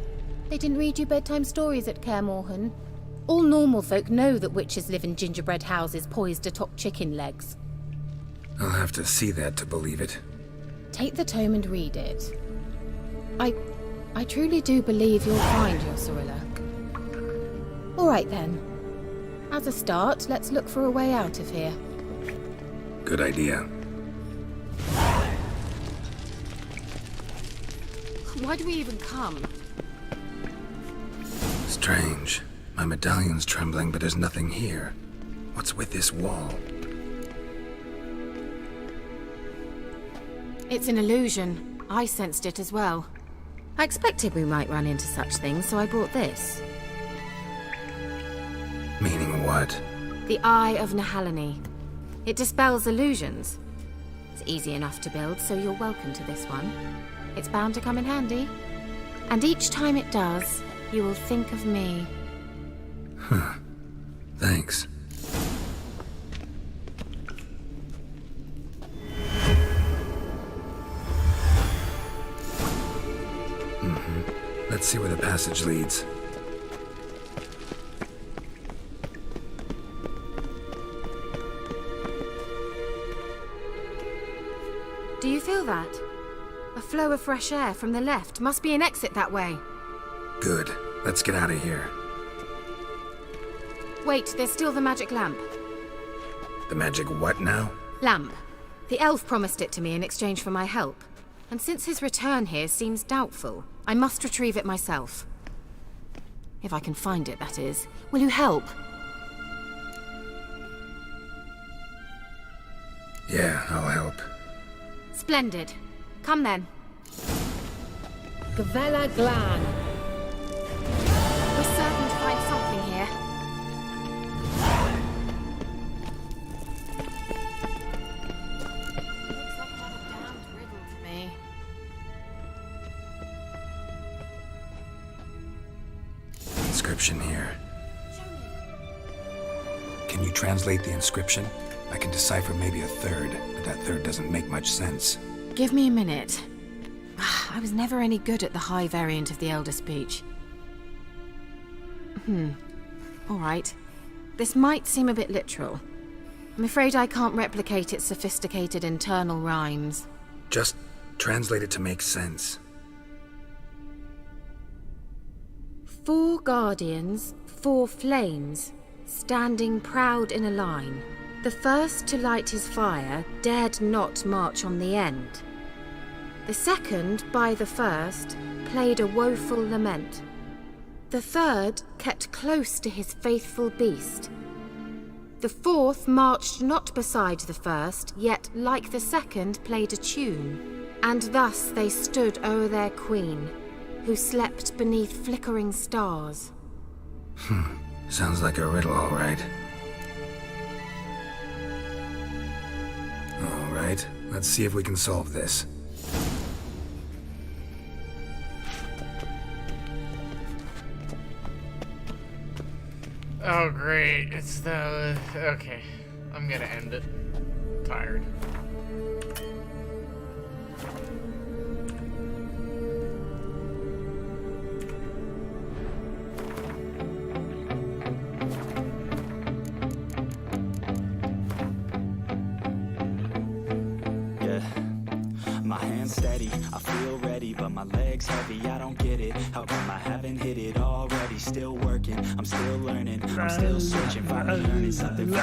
They didn't read you bedtime stories at Kaer Morhen. All normal folk know that witches live in gingerbread houses poised atop chicken legs. I'll have to see that to believe it. Take the tome and read it. I truly do believe you'll find your Sorilla. All right then. As a start, let's look for a way out of here. Good idea. Why do we even come? Strange. My medallion's trembling, but there's nothing here. What's with this wall? It's an illusion. I sensed it as well. I expected we might run into such things, so I brought this. Meaning what? The Eye of Nehaleni. It dispels illusions. It's easy enough to build, so you're welcome to this one. It's bound to come in handy. And each time it does, you will think of me. Huh. Thanks. Let's see where the passage leads. Do you feel that? A flow of fresh air from the left. Must be an exit that way. Good. Let's get out of here. Wait, there's still the magic lamp. The magic what now? Lamp. The elf promised it to me in exchange for my help. And since his return here seems doubtful, I must retrieve it myself. If I can find it, that is. Will you help? Yeah, I'll help. Splendid. Come then. Gavella Glan. We're certain to find something here. Looks like another damned riddle to me. Inscription here. Can you translate the inscription? I can decipher maybe a third, but that third doesn't make much sense. Give me a minute. I was never any good at the high variant of the Elder speech. All right. This might seem a bit literal. I'm afraid I can't replicate its sophisticated internal rhymes. Just translate it to make sense. 4 guardians, 4 flames, standing proud in a line. The first to light his fire dared not march on the end. The second, by the first, played a woeful lament. The third kept close to his faithful beast. The fourth marched not beside the first, yet, like the second, played a tune. And thus they stood o'er their queen, who slept beneath flickering stars. Sounds like a riddle, all right. All right, let's see if we can solve this. Oh, great. It's the... Okay. I'm gonna end it. Tired. My hands steady, I feel ready, but my legs heavy, I don't get it. How come I haven't hit it already? Still working, I'm still learning, I'm still searching, finally learning something.